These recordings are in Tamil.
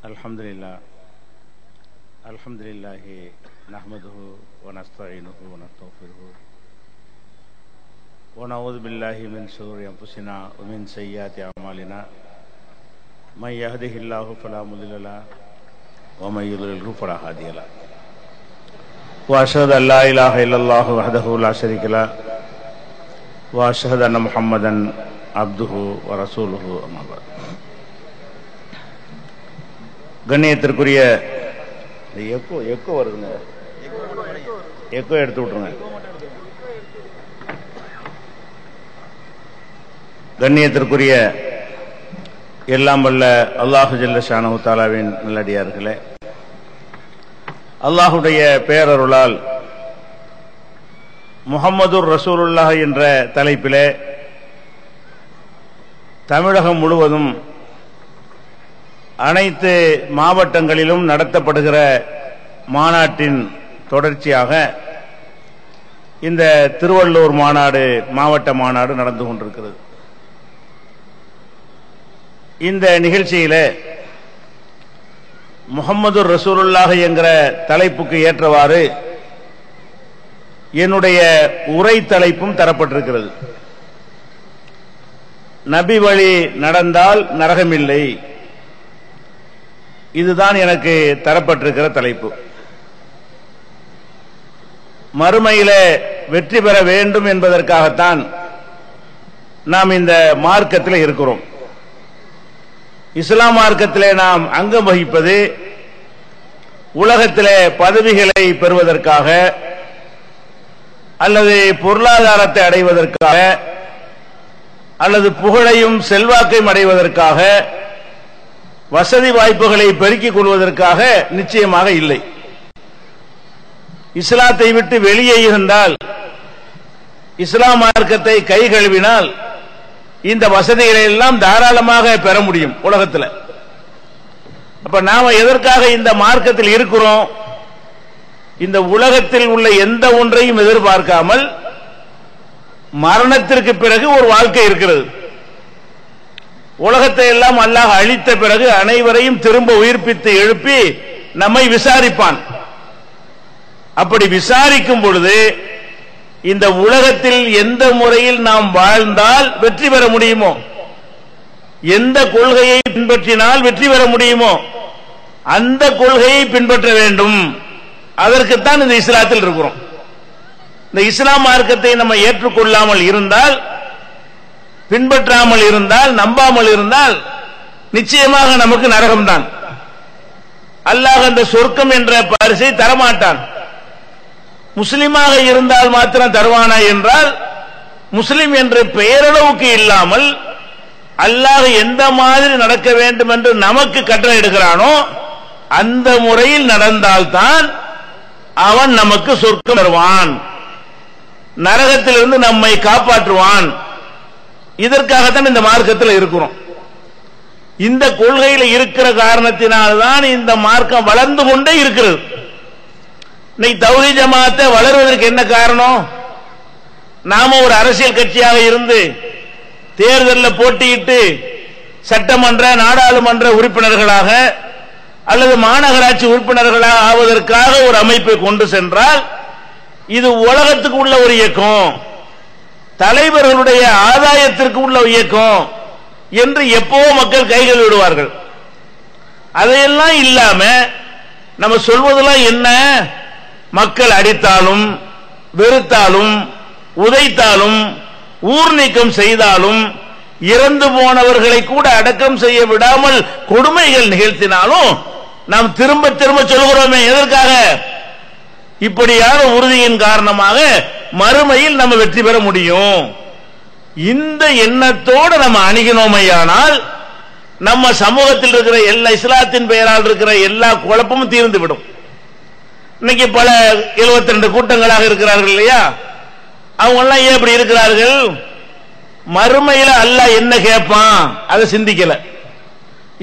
Alhamdulillah nahmaduhu wa nasta'inuhu wa nastaghfiruhu wa na'udzu billahi min shururi anfusina wa min sayyiati a'malina may yahdihillahu fala mudilla lahu wa may yudlilhu fala hadiya lahu wa ashhadu an la ilaha illallah wahdahu la sharika lahu wa ashhadu anna muhammadan abduhu wa rasuluhu amma ba'd. கண்ணியத்திற்குரிய எக்கோ வருதுங்க, எக்கோ எடுத்து விட்டுருங்க. கண்ணியத்திற்குரிய எல்லாம் வல்ல அல்லாஹு ஜல்ல ஷானஹு தஆலாவின் நல்லடியார்களே, அல்லாஹுடைய பேரருளால் முஹம்மதுர் ரசூலுல்லாஹ் என்ற தலைப்பிலே தமிழகம் முழுவதும் அனைத்து மாவட்டங்களிலும் நடத்தப்படுகிற மாநாட்டின் தொடர்ச்சியாக இந்த திருவள்ளூர் மாநாடு, மாவட்ட மாநாடு நடந்து கொண்டிருக்கிறது. இந்த நிகழ்ச்சியிலே முஹம்மதுர் ரசூலுல்லாஹ் என்கிற தலைப்புக்கு ஏற்றவாறு என்னுடைய உரை தலைப்பும் தரப்பட்டிருக்கிறது. நபி வழி நடந்தால் நரகமில்லை, இதுதான் எனக்கு தரப்பட்டிருக்கிற தலைப்பு. மறுமையில வெற்றி பெற வேண்டும் என்பதற்காகத்தான் நாம் இந்த மார்க்கத்தில் இருக்கிறோம். இஸ்லாம் மார்க்கத்திலே நாம் அங்கம் வகிப்பது உலகத்திலே பதவிகளை பெறுவதற்காக அல்லது பொருளாதாரத்தை அடைவதற்காக அல்லது புகழையும் செல்வாக்கையும் அடைவதற்காக, வசதி வாய்ப்புகளை பெருக்கிக் கொள்வதற்காக நிச்சயமாக இல்லை. இஸ்லாத்தை விட்டு வெளியே இருந்தால், இஸ்லாம் மார்க்கத்தை கை கழுவினால் இந்த வசதிகளை எல்லாம் தாராளமாக பெற முடியும் உலகத்தில். அப்ப நாம எதற்காக இந்த மார்க்கத்தில் இருக்கிறோம்? இந்த உலகத்தில் உள்ள எந்த ஒன்றையும் எதிர்பார்க்காமல் மரணத்திற்கு பிறகு ஒரு வாழ்க்கை இருக்கிறது. உலகத்தை எல்லாம் அல்லாஹ் அழித்த பிறகு அனைவரையும் திரும்ப உயிர்ப்பித்து எழுப்பி நம்மை விசாரிப்பான். அப்படி விசாரிக்கும் பொழுது இந்த உலகத்தில் எந்த முறையில் நாம் வாழ்ந்தால் வெற்றி பெற முடியுமோ, எந்த கொள்கையை பின்பற்றினால் வெற்றி பெற முடியுமோ அந்த கொள்கையை பின்பற்ற வேண்டும். அதற்குத்தான் இந்த இஸ்லாத்தில் இருக்கிறோம். இந்த இஸ்லாம் மார்க்கத்தை நம்ம ஏற்றுக்கொள்ளாமல் இருந்தால், பின்பற்றாமல் இருந்தால், நம்பாமல் இருந்தால் நிச்சயமாக நமக்கு நரகம்தான். அல்லாஹ் அந்த சொர்க்கம் என்ற பரிசை தரமாட்டான். முஸ்லிமாக இருந்தால் மாத்திரம் தருவானா என்றால், முஸ்லிம் என்ற பெயரளவுக்கு இல்லாமல் அல்லாஹ் எந்த மாதிரி நடக்க வேண்டும் என்று நமக்கு கட்டளை எடுக்கிறானோ அந்த முறையில் நடந்தால்தான் அவன் நமக்கு சொர்க்கம் தருவான், நரகத்திலிருந்து நம்மை காப்பாற்றுவான். இதற்காகத்தான் இந்த மார்க்கத்தில் இருக்கிறோம். இந்த கொள்கையில் இருக்கிற காரணத்தினால்தான் இந்த மார்க்கம் வளர்ந்து கொண்டே இருக்கிறது. இன்னைக்கு தௌஹீத் ஜமாஅத்தை வளர்வதற்கு என்ன காரணம்? நாம ஒரு அரசியல் கட்சியாக இருந்து தேர்தலில் போட்டியிட்டு சட்டமன்ற, நாடாளுமன்ற உறுப்பினர்களாக அல்லது மாநகராட்சி உறுப்பினர்களாக ஆவதற்காக ஒரு அமைப்பை கொண்டு சென்றால் இது உலகத்துக்கு உள்ள ஒரு இயக்கம், தலைவர்களுடைய ஆதாயத்திற்கு உள்ள இயக்கம் என்று எப்போ மக்கள் கைகள் விடுவார்கள். அதையெல்லாம் இல்லாம நம்ம சொல்வதெல்லாம் என்ன? மக்கள் அடித்தாலும், வெறுத்தாலும், உதைத்தாலும், ஊர் நீக்கம் செய்தாலும், இறந்து போனவர்களை கூட அடக்கம் செய்ய விடாமல் கொடுமைகள் நிகழ்த்தினாலும் நாம் திரும்ப திரும்ப சொல்கிறோமே, எதற்காக? இப்படியான உறுதியின் காரணமாக மறுமையில் நம்ம வெற்றி பெற முடியும். இந்த எண்ணத்தோடு நம்ம அணுகினோமையானால் நம்ம சமூகத்தில் இருக்கிற எல்லா, இஸ்லாத்தின் பெயரால் இருக்கிற எல்லா குழப்பமும் தீர்ந்து விடும். இன்னைக்கு பல 72 கூட்டங்களாக இருக்கிறார்கள் இல்லையா? அவங்க எல்லாம் ஏன் இப்படி இருக்கிறார்கள்? மறுமையில் அல்லாஹ் என்ன கேட்பான் அதை சிந்திக்கல.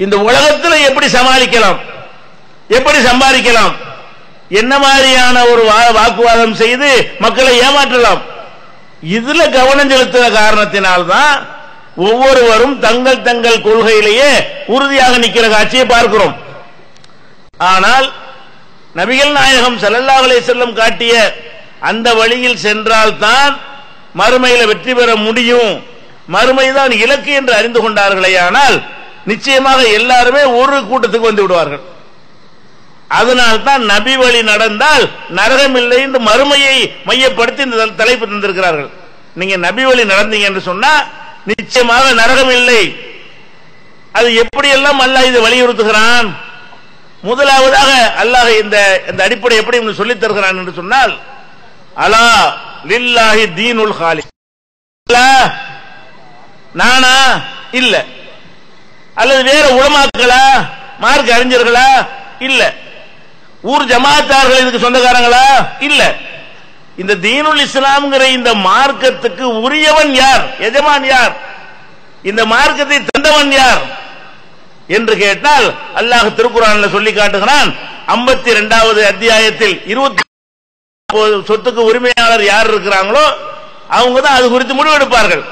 இந்த உலகத்தில் எப்படி சமாளிக்கலாம், எப்படி சம்பாதிக்கலாம், என்ன மாதிரியான ஒரு வாக்குவாதம் செய்து மக்களை ஏமாற்றலாம், இதுல கவனம் செலுத்துற காரணத்தினால்தான் ஒவ்வொருவரும் தங்கள் தங்கள் கொள்கையிலேயே உறுதியாக நிற்கிற காட்சியை பார்க்கிறோம். ஆனால் நபிகள் நாயகம் ஸல்லல்லாஹு அலைஹி வஸல்லம் காட்டிய அந்த வழியில் சென்றால்தான் மறுமையில வெற்றி பெற முடியும், மறுமைதான் இலக்கு என்று அறிந்து கொண்டார்களே, ஆனால் நிச்சயமாக எல்லாருமே ஒரு கூட்டத்துக்கு வந்து விடுவார்கள். அதனால்தான் நபி வழி நடந்தால் நரகம் இல்லை என்று மறுமையை மையப்படுத்தி இந்த தலைப்பு தந்திருக்கிறார்கள். நீங்க நபி வழி நடந்தீங்க என்று சொன்னா நிச்சயமாக நரகம் இல்லை. அது எப்படியெல்லாம் அல்லாஹ் இதை வலியுறுத்துகிறான்? முதலாவதாக அல்லாஹ் இந்த அடிப்படை எப்படி சொல்லித் தருகிறான் என்று சொன்னால், அலா லில்லாஹி தீனுல் காலிஸ். நானா இல்ல, அல்லது வேற உலமாக்களா, மார்க்க அறிஞர்களா இல்ல, ஊர் ஜமாத்தார்கள் இதுக்கு சொந்தக்காரங்களா இல்ல. இந்த தீனுல் இஸ்லாம்ங்கிற இந்த மார்க்கத்துக்கு உரியவன் யார், எஜமான் யார், இந்த மார்க்கத்தை தந்தவன் யார் என்று கேட்டால் அல்லாஹ் திருக்குர்ஆனில் சொல்லி காட்டுகிறான். 52வது அத்தியாயத்தில் 20 சொத்துக்கு உரிமையாளர் யார் இருக்கிறாங்களோ அவங்க தான் அது குறித்து முடிவெடுப்பார்கள்.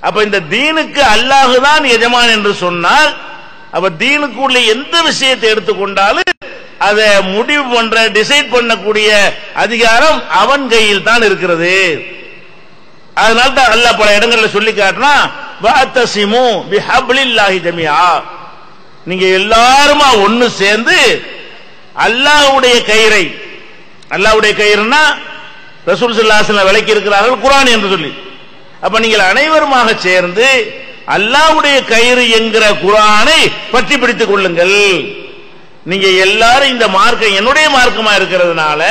அப்ப இந்த தீனுக்கு அல்லாஹ் தான் எஜமான் என்று சொன்னால், அப்ப தீனுக்கு உள்ள எந்த விஷயத்தை எடுத்துக்கொண்டாலும் அதை முடிவு பண்ற, டிசைட் பண்ணக்கூடிய அதிகாரம் அவன் கையில் தான் இருக்கிறது. அதனால தான் அல்லாஹ் பல இடங்களில் சொல்லி காட்டினா, வஅத்தஸிமு பிஹப்லில்லாஹி ஜமீஆ, நீங்க எல்லாருமா ஒன்னு சேர்ந்து அல்லாஹ்வுடைய கயிறை, அல்லாஹ்வுடைய கயிறுனா ரசூல் ஸல்லல்லாஹு அலைஹி வஸல்லம் விளக்கி இருக்கிறார்கள் குர்ஆன் என்று சொல்லி. அப்ப நீங்கள் அனைவருமாக சேர்ந்து அல்லாஹ்வுடைய கயிறு என்கிற குர்ஆனை பற்றி பிடித்துக் கொள்ளுங்கள். நீங்க எல்லாரும் இந்த மார்க்கம் என்னுடைய மார்க்கமா இருக்கிறதுனால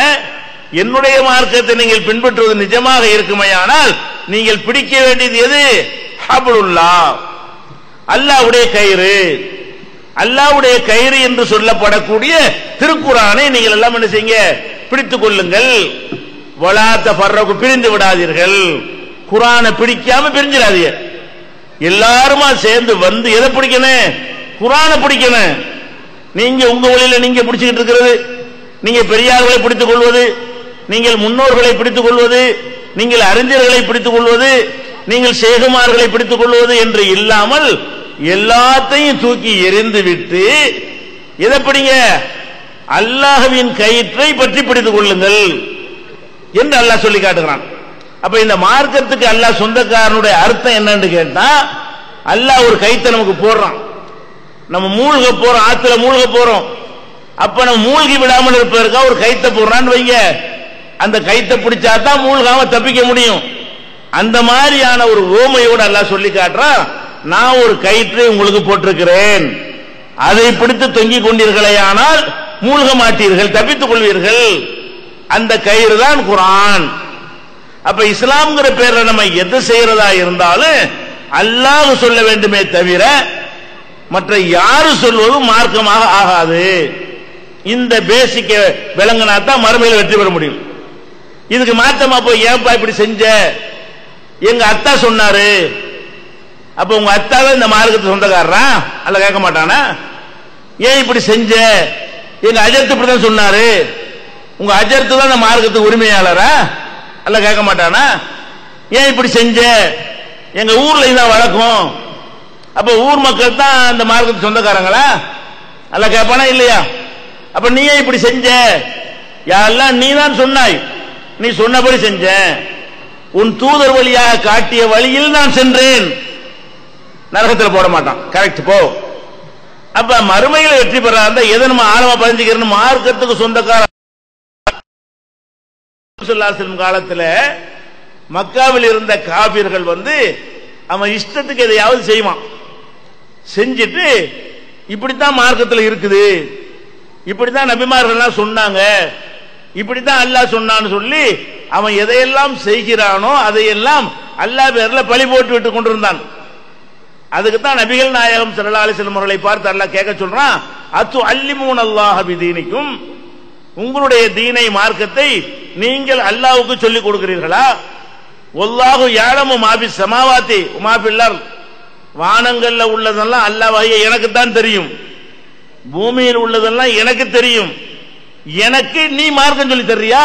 என்னுடைய மார்க்கத்தை நீங்கள் பின்பற்றுவது நிஜமாக இருக்குமையானால் நீங்கள் பிடிக்க வேண்டியது எது? ஹப்லுல்லாஹ், அல்லாஹ்வுடைய கயிறு. அல்லாஹ்வுடைய கயிறு என்று சொல்லப்படக்கூடிய திருக்குர்ஆனை நீங்கள் எல்லாம் என்ன செய்யுங்க? பிடித்துக் கொள்ளுங்கள். வலா தஃபர்ரகு, பிரிந்து விடாதீர்கள். குர்ஆனை பிடிக்காம பிரிஞ்சிடாதீங்க. எல்லாருமா சேர்ந்து வந்து எதை பிடிக்கணும்? குர்ஆனை பிடிக்கணும். நீங்க உங்க வழியில நீங்க பிடிச்சிட்டு இருக்கிறது, நீங்க பெரியார்களை பிடித்துக் கொள்வது, நீங்கள் முன்னோர்களை பிடித்துக் கொள்வது, நீங்கள் அறிஞர்களை பிடித்துக் கொள்வது, நீங்கள் ஷேகுமார்களை பிடித்துக் கொள்வது என்று இல்லாமல் எல்லாத்தையும் தூக்கி எறிந்து விட்டு எதை பிடிங்க? அல்லாஹ்வின் கயிற்றை பற்றி பிடித்துக் கொள்ளுங்கள் என்று அல்லாஹ் சொல்லி காட்டுகிறான். அப்ப இந்த மார்க்கத்துக்கு அல்லாஹ் சொந்தக்காரனுடைய அர்த்தம் என்னன்னு கேட்டா, அல்லாஹ் ஒரு கயித்தை நமக்கு போடுறான். நம்ம மூழ்க போறோம், ஆத்துல மூழ்க போறோம். அப்ப நம்ம மூழ்கி விடாமல் இருப்பதற்கா ஒரு கயித்தை போடுறான்னு வைங்க. அந்த கயித்தை பிடிச்சாதான் மூழ்காம தப்பிக்க முடியும். அந்த மாதிரியான ஒரு ஓமையோடு அல்லாஹ் சொல்லி காட்டுறான், நான் ஒரு கயிற்றை உங்களுக்கு போட்டிருக்கிறேன், அதை பிடித்து தொங்கிக் கொண்டீர்களேயானால் மூழ்க மாட்டீர்கள், தப்பித்துக் கொள்வீர்கள். அந்த கயிறு தான் குர்ஆன். அப்ப இஸ்லாம்ங்கிற பேர்ல நம்ம எது செய்யறதா இருந்தாலும் அல்லாஹ் சொல்ல வேண்டுமே தவிர மற்ற யாரு சொல்வதும் மார்க்கமாக ஆகாது. இந்த பேசிக்க விளங்கினா தான் மறுமையில் வெற்றி பெற முடியும். இதுக்கு மாற்றமா போய் ஏன்பா இப்படி செஞ்ச, எங்க அத்தா சொன்னாரு, அப்ப உங்க அத்தாவே இந்த மார்க்கத்தை சொந்தக்காரரா? அல்ல கேட்க மாட்டானா? ஏன் இப்படி செஞ்ச, எங்க அஜர்த்து இப்படிதான் சொன்னாரு, உங்க அஜர்த்து தான் இந்த மார்க்கத்துக்கு உரிமையாளரா? அல்ல கேட்க மாட்டானா? ஏன் இப்படி செஞ்ச, எங்க ஊர்ல இதான் வழக்கம், அப்ப ஊர் மக்கள் தான் அந்த மார்க்கத்துக்கு சொந்தக்காரங்களா? அல்ல கேட்பானா இல்லையா? அப்ப நீ ஏன் இப்படி செஞ்ச, யாரெல்லாம் நீ தான் சொன்னாய், நீ சொன்னபடி செஞ்ச, உன் தூதர் வழியாக காட்டிய வழியில் நான் சென்றேன், நரகத்தில் போட மாட்டான். கரெக்ட் போ. அப்ப மறுமையில் வெற்றி பெறாத எதை நம்ம ஆழமா பதிஞ்சுக்கிறோம்? மார்க்கத்துக்கு சொந்தக்கார காலத்துல மக்காவில் இருந்த காபிர்கள் அவன் இஷ்டத்துக்கு எதையாவது செய்வான், செஞ்சிட்டு இப்படித்தான் மார்க்கத்தில் இருக்குது, இப்படித்தான் நபிமார்கள் சொன்னாங்க, இப்படித்தான் அல்லாஹ் சொன்னான்னு சொல்லி அவன் எதையெல்லாம் செய்கிறானோ அதையெல்லாம் அல்லாஹ் பேர்ல பழி போட்டு விட்டு கொண்டிருந்தான். அதுக்குத்தான் நபிகள் நாயகம் ஸல்லல்லாஹு அலைஹி வஸல்லம் அவர்களை பார்த்து அல்லாஹ் கேட்க சொல்றான், அத்து அல்லிமூன் அல்லாஹ் பிதீனிக்கும், உங்களுடைய தீனை மார்க்கத்தை நீங்கள் அல்லாஹ்வுக்கு சொல்லிக் கொடுக்கிறீர்களா? வல்லாஹு யஅலமு மா பிஸ் ஸமாவாத்தி வ மா ஃபில் அர்த், வானங்கள்ல உள்ளதெல்லாம் அல்லாஹ்வே எனக்கு தான் தெரியும், பூமியில் உள்ளதெல்லாம் எனக்கு தெரியும், எனக்கு நீ மார்க்கம் சொல்லி தர்றியா?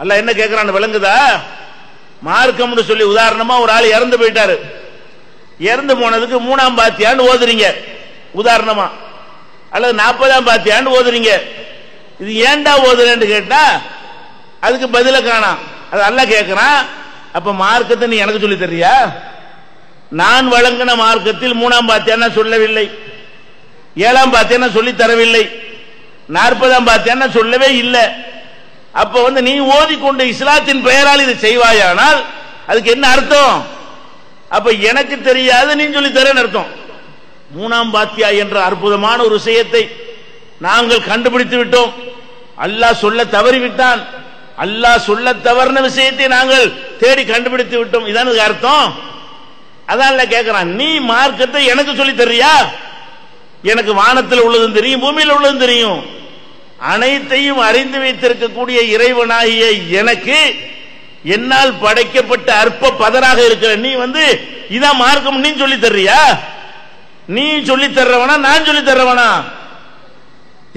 அல்லாஹ் என்ன கேட்கிறான்னு விளங்குதா? மார்க்கம்னு சொல்லி உதாரணமா ஒரு ஆள் இறந்து போயிட்டாரு, இறந்து போனதுக்கு 3ஆம் பாத்தியான்னு ஓதுறீங்க உதாரணமா. அல்லது 40ஆம் பாத்தியான்னு ஓதுறீங்க. இது ஏன்டா ஓதுறேன்னு கேட்டா அதுக்கு பதில காணாம். அது அல்லாஹ் கேட்கிறான், அப்ப மார்க்கத்தை நீ எனக்கு சொல்லி தரியா? நான் வழங்கின மார்க்கத்தில் 3ஆம் பாத்தியானா சொல்லவில்லை, 7ஆம் பாத்தியானா சொல்லி தரவில்லை, 40ஆம் பாத்தியானா சொல்லவே இல்லை. அப்ப நீ ஓதிக்கொண்டு இஸ்லாத்தின் பெயரால் இதை செய்வாயானால் அதுக்கு என்ன அர்த்தம்? அப்ப எனக்கு தெரியாது நீ சொல்லி தரேன்னு அர்த்தம். 3ஆம் பாத்தியா என்ற அற்புதமான ஒரு விஷயத்தை நாங்கள் கண்டுபிடித்து விட்டோம். அல்லாஹ் சொல்ல தவறிவிட்டான். அல்லாஹ் சொல்ல தவறின விஷயத்தை நாங்கள் தேடி கண்டுபிடித்து விட்டோம். இதான அர்த்தம். அதான் கேட்கிறான், நீ மார்க்கத்தை எனக்கு சொல்லி தர்றியா? எனக்கு வானத்தில் உள்ளதும் தெரியும், பூமியில் உள்ளதும் தெரியும், அனைத்தையும் அறிந்து வைத்திருக்கக்கூடிய இறைவனாகிய எனக்கு என்னால் படைக்கப்பட்ட அற்ப பதராக இருக்கிற நீ இதான் மார்க்கம் நீ சொல்லி தர்றியா? நீ சொல்லி தர்றவனா நான் சொல்லி தர்றவனா?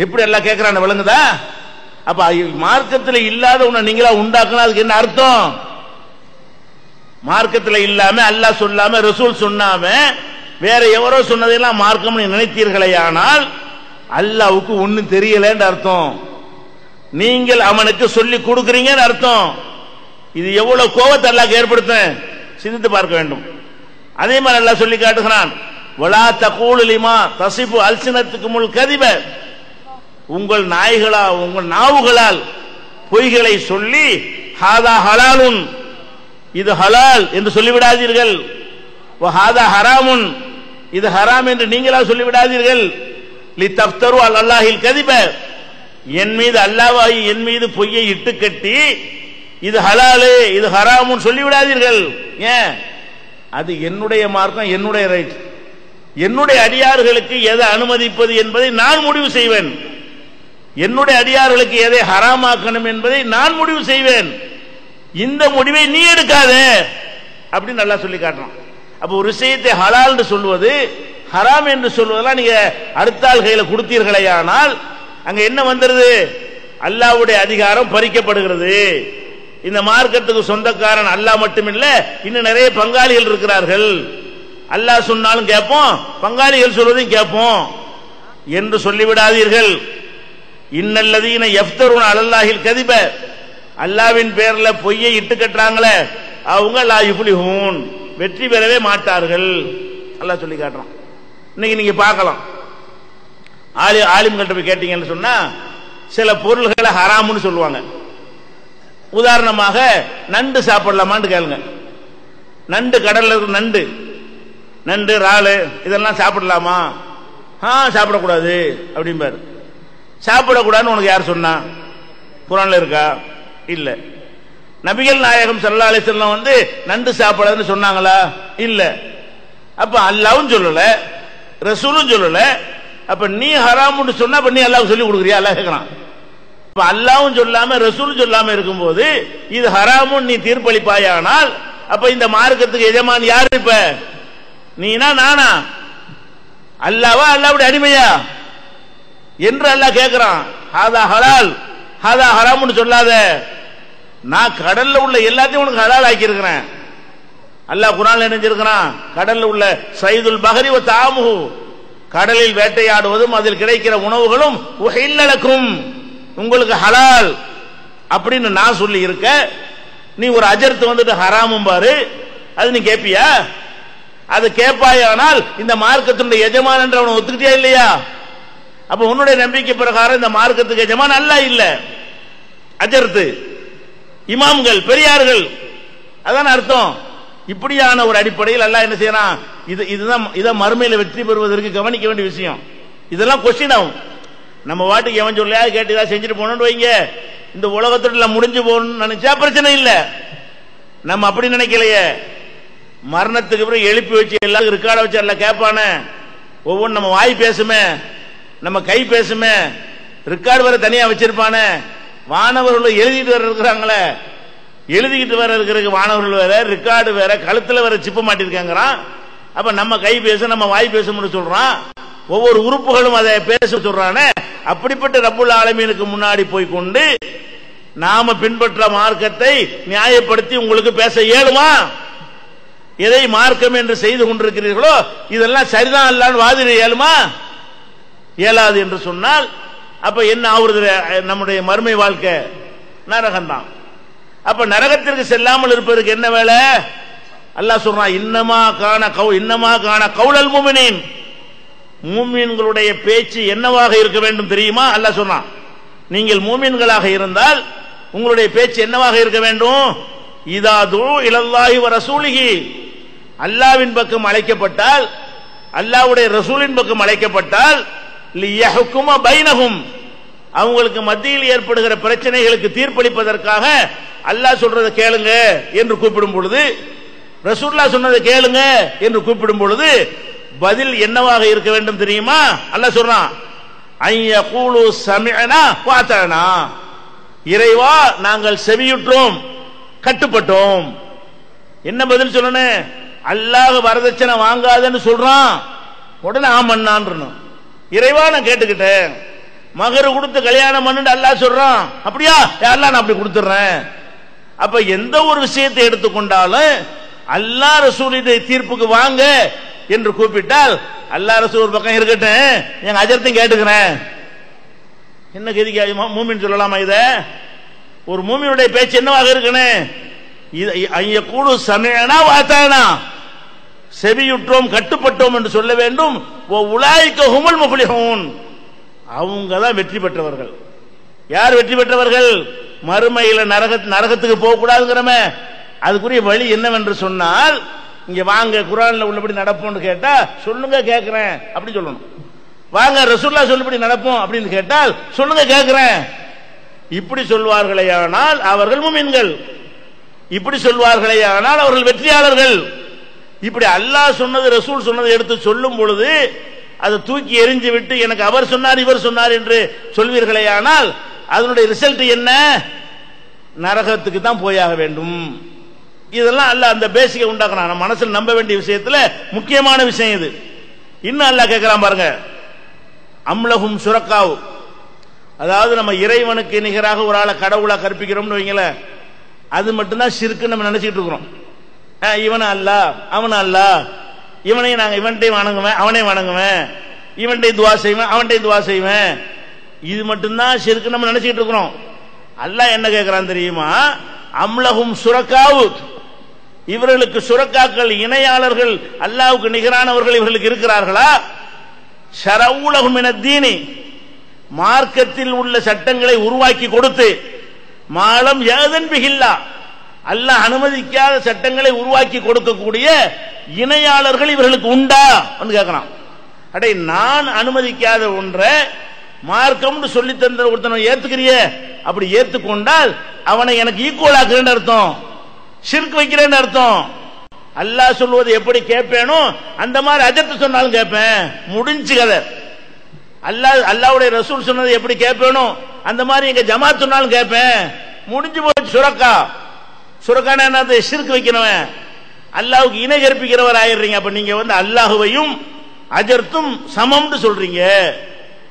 எப்படி எல்லாம் கேட்கிறான், விளங்குதா? அப்ப மார்க்கத்தில் இல்லாத உன்னை நீங்களா உண்டாக்குனா அதுக்கு என்ன அர்த்தம்? மார்க்கத்தில் இல்லாம அல்லாஹ் சொல்லாம ரசூல் சொன்னாம வேற எவரோ சொன்னதெல்லாம் மார்க்கம் நினைத்தீர்களே, ஆனால் அல்லாஹ்வுக்கு ஒன்னும் தெரியலன்னு அர்த்தம். நீங்கள் அவனுக்கு சொல்லி கொடுக்கிறீங்கன்னு அர்த்தம். இது எவ்வளவு கோபத்தை அல்லாஹ் ஏற்படுத்த சிந்தித்து பார்க்க வேண்டும். அதே மாதிரி அல்லாஹ் சொல்லி காட்டுகிறான், வலா தகூலு லிமா தஸிபு அல்சினத்துக்குமுல் கதிப, உங்கள் நாய்களா உங்கள் நாவுகளால் பொய்களை சொல்லி ஹாதா ஹலாலுன், இது ஹலால் என்று சொல்லிவிடாதீர்கள், ஹாதா ஹராமுன், இது ஹராம் என்று நீங்களா சொல்லிவிடாதீர்கள், லிதஃப்தரு அலல்லாஹில் கதிப, என் மீது அல்லாஹ்வாகி என் மீது பொய்யை இட்டு கட்டி இது ஹலாலு இது ஹராமுன் சொல்லிவிடாதீர்கள். ஏன்? அது என்னுடைய மார்க்கம், என்னுடைய ரைட். என்னுடைய அடியார்களுக்கு எதை அனுமதிப்பது என்பதை நான் முடிவு செய்வேன். என்னுடைய அடியார்களுக்கு எதை ஹராமாக்கணும் என்பதை நான் முடிவு செய்வேன். இந்த முடிவை நீ எடுக்காதே அப்படின்னு நல்லா சொல்லி காட்டுறான். அப்ப ஒரு விஷயத்தை ஹலால் என்று சொல்வது ஹராம் என்று சொல்வதெல்லாம் நீங்க அடுத்த ஆள் கையில கொடுத்தீர்களே, ஆனால் அங்க என்ன வந்துருது? அல்லாஹ்வுடைய அதிகாரம் பறிக்கப்படுகிறது. இந்த மார்க்கத்துக்கு சொந்தக்காரன் அல்லாஹ் மட்டுமில்ல, இன்னும் நிறைய பங்காளிகள் இருக்கிறார்கள். அல்லாஹ் சொன்னாலும் கேட்போம், பங்காளிகள் சொல்வதையும் கேட்போம் என்று சொல்லிவிடாதீர்கள். இன்னல்லதீன யஃப்தருன அலல்லாஹில் கதிப, அல்லாஹ்வின் பேர்ல பொய்யை இட்டு கட்டுறாங்களே அவங்க லா யுஃப்லிஹூன், வெற்றி பெறவே மாட்டார்கள். அல்லாஹ் சொல்லி காட்டுறான். இன்னைக்கு நீங்க பார்க்கலாம், ஆலிம்கள்ட்ட போய் கேட்டீங்கன்னு சொன்னா சில பொருள்களை ஹராம்னு சொல்லுவாங்க. உதாரணமாக நண்டு சாப்பிடலாமான்னு கேளுங்க. நண்டு, கடல்ல இருக்கு நண்டு, நண்டு இறாலு இதெல்லாம் சாப்பிடலாமா? சாப்பிடக்கூடாது அப்படிம்பாரு. சாப்பிடக்கூடாதுன்னு உனக்கு யார் சொன்னா? குர்ஆன்ல இருக்கா? இல்ல. நபிகள் நாயகம் ஸல்லல்லாஹு அலைஹி வஸல்லம் நண்டு சாப்பிடாதுன்னு சொன்னாங்களா? இல்ல. அப்ப அல்லாஹ்வும் சொல்லல, ரசூலும் சொல்லல. அப்ப நீ ஹராம்னு சொன்னா அப்ப நீ அல்லாஹ்வுக்கு சொல்லி கொடுக்குறியா? அல்லாஹ் கேக்குறான். அப்ப அல்லாஹ்வும் சொல்லாம ரசூலும் சொல்லாம இருக்கும்போது இது ஹராமுன்னு நீ தீர்ப்பளிப்பாயானால் அப்ப இந்த மார்க்கத்துக்கு எஜமான் யாரு? இப்ப நீனா நானா? அல்லாஹ்வா அல்லாஹ்வுடைய அடிமையா என்று அல்லாஹ் கேட்கிறான். ஹாதா ஹலால் ஹாதா ஹராம்னு சொல்லாத. நான் கடல்ல உள்ள எல்லாத்தையும் உனக்கு ஹலால் ஆக்கி இருக்கிறேன். அல்லாஹ் குர்ஆன்ல என்ன சொல்றான்? கடல்ல உள்ள சைதுல் பஹரி வ தாமுஹு, கடலில் வேட்டையாடுவதும் அதில் கிடைக்கிற உணவுகளும் உஹில்லலக்கும், உங்களுக்கு ஹலால் அப்படின்னு நான் சொல்லி இருக்க, நீ ஒரு அஜர்த்து ஹராமும் பாரு, அது நீ கேட்பியா? அது கேட்பாயானால் இந்த மார்க்கத்தினுடைய எஜமான் என்று அவனை ஒத்துக்கிட்டியா இல்லையா? அப்ப உன்னுடைய நம்பிக்கை பிரகாரம் இந்த மார்க்கத்துக்கு எஜமான் அல்லாஹ் இல்ல, அஜர்த்து, இமாம்கள், பெரியார்கள், அதான் அர்த்தம். இப்படியான ஒரு அடிப்படையில் அல்லாஹ் என்ன செய்யறான்? இதுதான் மறுமையில வெற்றி பெறுவதற்கு கவனிக்க வேண்டிய விஷயம். இதெல்லாம் கொஸ்டின் ஆகும். நம்ம வாட்டுக்கு எவன் சொல்லையா கேட்டு ஏதாவது செஞ்சுட்டு போனோம்னு வைங்க, இந்த உலகத்துல முடிஞ்சு போகணும்னு நினைச்சா பிரச்சனை இல்லை. நம்ம அப்படி நினைக்கலையே. மரணத்துக்கு அப்புறம் எழுப்பி வச்சு எல்லாரும் ரெக்கார்ட வச்சு எல்லாம் கேட்பானே, ஒவ்வொன்று நம்ம வாய் பேசுமே, நம்ம கை பேசுமே, ரெக்கார்டு வேற தனியா வச்சிருப்பானே. வானவர்கள் எழுதிட்டு வேற இருக்கிறாங்களே, எழுதிக்கிட்டு வேற இருக்கிற வானவர்கள் வேற, ரெக்கார்டு வேற, கழுத்துல வேற சிப்பு மாட்டிருக்காங்கிறான். அப்ப நம்ம கை பேச நம்ம வாய் பேசணும்னு சொல்றான். ஒவ்வொரு உறுப்புகளும் அதை பேச சொல்றானே. அப்படிப்பட்ட ரப்புல் ஆலமீனுக்கு முன்னாடி போய் கொண்டு நாம பின்பற்ற மார்க்கத்தை நியாயப்படுத்தி உங்களுக்கு பேச இயலுமா? எதை மார்க்கம் என்று செய்து கொண்டிருக்கிறீர்களோ இதெல்லாம் சரிதான் அல்லான்னு வாதிட இயலுமா? இயலாது என்று சொன்னால் அப்ப என்ன ஆகுறது? நம்முடைய மறுமை வாழ்க்கை நரகம்தான். அப்ப நரகத்திற்கு செல்லாமல் இருப்பதற்கு என்ன வேலை? அல்லாஹ் சொல்றான், இன்னமா கான கௌலல் முஃமினீன், மூமின்களுடைய பேச்சு என்னவாக இருக்க வேண்டும் தெரியுமா? அல்லாஹ் சொல்றான், நீங்கள் மூமின்களாக இருந்தால் உங்களுடைய பேச்சு என்னவாக இருக்க வேண்டும்? இதா துஉ இலல்லாஹி வ ரசூலிஹி, அல்லாஹ்வின் பக்கம் அழைக்கப்பட்டால், அல்லாஹ்வுடைய ரசூலின் பக்கம் அழைக்கப்பட்டால், லியஹ்கும பைனஹும், அவங்களுக்கு மத்தியில் ஏற்படுகிற பிரச்சனைகளுக்கு தீர்ப்பளிப்பதற்காக அல்லாஹ் சொல்றதை கேளுங்க என்று கூப்பிடும் பொழுது, ரசூலுல்லாஹ் சொன்னதை கேளுங்க என்று கூப்பிடும் பொழுது பதில் என்னவாக இருக்க வேண்டும் தெரியுமா? அல்லாஹ் சொல்றான், ஐயகூலு சமிஅனா வ அதானா, இறைவா நாங்கள் செவியுற்றோம் கட்டுப்பட்டோம். என்ன பதில் சொல்லணும்? அல்லாஹ் வரதட்சணை வாங்காதன்னு சொல்றான், உடனே ஆமன்னான்றணும். இறைவா நான் கேட்டுக்கிட்டேன், மகரு கொடுத்து கல்யாணம் பண்ணு அல்லாஹ் சொல்றான், அப்படியா அல்லாஹ் நான் அப்படி கொடுத்துறேன். அப்ப எந்த ஒரு விஷயத்தை எடுத்துக்கொண்டாலும் அல்லாஹ் ரசூல் இதை தீர்ப்புக்கு வாங்க என்று கூப்பிட்டால் அல்லாஹ் ரசூல் ஒரு பக்கம் இருக்கட்டும், எங்க அஜர்த்தையும் கேட்டுக்கிறேன். என்ன கதிக்கு மூமின் சொல்லலாமா? இத ஒரு மூமினுடைய பேச்சு என்னவாக இருக்கணும்? ஐயகூலு சமிஅனா வ அதானா, செவியுற்றோம் கட்டுப்பட்டோம் என்று சொல்ல வேண்டும். உலாயிக ஹுமுல் முஃப்லிஹூன், அவங்க தான் வெற்றி பெற்றவர்கள். யார் வெற்றி பெற்றவர்கள்? மறுமையில நரகத்துக்கு போக கூடாதுங்கிறமே அதுக்குரிய வழி என்னவென்று சொன்னால், இங்க வாங்க குர்ஆன்ல உள்ளபடி நடப்போம்னு கேட்டா சொல்லுங்க கேட்கிறேன் அப்படி சொல்லணும். வாங்க ரசூலுல்லாஹ் சொல்லபடி நடப்போம் அப்படின்னு கேட்டால் சொல்லுங்க கேட்கிறேன். இப்படி சொல்வார்களேயானால் அவர்கள் முஃமின்கள், இப்படி சொல்வார்களேயானால் அவர்கள் வெற்றியாளர்கள். இப்படி அல்லாஹ் சொன்னது ரசூல் சொன்னதை எடுத்து சொல்லும் பொழுது அதை தூக்கி எறிஞ்சு விட்டு எனக்கு அவர் சொன்னார் இவர் சொன்னார் என்று சொல்வீர்களேயானால் அதனுடைய ரிசல்ட் என்ன? நரகத்துக்கு தான் போயாக வேண்டும். இதெல்லாம் அல்லாஹ் அந்த பேசிக்கை உண்டாக்குறான். நம்ம மனசில் நம்ப வேண்டிய விஷயத்துல முக்கியமான விஷயம் இது. இன்னும் அல்லாஹ் கேட்கிறான் பாருங்க, அம்லஹும் சுரக்காவு, அதாவது நம்ம இறைவனுக்கு நிகராக ஒரு ஆளை கடவுளா கற்பிக்கிறோம்னு வைங்களேன், அது மட்டும்தான் ஷிர்க்குன்னு நம்ம நினைச்சிட்டு இருக்கிறோம். இவன அல்லாஹ் அவன அல்லாஹ், இவனையும் நாங்க இவன்ட்டையும் வணங்குவேன் அவனே வணங்குவேன், இவன்ட்டையும் துவா செய்வேன் அவன்ட்டையும் துவா செய்வேன், இது மட்டும்தான் ஷிர்க்கு நம்ம நினைச்சிட்டு இருக்கிறோம். அல்லாஹ் என்ன கேட்கிறான் தெரியுமா? அம்லஹும் சுரக்காவு, இவர்களுக்கு சுரக்காக்கள் இணையாளர்கள் அல்லாஹ்வுக்கு நிகரானவர்கள் இவர்களுக்கு இருக்கிறார்களா? ஷரஊலஹும் மினத்தீனி, மார்க்கத்தில் உள்ள சட்டங்களை உருவாக்கி கொடுத்து, மாலம் யஅதன் பிஹில்லா, அல்லாஹ் அனுமதிக்காத சட்டங்களை உருவாக்கி கொடுக்கக்கூடிய இணையாளர்கள் இவர்களுக்கு உண்டா என்று கேட்கிறான். அடே, நான் அனுமதிக்காத ஒன்றை மார்க்கம்னு சொல்லி தந்த ஒருத்தனை ஏத்துக்கிறிய, அப்படி ஏத்துக்கொண்டால் அவனை எனக்கு ஈக்குவல் ஆக்குறேன்னு அர்த்தம், ஷிர்க் வைக்கிறேன்னு அர்த்தம். அல்லாஹ் சொல்வது எப்படி கேட்பேனோ அந்த மாதிரி அஜத்து சொன்னாலும் கேட்பேன், முடிஞ்சு கதை. அல்லாஹ்வுடைய ரசூல் சொன்னதை எப்படி கேட்பேனோ அந்த மாதிரி எங்க ஜமாத் சொன்னாலும் கேட்பேன், முடிஞ்சு போச்சு. சுரக்கான என்னது? ஷிர்க் வைக்கிறவன், அல்லாஹ்வுக்கு இணை கற்பிக்கிறவர் ஆயிடுறீங்க. அப்ப நீங்க அல்லாஹுவையும் அஜர்த்தும் சமம்னு சொல்றீங்க.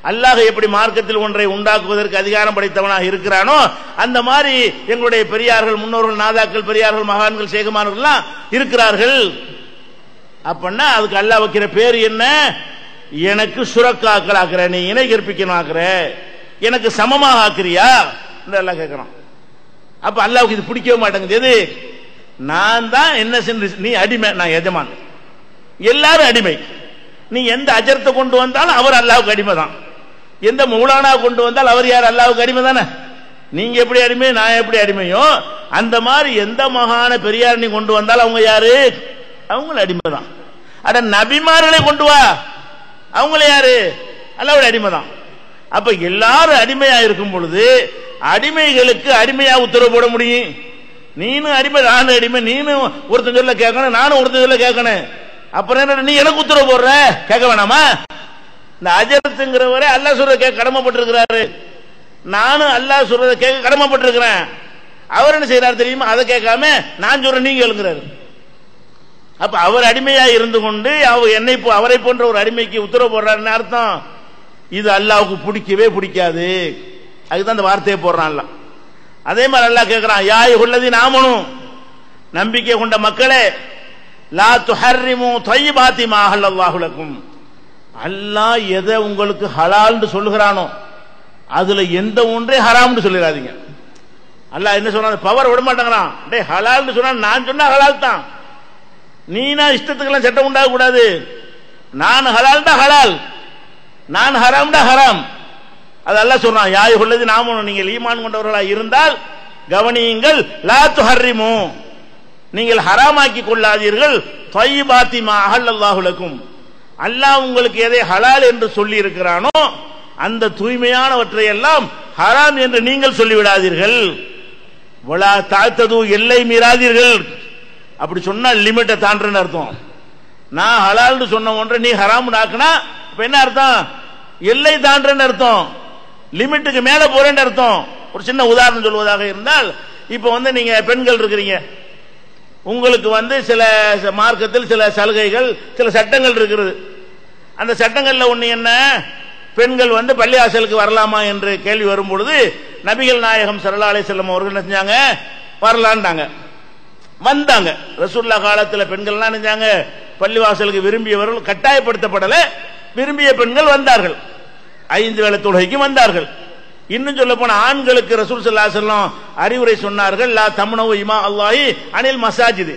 அல்லாஹ் எப்படி மார்க்கத்தில் ஒன்றை உண்டாக்குவதற்கு அதிகாரம் படைத்தவனாக இருக்கிறானோ அந்த மாதிரி எங்களுடைய பெரியார்கள், முன்னோர்கள், நாதாக்கள், பெரியார்கள், மகான்கள், சேகுமார்கள் இருக்கிறார்கள். அப்படின்னா அதுக்கு அல்லாஹ் வைக்கிற பேர் என்ன? எனக்கு சுரக்காக்கள் ஆக்குற, நீ இணை கற்பிக்கணும் ஆக்குற, எனக்கு சமமாக ஆக்குறியா இந்த அல்லாஹ் கேட்கிறான். அப்ப அல்லாஹ்வுக்கு இது பிடிக்கவே மாட்டேங்குது. எது? நான் தான் என்ன சென்று, நீ அடிமை நான் எஜமான், எல்லாரும் அடிமை. நீ எந்த அஜர்த்தை கொண்டு வந்தாலும் அவர் அல்லாஹ்வுக்கு அடிமை தான். எந்த மௌலானா கொண்டு வந்தால் அவர் யார்? அல்லாஹ்வுக்கு அடிமை தானே. நீங்க எப்படி அடிமை, நான் எப்படி அடிமையோ அந்த மாதிரி எந்த மகான பெரியார் நீ கொண்டு வந்தாலும் அவங்க யாரு? அவங்கள அடிமை தான். அட, நபிமார்களை கொண்டு வா, அவங்கள யாரு? அல்லாஹ்வுடைய அடிமை தான். அப்ப எல்லாரும் அடிமையா இருக்கும் பொழுது அடிமைகளுக்கு அடிமையா உத்தரவு போட முடியும்? நீனும் அடிமை நானும் அடிமை, நீனும் ஒருத்தன் சொல்ல கேட்கணும் நானும் ஒருத்தன் சொல்ல கேட்கணும். அப்புறம் என்ன நீ எனக்கு உத்தரவு போடுற? கேட்க வேணாமா? இந்த அஜரத்துங்கிறவரை அல்லாஹ் சொல்றத கேட்க கடமைப்பட்டிருக்கிறாரு, நானும் அல்லாஹ் சொல்றத கேட்க கடமைப்பட்டிருக்கிறேன். அவர் என்ன செய்யறாரு தெரியுமா? அதை கேட்காம நான் சொல்றேன் நீங்க எழுதுறாரு. அப்ப அவர் அடிமையா இருந்து கொண்டு அவரை போன்ற ஒரு அடிமைக்கு உத்தரவு போடுறாருன்னு அர்த்தம். இது அல்லாஹ்வுக்கு பிடிக்கவே பிடிக்காது. அதுதான் அந்த வார்த்தையை போடுறான். அதே மாதிரி அல்லாஹ் கேட்கிறான், யா அய்யுஹல்லதீன ஆமனூ, நம்பிக்கை கொண்ட மக்களே, லா துஹர்ரிமு தையிபாத்தி மா அஹல்லல்லாஹு லக்கும், அல்லாஹ் எதை உங்களுக்கு ஹலால்னு சொல்லுகிறானோ அதுல எந்த ஒன்றே ஹராம்னு சொல்லிடாதீங்க. அல்லாஹ் என்ன சொன்னா பவர் விட மாட்டேங்கிறான். டேய் ஹலால்னு சொன்னா நான் சொன்னா ஹலால் தான், நீனா இஷ்டத்துக்கெல்லாம் சட்டம் உண்டாக கூடாது. நான் ஹலால் தான் ஹலால், நான் ஹராம் தான் ஹராம். அது அல்லாஹ் சொல்றான், யா அய்யுஹல்லதீன ஆமனூ, நீங்கள் ஈமான் கொண்டவர்களாக இருந்தால் கவனியுங்கள், லா துஹர்ரிமு, நீங்கள் ஹராமாக்கி கொள்ளாதீர்கள், த்வையிபாத்தி மா அஹல்லல்லாஹு லக்கும், அல்லாஹ் உங்களுக்கு எதை ஹலால் என்று சொல்லி இருக்கிறானோ அந்த தூய்மையானவற்றை எல்லாம் ஹராம் என்று நீங்கள் சொல்லிவிடாதீர்கள். வலா தஅதது, எல்லை மீறாதீர்கள். அப்படி சொன்னா லிமிட்டை தாண்டறன்னு அர்த்தம். நான் ஹலால்னு சொன்ன ஒன்றை நீ ஹராம்னு ஆக்குனா இப்ப என்ன அர்த்தம்? எல்லை தாண்டறன்னு அர்த்தம், லிமிட்டுக்கு மேல போறேன்னு அர்த்தம். ஒரு சின்ன உதாரணம் சொல்வதாக இருந்தால், இப்ப நீங்க பெண்கள் இருக்கிறீங்க, உங்களுக்கு சில மார்க்கத்தில் சில சலுகைகள் சில சட்டங்கள் இருக்கிறது. அந்த சட்டங்கள்ல ஒண்ணு என்ன, பெண்கள் பள்ளிவாசலுக்கு வரலாமா என்று கேள்வி வரும்பொழுது நபிகள் நாயகம் ஸல்லல்லாஹு அலைஹி வஸல்லம் அவர்கள் என்ன செஞ்சாங்க, வரலான்டாங்க. வந்தாங்க. ரசூலுல்லாஹ் காலத்தில் பெண்கள்லாம் என்ன செஞ்சாங்க, பள்ளிவாசலுக்கு விரும்பியவர்கள் கட்டாயப்படுத்தப்படல, விரும்பிய பெண்கள் வந்தார்கள், 5 வேளை தொழுகைக்கு வந்தார்கள். இன்னும் சொல்ல போன ஆண்களுக்கு ரசூல் ஸல்லல்லாஹு அலைஹி வஸல்லம் அறிவுரை சொன்னார்கள், லா தம்னவு இமா அல்லாஹி அனில் மசாஜித்,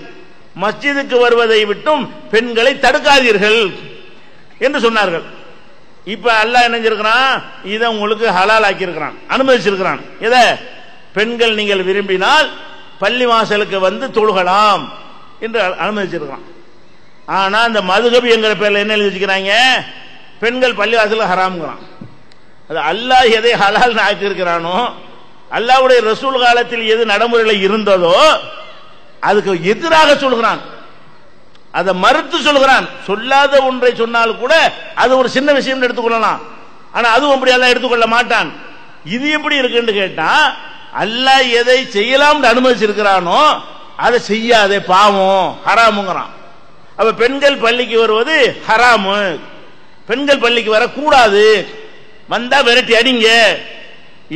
மஸ்ஜிதுக்கு வருவதை விட்டும் பெண்களை தடுக்காதீர்கள் என்று சொன்னார்கள். இப்ப அல்லாஹ் என்ன செஞ்சிருக்கிறான், இதை உங்களுக்கு ஹலால் ஆக்கி இருக்கிறான், அனுமதிச்சிருக்கிறான். எதை? பெண்கள் நீங்கள் விரும்பினால் பள்ளிவாசலுக்கு தொழுகலாம் என்று அனுமதிச்சிருக்கிறான். ஆனா அந்த மதுஹப் என்கிற பேர்ல என்ன எழுதி வச்சுக்கிறாங்க, பெண்கள் பள்ளிவாசலுக்கு ஹராம்ங்கிறான். அது அல்லாஹ் எதை ஹலால் ஆக்கி இருக்கிறானோ, அல்லாஹ்வுடைய ரசூல் காலத்தில் எது நடைமுறையில் இருந்ததோ அதுக்கு எதிராக சொல்கிறான், அதை மறுத்து சொல்கிறான். சொல்லாத ஒன்றை சொன்னால் கூட அது ஒரு சின்ன விஷயம் எடுத்துக்கொள்ளலாம், ஆனா அதுவும் அப்படி அல்லாஹ் எடுத்துக்கொள்ள மாட்டான். இது எப்படி இருக்குன்னு கேட்டா, அல்லாஹ் எதை செய்யலாம் அனுமதிச்சிருக்கிறானோ அதை செய்யாதே பாவம் ஹராமுங்கிறான். அப்ப பெண்கள் பள்ளிக்கு வருவது ஹராமு, பெண்கள் பள்ளிக்கு வரக்கூடாது, வந்தா விரட்டி அடிங்க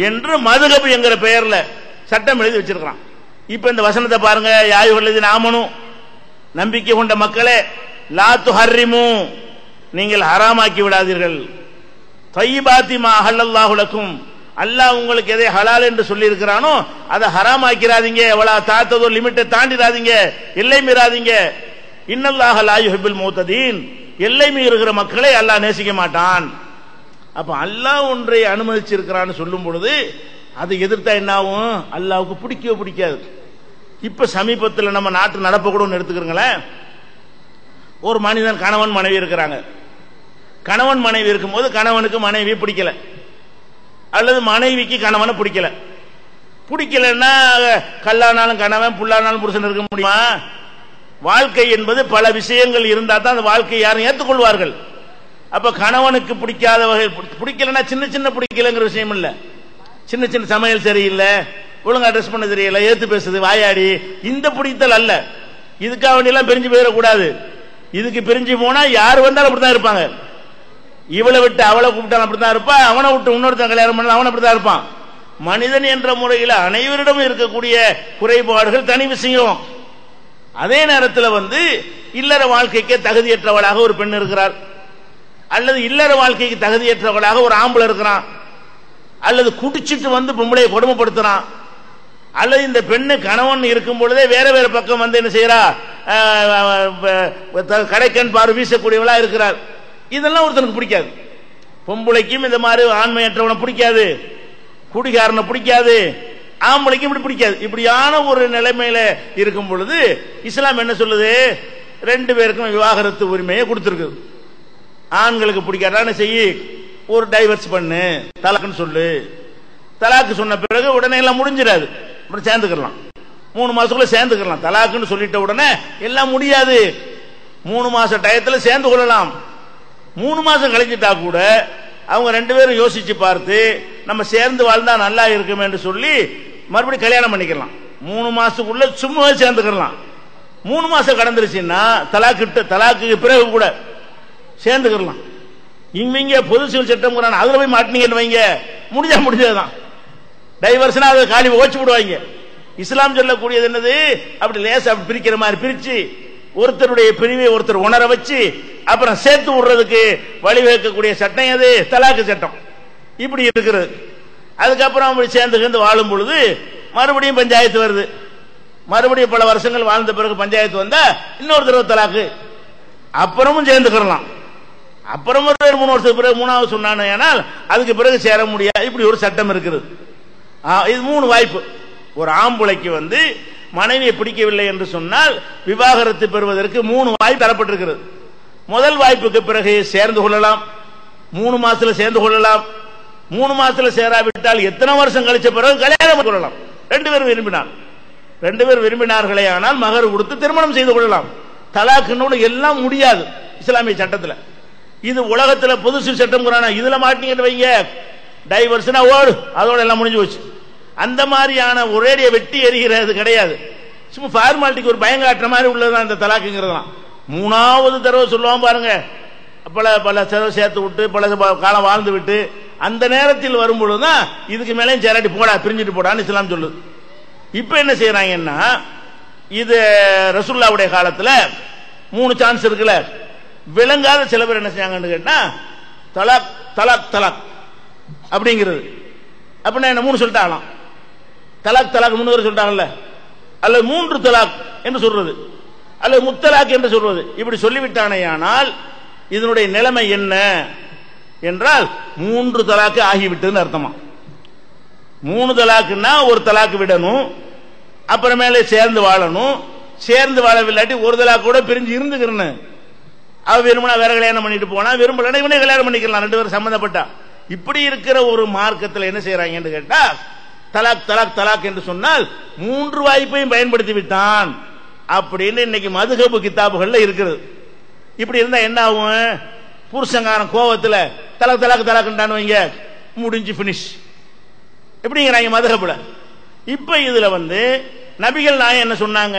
என்று மதுஹப் என்கிற பெயர்ல சட்டம் எழுதி வச்சிருக்கிறான். இப்ப இந்த வசனத்தை பாருங்க, யா அய்யுஹல்லதீன ஆமனூ, நம்பிக்கை கொண்ட மக்களே, லா துஹர்ரிமு, நீங்கள் ஹராமாக்கி விடாதீர்கள், த்வையிபாத்தி மா அஹல்லல்லாஹு லக்கும், அல்லாஹ் உங்களுக்கு எதை ஹலால் என்று சொல்லி இருக்கிறானோ அதை ஹராமாக்கிறாதீங்க, வலா தஅதது, லிமிட்டை தாண்டிடாதீங்க, எல்லை மீறாதீங்க. இன்னல்லாஹ லா யுஹிப்புல் முஅ்ததீன், எல்லை மீறுகிற மக்களை அல்லாஹ் நேசிக்க மாட்டான். அப்ப அல்லாஹ் ஒன்றை அனுமதிச்சிருக்கிறான்னு சொல்லும் பொழுது அதை எதிர்த்தா என்ன ஆகும், அல்லாஹ்வுக்கு பிடிக்கவே பிடிக்காது. இப்ப சமீபத்தில் நம்ம நாட்டு நடப்பு கூட எடுத்துக்கிறீங்களேன், ஒரு மனிதன் கணவன் மனைவி இருக்கிறாங்க, கணவன் மனைவி இருக்கும்போது கணவனுக்கு மனைவி பிடிக்கல, அல்லது மனைவிக்கு கணவனை பிடிக்கலன்னா கல்லானாலும் கணவன் புல்லானாலும் புருஷன் இருக்க முடியுமா? வாழ்க்கை என்பது பல விஷயங்கள் இருந்தா தான் அந்த வாழ்க்கையை யாரும் ஏற்றுக்கொள்வார்கள். அப்ப கணவனுக்கு பிடிக்காத வகை, பிடிக்கலன்னா சின்ன சின்ன பிடிக்கலங்கிற விஷயம் இல்ல, சின்ன சின்ன சமையல் சரியில்லை, ஒழுங்கா ட்ரெஸ் பண்ண தெரியல, ஏத்து பேசுது, வாயாடி, இந்த பிடித்தல் அல்ல. இதுக்காக வேண்டியெல்லாம் பிரிஞ்சு போயிடக்கூடாது. இதுக்கு பிரிஞ்சு போனா யார் வந்தாலும் அப்படித்தான் இருப்பாங்க. இவளை விட்டு அவளை கூப்பிட்டாலும் அப்படித்தான் இருப்பான், அவனை விட்டு இன்னொருத்தன் கல்யாணம் பண்ணாலும் அவன் அப்படித்தான் இருப்பான். மனிதன் என்ற முறையில் அனைவரிடமும் இருக்கக்கூடிய குறைபாடுகள் தனி விஷயம். அதே நேரத்தில் இல்லற வாழ்க்கைக்கு தகுதியற்றவளாக ஒரு பெண் இருக்கிறார், அல்லது இல்லற வாழ்க்கைக்கு தகுதியற்றவளாக ஒரு ஆம்பளை இருக்கிறான், அல்லது குடிச்சிட்டு பொம்பளையை கொடுமைப்படுத்துறான், அல்லது இந்த பெண்ணு கணவன் இருக்கும் பொழுதே வேற வேற பக்கம் என்ன செய்யறா, கடைக்கண் பார்வை வீசக்கூடியவளா இருக்கிறார். இதெல்லாம் ஒருத்தனுக்கு பிடிக்காது. பொம்பளைக்கும் இந்த மாதிரி ஆண்மையற்றவனை பிடிக்காது, குடிகாரனை பிடிக்காது, ஆம்பளைக்கும் இப்படி பிடிக்காது. இப்படியான ஒரு நிலைமையில இருக்கும் பொழுது இஸ்லாம் என்ன சொல்லுது, 2 பேருக்கும் விவாகரத்து உரிமையை கொடுத்திருக்கு. ஆண்களுக்கு பிடிக்காதான செய்யி, ஒரு டைவர்ஸ் பண்ணு, தலாக்குன்னு சொல்லு. தலாக்கு சொன்ன பிறகு உடனே எல்லாம் முடிஞ்சிடாது, அப்புறம் சேர்ந்துக்கலாம், 3 மாசத்துக்குள்ள சேர்ந்துக்கலாம். தலாக்குன்னு சொல்லிட்ட உடனே எல்லாம் முடியாது, 3 மாச டயத்தில் சேர்ந்து கொள்ளலாம். 3 மாசம் கழிஞ்சிட்டா கூட அவங்க 2 பேரும் யோசிச்சு பார்த்து நம்ம சேர்ந்து வாழ்ந்தா நல்லா இருக்கும் என்று சொல்லி மறுபடியும் கல்யாணம் பண்ணிக்கலாம். 3 மாசத்துக்குள்ள சும்மா சேர்ந்துக்கலாம். 3 மாசம் கடந்துருச்சுன்னா தலாக்கு பிறகு கூட சேர்ந்துக்கலாம். இங்க பொது சிவில் சட்டம் அதுல போய் மாட்டினீங்கன்னு வைங்க, முடிஞ்சதுதான் டைவர்ஸ்னா அதை காலி ஓச்சு விடுவாங்க. இஸ்லாம் சொல்லக்கூடியது என்னது, அப்படி லேசா அப்படி பிரிக்கிற மாதிரி பிரிச்சு ஒருத்தருடைய பிரிவை ஒருத்தர் உணர வச்சு அப்புறம் சேர்த்து விடுறதுக்கு வழிவகுக்கக்கூடிய சட்டம் எது? தலாக்கு சட்டம். இப்படி இருக்கிறது. அதுக்கப்புறம் அப்படி சேர்ந்து வாழும் பொழுது மறுபடியும் பஞ்சாயத்து வருது. மறுபடியும் பல வருஷங்கள் வாழ்ந்த பிறகு பஞ்சாயத்து வந்தா இன்னொரு தடவை தலாக்கு, அப்புறமும் சேர்ந்துக்கலாம். அப்புறமும் 3 வருஷத்துக்கு பிறகு மூணாவது சொன்னானே, ஆனால் அதுக்கு பிறகு சேர முடியாது. இப்படி ஒரு சட்டம் இருக்குது. இது 3 வாய்ப்பு. ஒரு ஆம்பளைக்கு மனைவியை பிடிக்கவில்லை என்று சொன்னால் விவாகரத்து பெறுவதற்கு 3 வாய்ப்பு தரப்பட்டிருக்கிறது. முதல் வாய்ப்புக்கு பிறகு சேர்ந்து கொள்ளலாம், 3 மாசத்துல சேர்ந்து கொள்ளலாம். 3 மாசத்துல சேராவிட்டால் எத்தனை வருஷம் கழிச்ச பிறகு கல்யாணம் கொள்ளலாம். 2 பேரும் விரும்பினார், 2 பேர் விரும்பினார்களே ஆனால் மகர் கொடுத்து திருமணம் செய்து கொள்ளலாம். தலாக்குன்னு எல்லாம் முடியாது இஸ்லாமிய சட்டத்தில். இது உலகத்துல புதுசு சட்டம். இதுல மாட்டீங்கன்னு வைங்க, டைவர்ஸ்னா ஓடு, அதோட எல்லாம் முடிஞ்சு போச்சு. அந்த மாதிரியான ஒரேடிய வெட்டி எறிகிறது கிடையாது. சும்மா ஃபார்மாலிட்டிக்கு ஒரு பயங்காட்டுற மாதிரி உள்ளதுதான் இந்த தலாக்குங்கிறதுலாம். 3வது தடவை சொல்லுவான் பாருங்க, பல செலவு சேர்த்து விட்டு பல காலம் வாழ்ந்து விட்டு அந்த நேரத்தில் வரும்பொழுதுதான் இதுக்கு மேலே சேராட்டி போடா, பிரிஞ்சுட்டு போடான்னு இஸ்லாம் சொல்லுது. இப்ப என்ன செய்யறாங்கன்னா, இது ரசூலுல்லாஹ்வுடைய காலத்துல 3 சான்ஸ் இருக்குல்ல, விளங்காத சில பேர் என்ன செய்யாங்கன்னு கேட்டா தலாக் தலாக் தலாக் அப்படிங்கிறது. அப்படின்னா என்ன 3 சொல்லிட்டாங்களாம். தலாக் தலாக் 3 பேர் சொல்லிட்டாங்கல்ல, அல்லது 3 தலாக் என்று சொல்றது, அல்லது முத்தலாக் என்று சொல்வது. இப்படி சொல்லிவிட்டானே, ஆனால் இதனுடைய நிலைமை என்ன என்றால் 3 தலாக்கு ஆகிவிட்டதுன்னு அர்த்தமா. 3 தலாக்குன்னா ஒரு தலாக்கு விடணும், அப்புறமேலே சேர்ந்து வாழணும். சேர்ந்து வாழவில்லாட்டி ஒரு தலாக்கு கூட பிரிஞ்சு இருந்துக்கிறேன்னு. அவ விரும்பினா வேற கல்யாணம் பண்ணிட்டு போனா, விரும்பலன்னா இவனே கல்யாணம் பண்ணிக்கலாம், 2 பேரும் சம்பந்தப்பட்டா. இப்படி இருக்கிற ஒரு மார்க்கத்தில் என்ன செய்யறாங்க கேட்டா, தலாக் தலாக் தலாக் என்று சொன்னால் 3 வாய்ப்பையும் பயன்படுத்தி விட்டான் அப்படின்னு இன்னைக்கு மதுஹப் கிதாபுகள்ல இருக்கிறது. இப்படி இருந்தா என்ன ஆகும்? புருஷங்காரன் கோவத்துல தலாக் தலாக் தலாக்ன்றான் வைங்க, முடிஞ்சு பினிஷ் எப்படிங்கிறாங்க மதுஹப்ல. இப்ப இதுல நபிகள் நாயகம் என்ன சொன்னாங்க?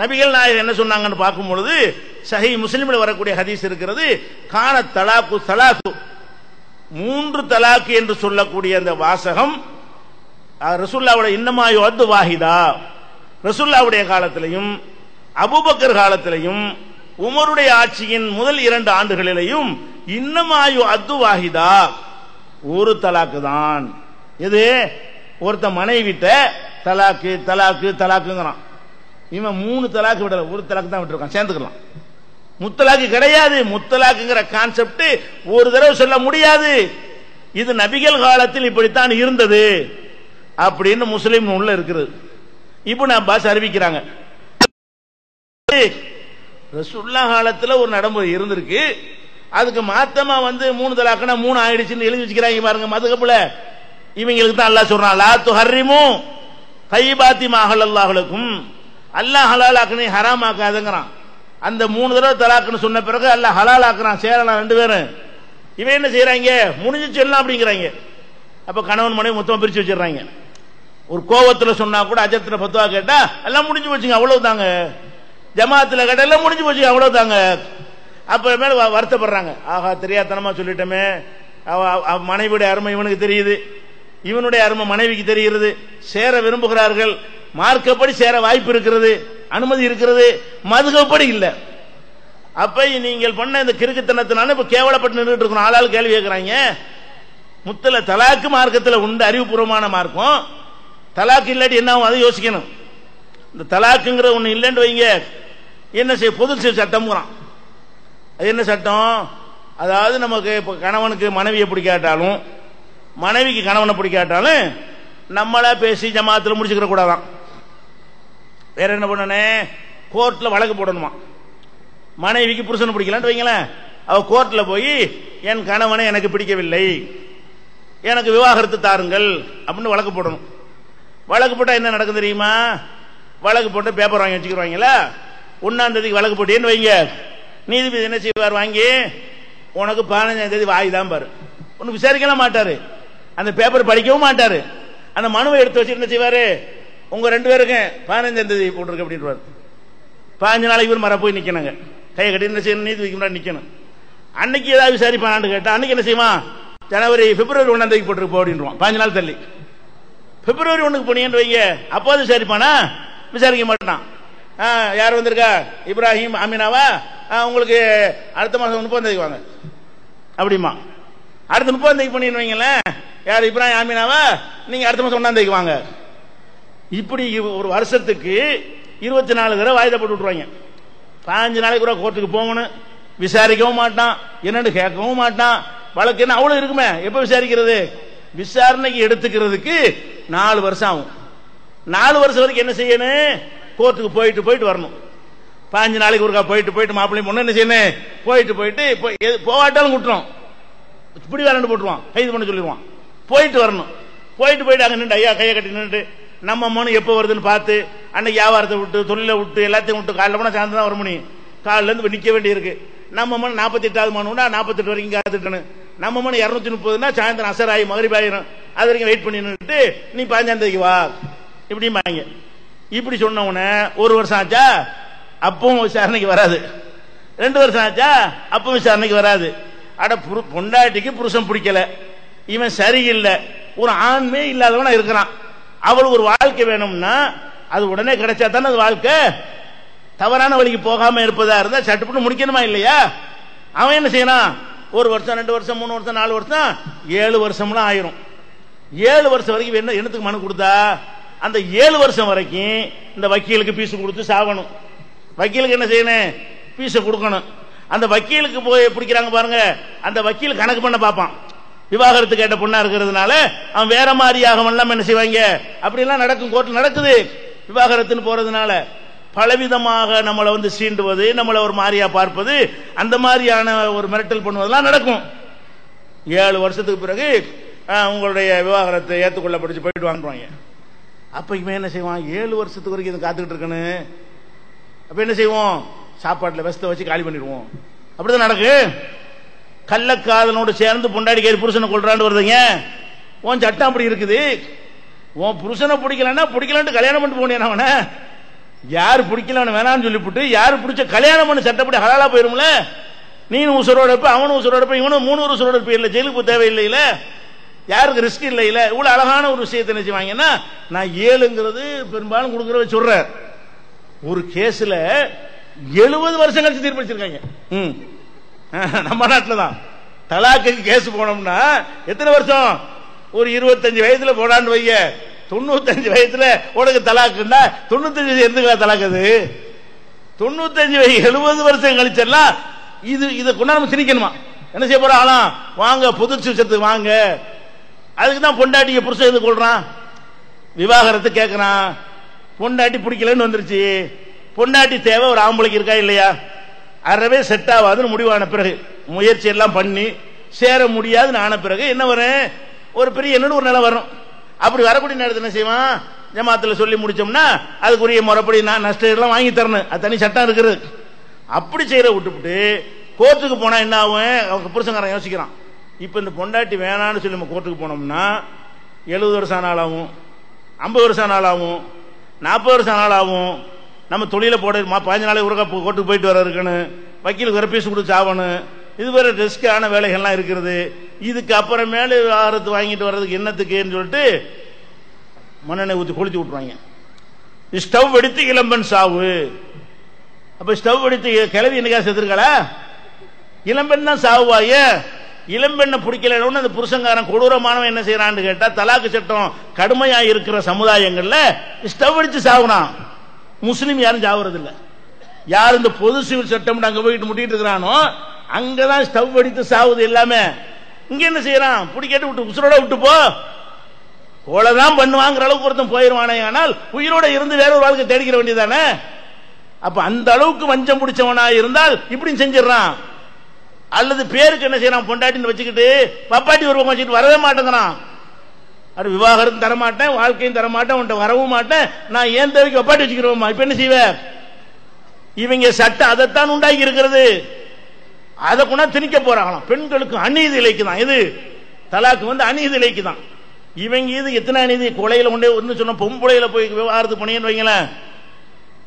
நபிகள் நாயகம் என்ன சொன்னாங்கன்னு பார்க்கும் பொழுது சஹீஹ் முஸ்லிம்ல வரக்கூடிய ஹதீஸ் இருக்கிறது. கான தலாக்கு ஸலாத்து, 3 தலாக்கு என்று சொல்லக்கூடிய அந்த வாசகம் ரசூலுல்லாஹ்வுடைய இன்னமா யுஅத்து வாஹிதா, ரசூலுல்லாஹ்வுடைய காலத்திலையும் அபூபக்கர் காலத்திலையும் உமருடைய ஆட்சியின் முதல் 2 ஆண்டுகளிலேயும் இன்னமா யுஅத்து வாஹிதா, ஒரு தலாக்கு தான். எது? ஒருத்த மனைவிட்ட தலாக்கு தலாக்கு தலாக்குங்கிறான். இவன் 3 தலாக்கு விடல, ஒரு தலாக்கு தான் விட்டுருக்கான், சேர்ந்துக்கலாம். முத்தலாக்கு கிடையாது. முத்தலாக்குங்கிற கான்செப்ட் ஒரு தடவை சொல்ல முடியாது. இது நபிகள் காலத்தில் இப்படித்தான் இருந்தது அப்படின்னு முஸ்லிம் உள்ள இருக்கிறது. இப்னு அப்பாஸ் அறிவிக்கிறாங்க, ரசூலுல்லாஹ் காலத்தில் ஒரு நடைமுறை இருந்திருக்கு, அதுக்கு மாத்தமா 3 தலாக்குனா 3 ஆயிடுச்சுன்னு எழுதி வச்சுக்கிறாங்க பாருங்க மதுஹப்ல. இவங்களுக்கு தான் அல்லாஹ் சொல்றான், லா துஹர்ரிமு தையிபாத்தி மா அஹல்லல்லாஹு லக்கும், அல்லாஹ் ஹலால் ஆக்குனே ஹராம் ஆக்காதங்கறான். அந்த 3 தடவை தலாக்குன்னு சொன்ன பிறகு அல்லாஹ் ஹலால் ஆக்குறான், சேரலாம் 2 பேரும். இவன் என்ன செய்யறாங்க? முடிஞ்சு சொல்லலாம் அப்படிங்கிறாங்க. அப்ப கணவன் மனைவி மொத்தமா பிரிச்சு வச்சிடறாங்க. ஒரு கோவத்துல சொன்னா கூட அஜத்துல பத்துவா கேட்டா எல்லாம் முடிஞ்சு போச்சுங்க, அவ்வளவுதாங்க. ஜமாத்துல கேட்டா எல்லாம் முடிஞ்சு போச்சுங்க, அவ்வளவுதாங்க. அப்புறமேல வருத்தப்படுறாங்க, ஆகா தெரியாதனமா சொல்லிட்டோமே, மனைவியுடைய அருமை இவனுக்கு தெரியுது, இவனுடைய அருமை மனைவிக்கு தெரிகிறது, சேர விரும்புகிறார்கள், மார்க்கப்படி சேர வாய்ப்பு இருக்கிறது, அனுமதி இருக்கிறது, மதுஹப்படி இல்ல. அப்ப நீங்கள் பண்ண இந்த கிறுக்குத்தனத்தினால இப்ப கேவலப்பட்டு நின்றுட்டு இருக்கணும். ஆளால் கேள்வி கேட்கிறாங்க, முத்தல தலாக்கு மார்க்கத்தில் உண்டு, அறிவுபூர்வமான மார்க்கம். தலாக்கு இல்லாட்டி என்ன ஆகும் அதை யோசிக்கணும். இந்த தலாக்குங்கிற ஒண்ணு இல்லைன்னு வைங்க, என்ன செய்ய பொது சட்டம். அது என்ன சட்டம்? அதாவது நமக்கு இப்ப கணவனுக்கு மனைவியை பிடிக்காட்டாலும் மனைவிக்கு கணவனை பிடிக்காட்டாலும் நம்மளா பேசி ஜமாத்துல முடிச்சுக்கிற கூடாதான். வேற என்ன பண்ணனே? கோர்ட்ல வழக்கு போடணுமா. மனைவிக்கு புருஷனை பிடிக்கலான்னு வைங்களேன், அவ கோர்ட்ல போய் என் கணவனை எனக்கு பிடிக்கவில்லை, எனக்கு விவாகரத்து தாருங்கள் அப்படின்னு வழக்கு போடணும். வழக்கு போட்டா என்ன நடக்கும் தெரியுமா? வழக்கு போட்டு பேப்பர் வாங்கி வச்சுக்கிறவாங்களா, 1ஆம் தேதிக்கு வழக்கு போட்டேன்னு வைங்க, நீதிபதி என்ன செய்வார்? வாங்கி உனக்கு 15ஆம் தேதி வாய்தான் பாரு, ஒன்னு விசாரிக்கலாம் மாட்டாரு, அந்த பேப்பர் படிக்கவும் மாட்டாரு. அந்த மனுவை எடுத்து வச்சு என்ன செய்வாரு? உங்க 2 பேருக்கும் 15ஆம் தேதி போட்டிருக்கு அப்படின்றாரு. 15 நாளைக்கு இவர் மர போய் நிக்கணுங்க, கையை கட்டி என்ன செய்யணும்? நீதிபதிக்கு முன்னாடி நிக்கணும். அன்னைக்கு ஏதாவது விசாரிப்பானான்னு கேட்டா அன்னைக்கு என்ன செய்வான்? ஜனவரி பிப்ரவரி 1ஆம் தேதி போட்டிருக்கு அப்படின்றான். 15 நாள் தள்ளி பிப்ரவரி 1க்கு போனீங்கன்னு வைங்க, அப்போது விசாரிப்பானா? விசாரிக்க மாட்டான். யார் வந்திருக்கா? இப்ராஹிம் அமீனாவா? உங்களுக்கு அடுத்த மாசம் 30ஆம் தேதி வாங்க அப்படிமா. அடுத்த 30ஆம் தேதி பண்ணிடுவீங்களேன். யார் இப்ராஹிம் ஆமீனாவா? நீங்க அடுத்த மாசம் 1ஆம் தேதிக்கு வாங்க. இப்படி ஒரு வருஷத்துக்கு 24 தடவை வாய்தா போட்டு விட்டுருவாங்க. 15 நாளைக்கு கூட கோர்ட்டுக்கு போகணும், விசாரிக்கவும் மாட்டான், என்னன்னு கேட்கவும் மாட்டான். வழக்கு என்ன அவ்வளவு இருக்குமே, எப்ப விசாரிக்கிறது? விசாரணைக்கு எடுத்துக்கிறதுக்கு 4 வருஷம் ஆகும். 4 வருஷம் வரைக்கும் என்ன செய்யணும்? கோர்ட்டுக்கு போயிட்டு வரணும். 15 நாளைக்கு ஒருக்கா போயிட்டு மாப்பிள்ளையும் பொண்ணு என்ன செய்யணும்? போயிட்டு போவாட்டாலும் குட்டுறோம், இப்படி வரண்டு போட்டுருவான், கைது பண்ண சொல்லிடுவான். போயிட்டு வரணும். போயிட்டு அங்க நின்று ஐயா கையை கட்டி நின்று நம்ம மனு எப்போ வருதுன்னு பார்த்து அன்னைக்கு வியாபாரத்தை விட்டு தொழிலை விட்டு எல்லாத்தையும் விட்டு காலைல போனால் சாயந்தரம் தான் வர முடியும். காலில இருந்து நிற்க வேண்டி இருக்கு. நம்ம மனு 48வது மனுனா 48 வரைக்கும் காத்துட்டணும். நம்ம மனு 230னா சாயந்தரம் அசராயி மகரிபாயிரும். அது வரைக்கும் வெயிட் பண்ணி நின்றுட்டு நீ 15ஆம் தேதிக்கு வா இப்படிம்பாங்க. இப்படி சொன்ன உடனே 1 வருஷம் ஆச்சா, அப்பவும் விசாரணைக்கு வராது. 2 வருஷம் ஆச்சா, அப்பவும் விசாரணைக்கு வராது. அட பொண்டாட்டிக்கு புருஷன் பிடிக்கல, இவன் சரியில்லை, ஒரு ஆண்மே இல்லாதவனா இருக்கிறான், அவளுக்கு ஒரு வாழ்க்கை வேணும்னா அது உடனே கிடைச்சா தானே அது வாழ்க்கை. தவறான வழிக்கு போகாம இருப்பதா இருந்தா சட்டுப்பட்டு முடிக்கணுமா இல்லையா? அவன் என்ன செய்யறான்? 1 வருஷம் 2 வருஷம் 3 வருஷம் 4 வருஷம் 7 வருஷம்லாம் ஆயிரும். 7 வருஷம் வரைக்கும் என்ன என்னத்துக்கு மனு கொடுத்தா? அந்த 7 வருஷம் வரைக்கும் இந்த வக்கீலுக்கு பீஸ் கொடுத்து சாகணும். வக்கீலுக்கு என்ன செய்யணும்? பீஸை கொடுக்கணும். அந்த வக்கீலுக்கு போய் பிடிக்கிறாங்க பாருங்க, அந்த வக்கீல் கணக்கு பண்ண பார்ப்பான். விவாகரத்து கேட்ட பொண்ணா இருக்கிறதுனால அவன் வேற மாதிரியாக என்ன செய்வாங்க, அப்படிலாம் நடக்கும். கோர்ட்ல நடக்குது. விவாகரத்துன்னு போறதுனால பலவிதமாக நம்மளை சீண்டுவது, நம்மளை ஒரு மாதிரியா பார்ப்பது, அந்த மாதிரியான ஒரு மிரட்டல் பண்ணுவதெல்லாம் நடக்கும். 7 வருஷத்துக்கு பிறகு உங்களுடைய விவாகரத்தை ஏற்றுக்கொள்ளப்பட்டு போயிட்டு வாங்குவாங்க. அப்ப இவன் என்ன செய்வான்? 7 வருஷத்துக்கு வரைக்கும் இதை காத்துக்கிட்டு இருக்கணும். அப்ப என்ன செய்வோம்? சாப்பாட்டுல வெஸ்த வச்சு காலி பண்ணிடுவோம். அப்படிதான் நடக்கு. கள்ளக்காதலோடு சேர்ந்து பொண்டாடி கேரி புருஷனை கொள்றான்னு வருதுங்க. உன் சட்டம் அப்படி இருக்குது. உன் புருஷனை பிடிக்கலன்னு கல்யாணம் பண்ணிட்டு போனேன். அவனை யாரு பிடிக்கல வேணான்னு சொல்லிவிட்டு யாரு பிடிச்ச கல்யாணம் பண்ணி சட்டப்படி ஹலாலா போயிரும்ல. நீனும் உசுரோட இருப்ப, அவனும் உசுரோட இருப்ப, இவனும் 3 உசுரோட இருப்ப. இல்ல ஜெயிலுக்கு தேவையில்லை, இல்ல யாருக்கு ரிஸ்க் இல்லை. இல்ல இவ்வளவு அழகான ஒரு விஷயத்தை என்ன செய்வாங்கன்னா, நான் 7ங்கிறது பெரும்பாலும் கொடுக்கறத சொல்றேன். ஒரு கேஸ்ல 70 வருஷம் கழிச்சு தீர்ப்பளிச்சிருக்காங்க. நம்ம நாட்டில் தான் தலாக்கு கேஸ் போனோம்னா எத்தனை வருஷம்? ஒரு 25 வயதுல போடான்னு வைய, 95 வயதுல உனக்கு தலாக்குன்னா 95 எந்த தலாக்கு? அது 95 70 வருஷம் கழிச்செல்லாம் இதை கொண்டா நம்ம திணிக்கணுமா? என்ன செய்ய போற ஆளாம்? வாங்க புதுச்சு விஷயத்துக்கு வாங்க. அதுக்கு தான் பொண்டாட்டிய புருஷன் எது கொள்றான், விவாகரத்து கேட்கறான். பொண்டாட்டி பிடிக்கலன்னு வந்துருச்சு. பொண்டாட்டி தேவை ஒரு ஆம்பளைக்கு இருக்கா இல்லையா? அறவே செட் ஆகாதுன்னு முடிவான பிறகு முயற்சி எல்லாம் பண்ணி சேர முடியாதுன்னு ஆன பிறகு என்ன வரும்? ஒரு பெரிய என்னன்னு ஒரு நிலை வரும். அப்படி வரக்கூடிய நேரத்தில் என்ன செய்வான்? ஜமாத்துல சொல்லி முடிச்சோம்னா அதுக்குரிய முறைப்படி நான் நஷ்டம் எல்லாம் வாங்கி தரணும், அது தனி சட்டம் இருக்குது. அப்படி செய்யற விட்டுவிட்டு கோர்ட்டுக்கு போனா என்ன ஆகும்? அவங்க புருஷங்காரன் யோசிக்கிறான், இப்ப இந்த பொண்டாட்டி வேணான்னு சொல்லி நம்ம கோர்ட்டுக்கு போனோம்னா 70 வருஷம் நாளாகும், 50 வருஷம் நாளாகும், 40 வருஷம் நாளாகும். நம்ம தொழில போட 15 நாளைக்கு ஒரு கோர்ட்டுக்கு போயிட்டு வர இருக்கணும், வக்கீலுக்கு வேற பீஸ் கொடுத்து ஆகணும், இது வேற ரிஸ்கான வேலைகள்லாம் இருக்கிறது. இதுக்கு அப்புறமேலு ஆரத்து வாங்கிட்டு வர்றதுக்கு என்னத்துக்குன்னு சொல்லிட்டு மண்ணெண்ணெய் ஊற்றி கொளுத்தி விட்டுருவாங்க. ஸ்டவ் வெடித்து இளம்பெண் சாவு. அப்ப ஸ்டவ் வெடித்து கிளவி என்னைக்கா செத்துருக்காளா? இளம்பெண் தான் சாவுவாய. இளம்பெண்ணை பிடிக்கலன்னு அந்த புருஷங்காரன் கொடூரமானவன் என்ன செய்யறான்னு கேட்டா, தலாக்கு சட்டம் கடுமையா இருக்கிற சமுதாயங்கள்ல ஸ்டவ் வெடிச்சு சாவுனா முஸ்லீம் யாரும் சாவுறது இல்ல. யார் இந்த பொது சிவில் சட்டம் அங்க போயிட்டு முட்டிட்டு இருக்கிறானோ அங்கதான் ஸ்டவ் வெடித்து சாவுது எல்லாமே. இங்க என்ன செய்யறான்? பிடிக்கட்டு விட்டு உசுரோட விட்டு போ, கொலைதான் பண்ணுவாங்கிற அளவுக்கு ஒருத்தன் போயிருவானே. ஆனால் உயிரோட இருந்து வேற ஒரு வாழ்க்கை தேடிக்கிற வேண்டியதானே. அப்ப அந்த அளவுக்கு வஞ்சம் பிடிச்சவனா இருந்தால் இப்படி செஞ்சிடறான். அல்லது பேருக்கு என்ன செய்யறான்? பொண்டாட்டின்னு வச்சுக்கிட்டு பப்பாட்டி ஒரு பக்கம் வச்சுக்கிட்டு வரவே மாட்டேங்கிறான். அது விவாகரத்தும் தரமாட்டேன், வாழ்க்கையும் தரமாட்டேன், உன்ட்ட வரவும் மாட்டேன், நான் ஏன் தேவைக்கு பப்பாட்டி வச்சுக்கிறோமா? இப்ப என்ன செய்வ? இவங்க சட்டம் அதைத்தான் உண்டாக்கி இருக்கிறது. அதை கொண்டா திணிக்க போறாங்களாம். பெண்களுக்கு அநீதி இலைக்கு தான் இது. தலாக்கு அநீதி இலைக்கு தான். இவங்க இது எத்தனை அநீதி? கொலையில கொண்டே ஒன்னு சொன்ன பொம்பளையில போய் விவாகரத்து பண்ணின்னு வைங்களேன்,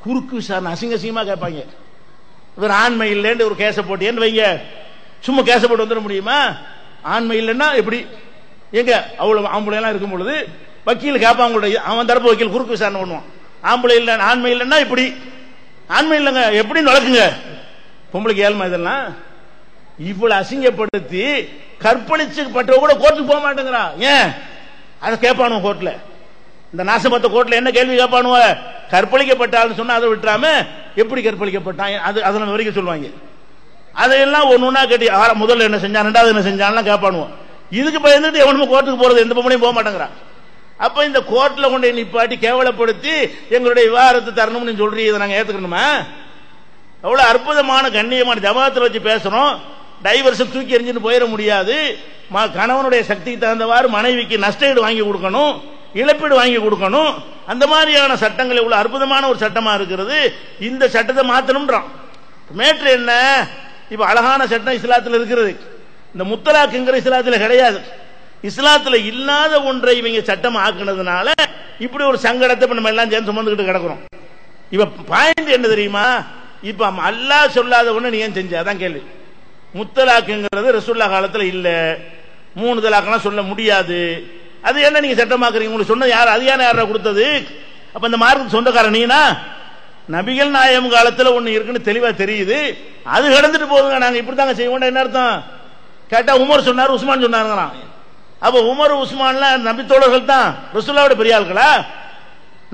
குறுக்கு விசாரணை அசிங்க அசிங்கமா கேட்பாங்க. இவர் ஆண்மை இல்லைன்னு ஒரு கேச போட்டியன்னு வைங்க, சும்மா கேச போட்டு வந்துட முடியுமா? ஆண்மை இல்லைன்னா எப்படி? எங்க அவ்வளவு ஆம்பளை எல்லாம் இருக்கும் பொழுது வக்கீல் கேட்பாங்க, அவன் தரப்பு வக்கீல் குறுக்கு விசாரணை பண்ணுவான். ஆம்பளை இல்லை ஆண்மை இல்லைன்னா இப்படி, ஆண்மை இல்லைங்க எப்படி நடக்குங்க? பொம்பளைக்கு ஏழ்மை இதெல்லாம் இவ்வளவு அசிங்கப்படுத்தி கற்பழிச்சுப்பட்டவ கூட கோர்ட்டுக்கு போக மாட்டேங்கிறா. ஏன் அதை கேட்பானு கோர்ட்ல? இந்த நாசபத்த கோர்ட்ல என்ன கேள்வி கேட்பானுவ? கற்பழிக்கப்பட்டான்னு சொன்னா அதை விட்டுறாம எப்படி கற்பழிக்கப்பட்டான் அதெல்லாம் வரைக்கும் சொல்லுவாங்க. அதையெல்லாம் ஒண்ணுன்னா கேட்டி முதல்ல என்ன செஞ்சான், ரெண்டாவது என்ன செஞ்சான்லாம் கேட்பானுவோம். இதுக்கு பயந்துட்டு எவனுமே கோர்ட்டுக்கு போறது எந்த பொம்பளையும் போக மாட்டேங்கிறான். அப்ப இந்த கோர்ட்ல கொண்டு நிப்பாட்டி கேவலப்படுத்தி எங்களுடைய விவாதத்தை தரணும்னு சொல்றீங்க, இதை நாங்க ஏத்துக்கணுமா? அவ்வளவு அற்புதமான கண்ணியமான ஜமாத்துல வச்சு பேசுறோம். டைவர்ஸை தூக்கி எறிஞ்சுன்னு போயிட முடியாது. கணவனுடைய சக்திக்கு தகுந்தவாறு மனைவிக்கு நஷ்டஈடு வாங்கி கொடுக்கணும், இழப்பீடு வாங்கி கொடுக்கணும். அந்த மாதிரியான சட்டங்கள் இவ்வளவு அற்புதமான ஒரு சட்டமா இருக்கிறது. இந்த சட்டத்தை மாத்தணும்ன்றான். மேட்ரு என்ன? இப்ப அழகான சட்டம் இஸ்லாத்தில் இருக்கிறது. இந்த முத்தலாக்குங்கிற இஸ்லாத்தில் கிடையாது. இஸ்லாத்தில் இல்லாத ஒன்றை இவங்க சட்டம் ஆக்குனதுனால இப்படி ஒரு சங்கடத்தை நம்ம எல்லாம் சேர்ந்து சுமந்துக்கிட்டு கிடக்கிறோம். இப்ப பாயிண்ட் என்ன தெரியுமா? இப்ப அல்லாஹ் சொல்லாத ஒண்ணு நீ ஏன் செஞ்ச? அதான் கேள்வி. முத்தலாக்குங்கிறது ரசூலுல்லாஹ் காலத்துல இல்ல, 3 தலாக்லாம் சொல்ல முடியாது. அது என்ன நீங்க சட்டமாக்குறீங்க? உங்களுக்கு சொன்ன யார்? அதிகாரம் யாரா கொடுத்தது? அப்ப இந்த மார்க்கு சொந்தக்காரன் நீனா? நபிகள் நாயகம் காலத்துல ஒண்ணு இருக்குன்னு தெளிவா தெரியுது. அது கடந்துட்டு போகுதுங்க. நாங்க இப்படித்தாங்க செய்வோம். என்ன அர்த்தம் கேட்டா உமர் சொன்னாரு, உஸ்மான் சொன்னாருங்கிறான். அப்ப உமர் உஸ்மான்லாம் நபி தோழர்கள் தான். ரசூலுல்லாஹ்வோட பெரிய ஆட்களா?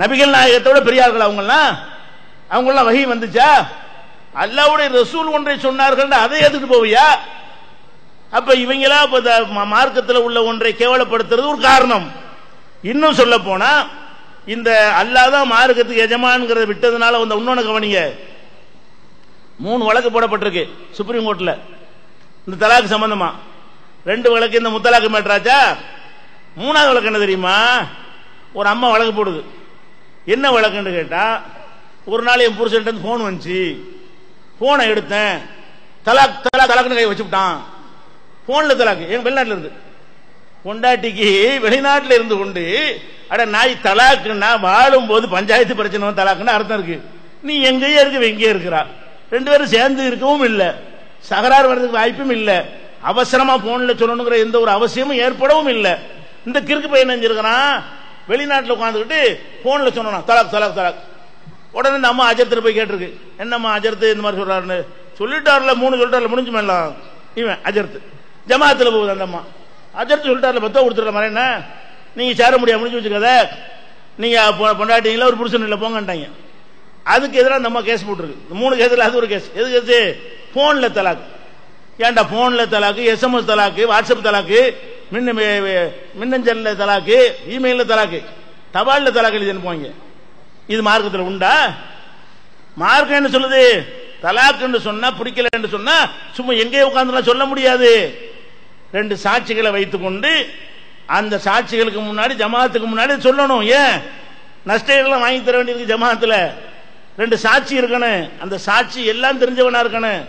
நபிகள் நாயகத்தோட பெரிய ஆட்களா? அவங்கெல்லாம் வஹி வந்துச்சா? அல்லாஹ்வுடைய ரசூல் ஒன்றை சொன்னார்கள், அதை ஏத்துட்டு போவியா? அப்ப இவங்களா மார்க்கத்தில் உள்ள ஒன்றை கேவலப்படுத்துறது ஒரு காரணம். இன்னும் சொல்ல போனா இந்த அல்லாஹ் தான் மார்க்கத்துக்கு எஜமான்ங்கிறத விட்டதுனால வந்து இன்னொன்னு கவனிங்க. 3 வழக்கு போடப்பட்டிருக்கு சுப்ரீம் கோர்ட்ல இந்த தலாக் சம்பந்தமா. 2 வழக்கு இந்த முத்தலாக்கு மேட்டராச்சா. 3வது வழக்கு என்ன தெரியுமா? ஒரு அம்மா வழக்கு போடுது. என்ன வழக்குன்னு கேட்டா, ஒரு நாள் என் புருஷன் போன் வந்துச்சு, போனை எடுத்தேன், தலாக் தலாக்னு கை வச்சுட்டான். போன்ல தலாக்கு. எங்க வெளிநாட்டில் இருந்து பொண்டாட்டிக்கு வெளிநாட்டில் இருந்து கொண்டு அட நாய் தலாக்குன்னா வாழும் போது பஞ்சாயத்து பிரச்சனை தலாக்குன்னு அர்த்தம் இருக்கு. நீ எங்கேயே இருக்கு எங்கேயே இருக்கிறா. 2 பேரும் சேர்ந்து இருக்கவும் இல்லை, சகராறு வர்றதுக்கு வாய்ப்பும் இல்லை, அவசரமா போன்ல சொல்லணுங்கிற எந்த ஒரு அவசியமும் ஏற்படவும் இல்லை. இந்த கிறுக்கு பையன் நினைஞ்சிருக்கிறான், வெளிநாட்டில் உட்காந்துக்கிட்டு போன்ல சொன்னான் தலாக் தலாக் தலாக். உடனே இந்த அம்மா அஜர்த்து போய் கேட்டிருக்கு, என்னம்மா அஜர்த்து இந்த மாதிரி சொல்றாருன்னு. சொல்லிட்டாருல 3 சொல்லிட்டாருல முடிஞ்சு மேலாம். இவன் அஜர்த்து ஜமாத்துல போகுது. அந்த அம்மா அஜர்த்து சொல்லிட்டாருல 10 கொடுத்துடல மாதிரி என்ன நீங்க சேர முடியாது, முடிஞ்சு வச்சுக்காத, நீங்க பொண்டாட்டிங்களா ஒரு புருஷன் இல்லை போங்கட்டாங்க. அதுக்கு எதிராக அந்த அம்மா கேஸ் போட்டுருக்கு. 3 கேஸ்ல அது ஒரு கேஸ். எது கேஸ்? போன்ல தலாக்கு. ஏன்டா போன்ல தலாக்கு, SMS தலாக்கு, வாட்ஸ்அப் தலாக்கு, மின்னஞ்சல்ல தலாக்கு, இமெயில்ல தலாக்கு, தபால்ல தலாக்கு எழுதி அனுப்புவாங்க. இது மார்க்கத்தில் உண்டா? மார்க்கம் என்ன சொல்லுது? தலாக்கு சொன்னா பிடிக்கல என்று சொன்னா சும்மா எங்கே உட்கார்ந்து சொல்ல முடியாது. 2 சாட்சிகளை வைத்துக் கொண்டு அந்த சாட்சிகளுக்கு முன்னாடி ஜமாத்துக்கு முன்னாடி சொல்லணும். ஏன் நஷ்டம் வாங்கி தர வேண்டியிருக்கு ஜமாத்துல? 2 சாட்சி இருக்கணும். அந்த சாட்சி எல்லாம் தெரிஞ்சவனா இருக்கணும்.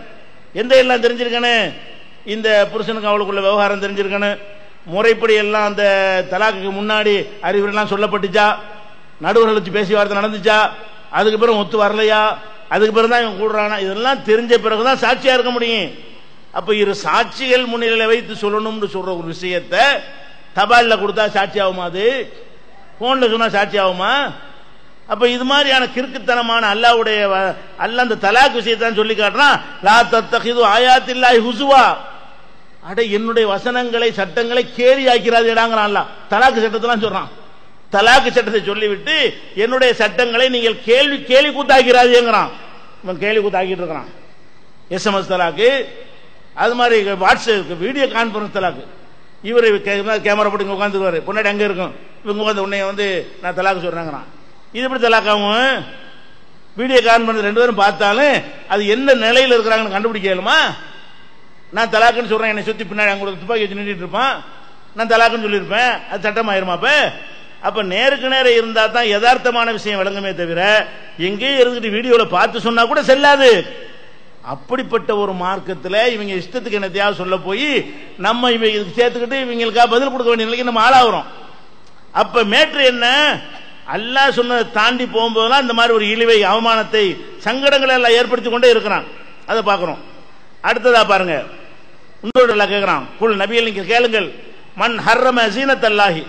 எந்த எல்லாம் தெரிஞ்சிருக்கணும்? இந்த புருஷனுக்கு அவளுக்குள்ள விவகாரம் தெரிஞ்சிருக்கணும். முறைப்படி எல்லாம் அந்த தலாக்குக்கு முன்னாடி அறிவுரைலாம் சொல்லப்பட்டுச்சா, நடுவர்கள் வச்சு பேசி வார்த்தை நடந்துச்சா, அதுக்கு பிறகு ஒத்து வரலையா, அதுக்கு பிறகு தான் இவன் கூடுறானா, இதெல்லாம் தெரிஞ்ச பிறகுதான் சாட்சியா இருக்க முடியும். அப்ப 2 சாட்சிகள் முன்னிலையில வைத்து சொல்லணும்னு சொல்ற ஒரு விஷயத்தை தபால்ல கொடுத்தா சாட்சி ஆகுமா? அது போன்ல சொன்னா சாட்சி ஆகுமா? அப்ப இது மாதிரியான கிறுக்குத்தனமான அல்லாஹ்வுடைய அல்லாஹ் அந்த தலாக் விஷயத்தான் சொல்லி காட்டுறான். லா தத்தகிது ஆயாத்தில்லாஹி ஹுசுவா. அட என்னுடைய வசனங்களை சட்டங்களை கேலி ஆக்கிறாதேடாங்கறான் அல்லாஹ். தலாக் சட்டத்தெல்லாம் சொல்றான். தலாக் சட்டத்தை சொல்லிவிட்டு என்னுடைய சட்டங்களை நீங்கள் கேலி கூத்தாக்கிறாதேங்கறான். இவன் கேலி கூத்தாக்கிட்டு இருக்கான். SMS தலாக்கு, அது மாதிரி வாட்ஸ்அப் வீடியோ கான்பரன்ஸ் தலாக்கு. இவர் கேமரா போட்டு இங்க உட்காந்துருவாரு, பொன்னாடி அங்க இருக்கும், இவங்க உட்காந்து உன்னைய வந்து நான் தலாக்கு சொல்றேங்கிறான். இது எப்படி தலாக்காவும்? வீடியோ கான்பரன்ஸ் 2 பேரும் பார்த்தாலும் அது என்ன நிலையில் இருக்கிறாங்கன்னு கண்டுபிடிக்க இயலுமா? நான் தலாக்குன்னு சொல்றேன், என்னை சுத்தி பின்னாடி அங்க துப்பாக்கி வச்சு நின்றுட்டு இருப்பான், நான் தலாக்குன்னு சொல்லியிருப்பேன், அது சட்டமாயிருமா? அப்ப நேருக்கு நேரம் இருந்தா தான் யதார்த்தமான விஷயம் விளங்குமே தவிர எங்கேயும் இருந்துட்டு வீடியோல பார்த்து சொன்னா கூட செல்லாது. அப்படிப்பட்ட ஒரு மார்க்கத்தில் இவங்க இஷ்டத்துக்கு என்னத்தையாவது சொல்ல போய் நம்ம இவங்க சேர்த்துக்கிட்டு இவங்களுக்காக பதில் கொடுக்க வேண்டிய நிலைக்கு நம்ம ஆளாகிறோம். அப்ப மேட்ரு என்ன? அல்லாஹ் சொன்னதை தாண்டி போகும்போதெல்லாம் இந்த மாதிரி ஒரு இழிவை, அவமானத்தை, சங்கடங்களை எல்லாம் ஏற்படுத்தி கொண்டே இருக்கிறான். அதை பார்க்கிறோம். அடுத்ததா பாருங்க, இன்னொரு கேட்கிறான், குல் நபிகள் நீங்க கேளுங்கள், மன் ஹர்ரம ஸீனத்தல்லாஹி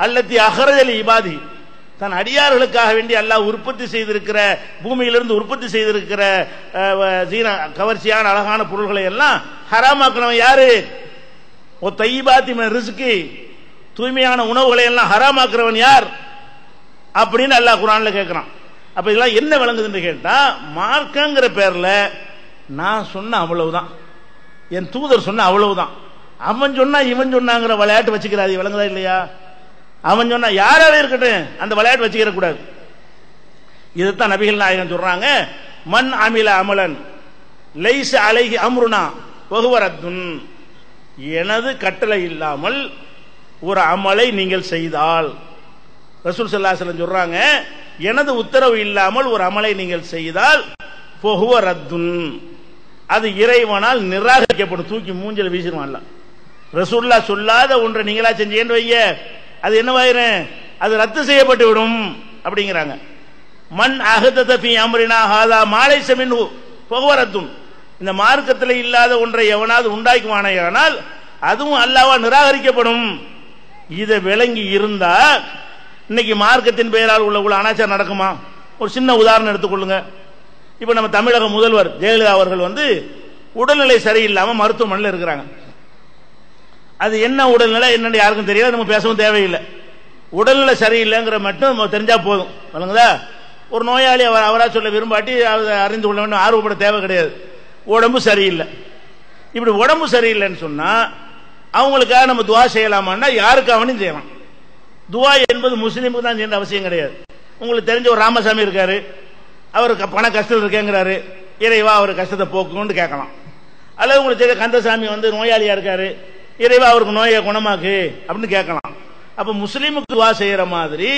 அல்லத்தி அஹ்ரஜ லி இபாதி, தன் அடியார்களுக்காக வேண்டி அல்லாஹ் உற்பத்தி செய்திருக்கிற பூமியிலிருந்து உற்பத்தி செய்திருக்கிற கவர்ச்சியான அழகான பொருள்களை எல்லாம் ஹராமாக்குனவன் யாரு? ஓ தையிபாத்தி மின ரிஸ்கி, தூய்மையான உணவுகளை எல்லாம் ஹராமாக்குறவன் யார் அப்படின்னு அல்லாஹ் குர்ஆன்ல கேட்கிறான். அப்ப இதெல்லாம் என்ன விளங்குதுன்னு கேட்டா, மார்க்கங்கிற பேர்ல நான் சொன்ன அவ்வளவுதான், என் தூதர் சொன்ன அவ்வளவுதான், அவன் சொன்னா இவன் சொன்னாங்கிற விளையாட்டு வச்சுக்கிறாது. விளங்குதா இல்லையா? அவன் சொன்னா யாராவே இருக்கட்டும் அந்த விளையாட்டு வச்சுக்கிற கூடாது. இதுதான் நபிகள் நாயகம் சொல்றாங்க, மன் அமில அமலன் லைஸ அலைஹி அம்ருனா வஹுவ ரத்துன். எனது கட்டளை இல்லாமல் ஒரு அமலை நீங்கள் செய்தால், ரசூல் ஸல்லல்லாஹு அலைஹி வஸல்லம் சொல்றாங்க, எனது உத்தரவு இல்லாமல் ஒரு அமலை நீங்கள் செய்தால் வஹுவ ரத்துன், அது இறைவனால் நிராகரிக்கப்படும், தூக்கி மூஞ்சில வீசிடுவான்ல. ரசூலுல்லாஹ் சொல்லாத ஒன்றை நீங்களா செஞ்சீங்கன்னு வைய, அது என்னவாயிரும்? அது ரத்து செய்யப்பட்டு விடும் அப்படிங்கிறாங்க. மன் அஹதத ஃபீ அம்ரினா ஹாதா மா லைஸ மின்ஹு ஃபஹுவ ரத்துன். இந்த மார்க்கத்தில் இல்லாத ஒன்றை எவனாவது உண்டாக்குவானேயானால் அதுவும் அல்லாஹ்வால் நிராகரிக்கப்படும். இதை விளங்கி இருந்தா இன்னைக்கு மார்க்கத்தின் பெயரால் உள்ள அனாச்சாரம் நடக்குமா? ஒரு சின்ன உதாரணம் எடுத்துக்கொள்ளுங்க. இப்ப நம்ம தமிழக முதல்வர் ஜெயலலிதா அவர்கள் உடல்நிலை சரியில்லாம மருத்துவமனையில் இருக்கிறாங்க. அது என்ன உடல்நிலை என்னன்னு யாருக்கும் தெரியல, நம்ம பேசவும் தேவையில்லை. உடல்நிலை சரியில்லைங்கிற மட்டும் தெரிஞ்சா போதும். வழங்குதா? ஒரு நோயாளி அவரா சொல்ல விரும்பாட்டி அறிந்து கொள்ள வேண்டும், ஆர்வப்பட தேவை கிடையாது. உடம்பு சரியில்லை. இப்படி உடம்பு சரியில்லைன்னு சொன்னா அவங்களுக்காக நம்ம துவா செய்யலாமான்னா யாருக்காவனும் செய்யலாம். துவா என்பது முஸ்லீமுக்கு தான் செய்ய அவசியம் கிடையாது. உங்களுக்கு தெரிஞ்ச ஒரு ராமசாமி இருக்காரு, அவருக்கு பண கஷ்டம் இருக்கேங்கிறாரு, இறைவா அவர் கஷ்டத்தை போக்குன்னு கேட்கலாம். அல்லது உங்களுக்கு தெரிஞ்ச கந்தசாமி நோயாளியா இருக்காரு, இறைவா அவருக்கு நோயை குணமாக்கு அப்படின்னு கேட்கலாம். அப்ப முஸ்லீமுக்கு துவா செய்யற மாதிரி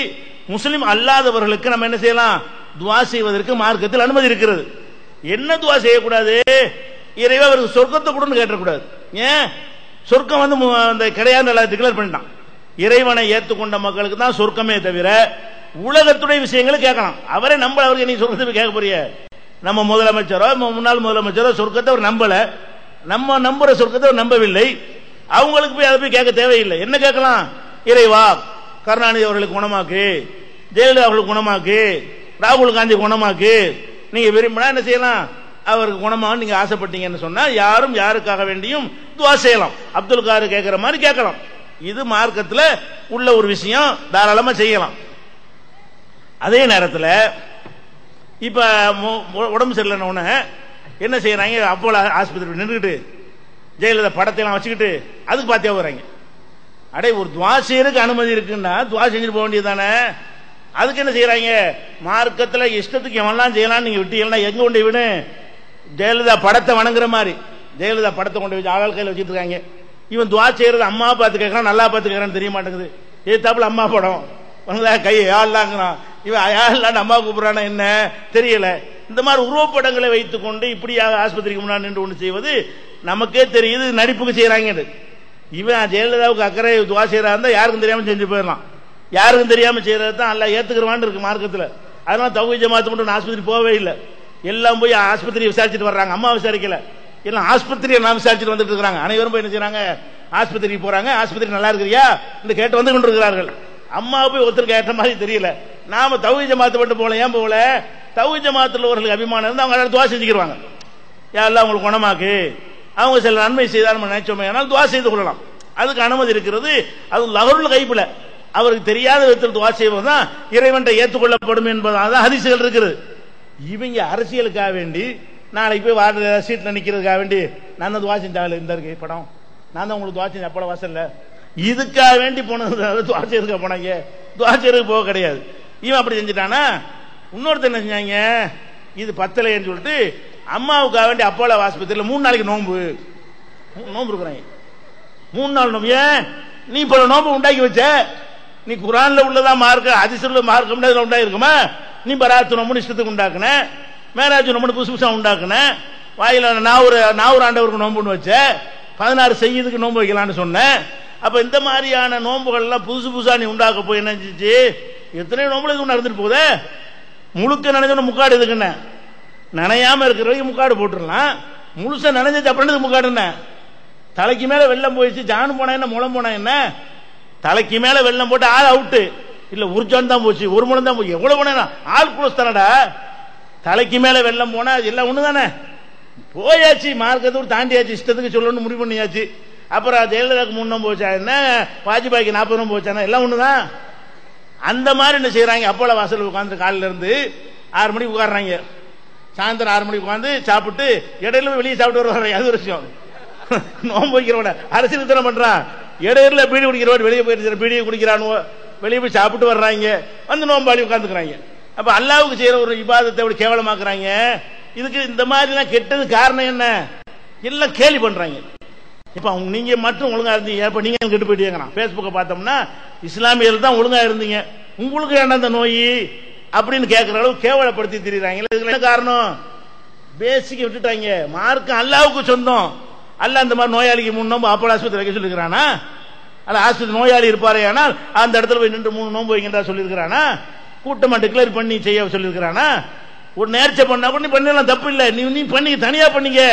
முஸ்லீம் அல்லாதவர்களுக்கு நம்ம என்ன செய்யலாம்? துவா செய்வதற்கு மார்க்கத்தில் அனுமதி இருக்கிறது. என்ன துவா செய்யக்கூடாது? இறைவா அவருக்கு சொர்க்கத்தை கொடுன்னு கேட்டக்கூடாது. ஏன்? சொர்க்கம் அந்த கிடையாது டிக்ளேர் பண்ணிட்டான். இறைவனை ஏற்றுக்கொண்ட மக்களுக்கு தான் சொர்க்கமே தவிர உலகத்துடைய விஷயங்களை கேட்கலாம். அவரே நம்பல, அவருக்கு நீ சொர்க்கத்தை கேட்க போறிய? நம்ம முதலமைச்சரோ முன்னாள் முதலமைச்சரோ சொர்க்கத்தை அவர் நம்பல, நம்ம நம்புற சொர்க்கத்தை அவர் நம்பவில்லை. அவங்களுக்கு போய் அதை போய் கேட்க தேவையில்லை. என்ன கேட்கலாம்? இறைவா கருணாநிதி அவர்களுக்கு குணமாக்கு, ஜெயலலிதா அவர்களுக்கு குணமாக்கு, ராகுல் காந்தி குணமாக்கு, நீங்க விரும்பினா என்ன செய்யலாம்? அவருக்கு குணமாக நீங்க ஆசைப்பட்டீங்கன்னு சொன்னா யாரும் யாருக்காக வேண்டியும் துவா செய்யலாம். அப்துல் கார் கேட்கிற மாதிரி கேட்கலாம். இது மார்க்கத்தில் உள்ள ஒரு விஷயம், தாராளமா செய்யலாம். அதே நேரத்தில் இப்ப உடம்பு சரியில்லைன்னு என்ன செய்யறாங்க? அப்போலோ ஆஸ்பத்திரி நின்றுட்டு ஜெயலலிதா படத்தை எல்லாம் வச்சுக்கிட்டு அதுக்கு பாத்தியா வர்றாங்க. அடே, ஒரு துவா செய்யறதுக்கு அனுமதி இருக்குன்னா துவா செஞ்சுட்டு போக வேண்டியதானே? அதுக்கு என்ன செய்யறாங்க? மார்க்கத்தில் இஷ்டத்துக்கு எவன்லாம் செய்யலாம் நீங்க விட்டீங்கன்னா எங்க கொண்டு விடு? ஜெயலலிதா படத்தை வணங்குற மாதிரி ஜெயலலிதா படத்தை கொண்டு வச்சு ஆளால் கையில் வச்சுட்டு இருக்காங்க. இவன் துவா செய்யறது அம்மா பார்த்து கேட்கறான், நல்லா பார்த்து கேட்கறான்னு தெரிய மாட்டேங்குது. ஏத்தாப்புல அம்மா படம் கையை யாழ்லாங்கிறான், இவன் யாழ்லான்னு அம்மா கூப்பிடுறானா என்ன தெரியல. இந்த மாதிரி உருவப்படங்களை வைத்துக் கொண்டு இப்படியாக ஆஸ்பத்திரிக்கு முன்னாடி நின்று ஒன்று செய்வது நமக்கே தெரியுது, நடிப்புக்கு செய்யறாங்க. இவன் ஜெயலலிதாவுக்கு அக்கறை துவா செய்யறா இருந்தா யாருக்கும் தெரியாம செஞ்சு போயிடலாம். யாருக்கும் தெரியாம செய்யறது தான் அல்ல ஏத்துக்கிறவான்னு இருக்கு மார்க்கத்தில். அதனால தௌஹீத் ஜமாத் மட்டும் ஆஸ்பத்திரி போகவே இல்லை, எல்லாம் போய் ஆஸ்பத்திரியை விசாரிச்சுட்டு வர்றாங்க. அம்மா விசாரிக்கல, எல்லாம் ஆஸ்பத்திரியை நான் விசாரிச்சுட்டு வந்துட்டு இருக்காங்க. அனைவரும் போய் என்ன செய்யறாங்க? ஆஸ்பத்திரிக்கு போறாங்க. ஆஸ்பத்திரி நல்லா இருக்கிறியா என்று கேட்டு வந்து கொண்டிருக்கிறார்கள். அம்மா போய் ஒருத்தருக்கு ஏற்ற மாதிரி தெரியல. நாம தௌஹீத் ஜமாத் மட்டும் போகல. ஏன் போகல? தௌஹீத் ஜமாத்தில் உள்ளவர்களுக்கு அபிமானம் இருந்து அவங்க துவா செஞ்சுக்கிடுவாங்க. யாரெல்லாம் அவங்களுக்கு குணமாக்கு, அவங்க சில நன்மை செய்தால் நினைச்சோமே ஆனால் துவா செய்து கொள்ளலாம். அதுக்கு அனுமதி இருக்கிறது. அது லஹருல் கைப்ல அவருக்கு தெரியாத விதத்தில் துவா செய்வதுதான் இறைவன் ஏற்றுக்கொள்ளப்படும் என்பதாக ஹதீசுகள் இருக்கிறது. இவங்க அரசியலுக்காக வேண்டி நாளைக்கு போய் வார்டு சீட்ல நிக்கிறதுக்காக வேண்டி நான் தான் துவா செஞ்சாங்க. இந்த இருக்கு படம், நான் தான் உங்களுக்கு துவா செஞ்சேன் அப்பள வாசல்ல, இதுக்காக வேண்டி போனது துவா செய்யறதுக்காக போனாங்க. துவா செய்யறதுக்கு போக கிடையாது. இவன் அப்படி செஞ்சுட்டானா இன்னொருத்தர் என்ன செஞ்சாங்க? இது பத்தலைன்னு சொல்லிட்டு அம்மாவுக்காக வேண்டி அப்போலோ ஆஸ்பத்திரியில் 3 நாளைக்கு நோன்பு இருக்கிறாங்க. 3 நாள் நோம்பு. ஏன் நீ இப்ப நோம்பு உண்டாக்கி வச்ச? நீ குரான்ல உள்ளதா மார்க்க, ஹதீஸ்ல மார்க்க உண்டாயிருக்குமா? நீ பராத்து நோம்பு இஷ்டத்துக்கு உண்டாக்குன, மேராஜ் நோம்பு புதுசு புதுசா உண்டாக்குன, வாயில நாவூர் ஆண்டவருக்கு நோம்புன்னு வச்ச, 16 செய்யதுக்கு நோம்பு வைக்கலான்னு சொன்ன. அப்ப இந்த மாதிரியான நோம்புகள் எல்லாம் புதுசு புதுசா நீ உண்டாக்க போய் என்ன செஞ்சு எத்தனையோ நோம்புல இது நடந்துட்டு போகுது. முழுக்க நினைஞ்சோன்னு முக்காடு இதுக்குன்னு நனையாம இருக்கிறவங்க முக்காடு போட்டுடலாம். முழுசா நினைஞ்சு அப்புறம் முக்காடு என்ன? தலைக்கு மேல வெள்ளம் போயிடுச்சு, ஜானு போனா என்ன முளம் போனா என்ன? தலைக்கு மேல வெள்ளம் போட்டு ஆள் அவுட்டு, இல்ல உர்ஜான் தான் போச்சு, ஒரு முழம் தான் போச்சு. எவ்வளவு பண்ணா ஆள் குளஸ் தானடா, தலைக்கு மேல வெள்ளம் போனா எல்லாம் ஒண்ணுதானே. போயாச்சு, மார்க்கத்தோடு தாண்டியாச்சு, இஷ்டத்துக்கு சொல்லணும்னு முடிவு பண்ணியாச்சு. அப்புறம் ஜெயலலிதாக்கு 3 போச்சா என்ன, வாஜ்பாய்க்கு 40 போச்சானா, எல்லாம் ஒண்ணுதான். அந்த மாதிரி என்ன செய்யறாங்க, அப்போல வாசல் உட்காந்து காலில இருந்து 6 மணிக்கு உட்காடுறாங்க, சாயந்தரம் 6 மணிக்கு உட்காந்து சாப்பிட்டு இடையில வெளியே சாப்பிட்டு வருவாங்க. அது ஒரு விஷயம். நோன்பு வைக்கிறவன அரசியல் தானே பண்றான், இடையில பீடி குடிக்கிறவன் வெளியே போயிட்டு பீடியை குடிக்கிறானோ, வெளியே போய் சாப்பிட்டு வர்றாங்க, வந்து நோம்பாளி உட்காந்துக்கிறாங்க. அப்ப அல்லாவுக்கு செய்யற ஒரு இபாதத்தை அப்படி கேவலமாக்குறாங்க. இதுக்கு இந்த மாதிரி எல்லாம் கெட்டது காரணம் என்ன, எல்லாம் கேலி பண்றாங்க. இப்ப நீங்க மட்டும் ஒழுங்கா இருந்தீங்க, இப்ப நீங்க கெட்டு போயிட்டீங்க. பேஸ்புக்கை பார்த்தோம்னா இஸ்லாமியர்கள் தான் ஒழுங்கா இருந்தீங்க, உங்களுக்கு ஏன்டா அந்த நோய் அப்படின்னு கேட்கிற அளவு கேவலப்படுத்தி திரிறாங்க. இதுக்கு என்ன காரணம், பேசிக்க விட்டுட்டாங்க. மார்க்கம் அல்லாவுக்கு சொந்தம். அல்ல அந்த மாதிரி நோயாளிக்கு 3 நோம்பு அப்போல ஆஸ்பத்திரி வைக்க சொல்லிருக்கிறானா, அல்ல ஆஸ்பத்திரி நோயாளி இருப்பாரே ஆனால் அந்த இடத்துல போய் நின்று 3 நோம்பு வைக்கின்றா சொல்லியிருக்கிறானா, கூட்டமா டிக்ளேர் பண்ணி செய்ய சொல்லியிருக்கிறானா. ஒரு நேர்ச்சை பண்ணா கூட நீ பண்ணலாம், தப்பு இல்லை, நீ பண்ணி தனியா பண்ணீங்க.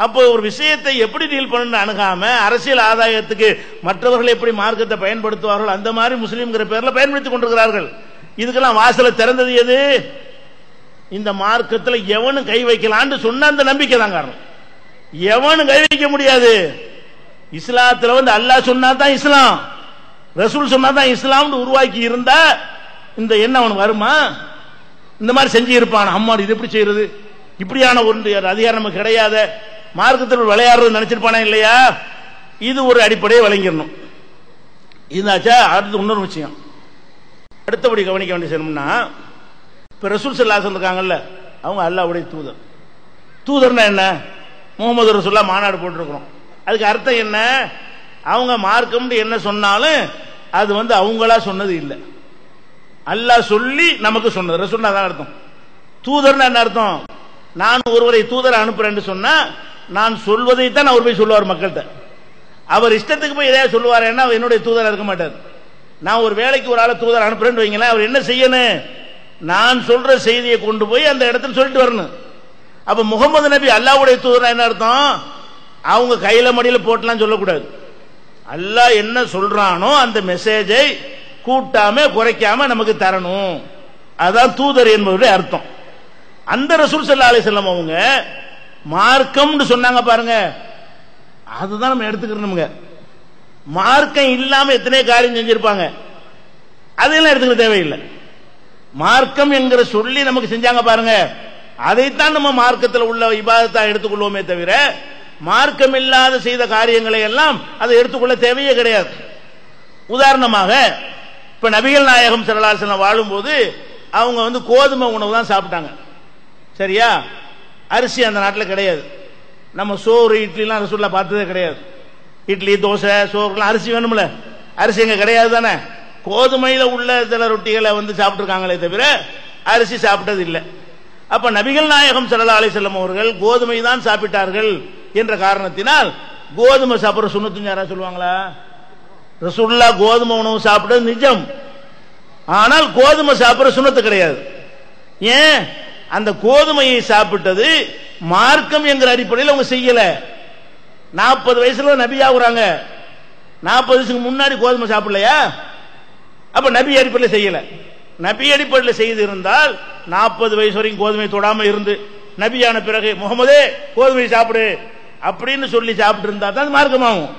அப்போ ஒரு விஷயத்தை எப்படி டீல் பண்ணு அணுகாம அரசியல் ஆதாயத்துக்கு மற்றவர்கள் எப்படி மார்க்கத்தை பயன்படுத்துவார்கள் அந்த மாதிரி முஸ்லீம்ங்கிற பேர்ல பயன்படுத்திக் கொண்டிருக்கிறார்கள். இதுக்கெல்லாம் வாசலை திறந்தது எது, இந்த மார்க்கத்தில் எவனும் கை வைக்கலான்னு சொன்ன அந்த நம்பிக்கை தான் காரணம். எவனும் கை வைக்க முடியாது. இஸ்லாத்துல வந்து அல்லாஹ் சொன்னா தான் இஸ்லாம், ரசூல் சொன்னா தான் இஸ்லாம்னு உருவாக்கி இருந்தா இந்த என்ன அவனுக்கு வருமா, இந்த மாதிரி செஞ்சு இருப்பான். அம்மா இது எப்படி செய்யறது, இப்படியான ஒன்று அதிகாரம் நமக்கு கிடையாத, மார்க்கத்தில் விளையாடுறது நினைச்சிருப்பானே இல்லையா. இது ஒரு அடிப்படையை வழங்கிடணும். இதாச்சா. அடுத்து இன்னொரு விஷயம் அடுத்தபடி கவனிக்க வேண்டிய செய்யணும்னா, இப்ப ரசூல் ஸல்லல்லாஹு அலைஹி வஸல்லம் இருக்காங்கல்ல, அவங்க அல்லாஹ்வுடைய தூதர். தூதர்னா என்ன, முகமது ரசூலுல்லாஹ் மாநாடு போட்டிருக்கிறோம், அதுக்கு அர்த்தம் என்ன, அவங்க மார்க்கம் என்ன சொன்னாலும் அது வந்து அவங்களா சொன்னது இல்லை, அல்லாஹ் சொல்லி நமக்கு சொன்னது. ரசூல்னா தான் அர்த்தம். தூதர்னா என்ன அர்த்தம், நான் ஒருவரை தூதரை அனுப்புறேன்னு சொன்னா நான் சொல்வதைத்தான் அவர் போய் சொல்லுவார் மக்கள்கிட்ட. அவர் இஷ்டத்துக்கு போய் எதையா சொல்லுவார், என்ன என்னுடைய தூதரா இருக்க மாட்டார். நான் ஒரு வேலைக்கு ஒரு ஆளை தூதர் அனுப்புறேன்னு வைங்களேன், அவர் என்ன செய்யணும், நான் சொல்ற செய்தியை கொண்டு போய் அந்த இடத்துல சொல்லிட்டு வரணும். அப்ப முகமது நபி அல்லாஹ்வுடைய தூதர் என்ன அர்த்தம், அவங்க கையில மடியில போட்டலாம் சொல்லக்கூடாது. அல்லாஹ் என்ன சொல்றானோ அந்த மெசேஜை கூட்டாம குறைக்காம நமக்கு தரணும், அதான் தூதர் என்பதுடைய அர்த்தம். அந்த ரசூல் ஸல்லல்லாஹு அலைஹி வஸல்லம் அவங்க மார்க்கம்னு சொன்னாங்க பாருங்க, அதுதான் நம்ம எடுத்துக்கணுங்க. மார்க்கம் இல்லாம எத்தனை காரியம் செஞ்சிருப்பாங்க, அதெல்லாம் எடுத்துக்க தேவையில்லை. மார்க்கம் என்கிற சொல்லி நமக்கு செஞ்சாங்க பாருங்க, அதைத்தான் நம்ம மார்க்கத்தில் உள்ள இபாதத்தா எடுத்துக்கொள்வோமே தவிர மார்க்கம் இல்லாத செய்த காரியங்களை எல்லாம் அதை எடுத்துக்கொள்ள தேவையே கிடையாது. உதாரணமாக இப்ப நபிகள் நாயகம் ஸல்லல்லாஹு அலைஹி வஸல்லம் வாழும்போது அவங்க வந்து கோதுமை உணவு தான் சாப்பிட்டாங்க, சரியா. அரிசி அந்த நாட்டில் கிடையாது. நம்ம சோறு இட்லிலாம் ரசூலுல்லாஹ் பார்த்ததே கிடையாது. இட்லி தோசை சோறுலாம் அரிசி வேணும்ல, அரிசி எங்க கிடையாது தானே. கோதுமையில உள்ள சில ரொட்டிகளை வந்து சாப்பிட்டுருக்காங்களே தவிர அரிசி சாப்பிட்டது இல்லை. அப்ப நபிகள் நாயகம் ஸல்லல்லாஹு அலைஹி வஸல்லம் அவர்கள் கோதுமை தான் சாப்பிட்டார்கள் என்ற காரணத்தினால் கோதுமை சாப்பிட்ற சுன்னத்துன்னு யாராவது சொல்லுவாங்களா? ரசூலுல்லாஹ் கோதுமை உணவு சாப்பிட்டது நிஜம், ஆனால் கோதுமை சாப்பிட்ற சுன்னத்து கிடையாது. ஏன், அந்த கோதுமையை சாப்பிட்டது மார்க்கம் என்கிற அடிப்படையில் அவங்க செய்யல. 40 வயசுல நபி ஆகுறாங்க, 40 வயசுக்கு முன்னாடி கோதுமை சாப்பிடலையா? அப்ப நபி அடிப்படையில் செய்யல. நபி அடிப்படையில் செய்து இருந்தால் 40 வயசு வரைக்கும் கோதுமை தொடாம இருந்து நபியான பிறகு முகமதே கோதுமை சாப்பிடு அப்படின்னு சொல்லி சாப்பிட்டு இருந்தா தான் மார்க்கமாகும்.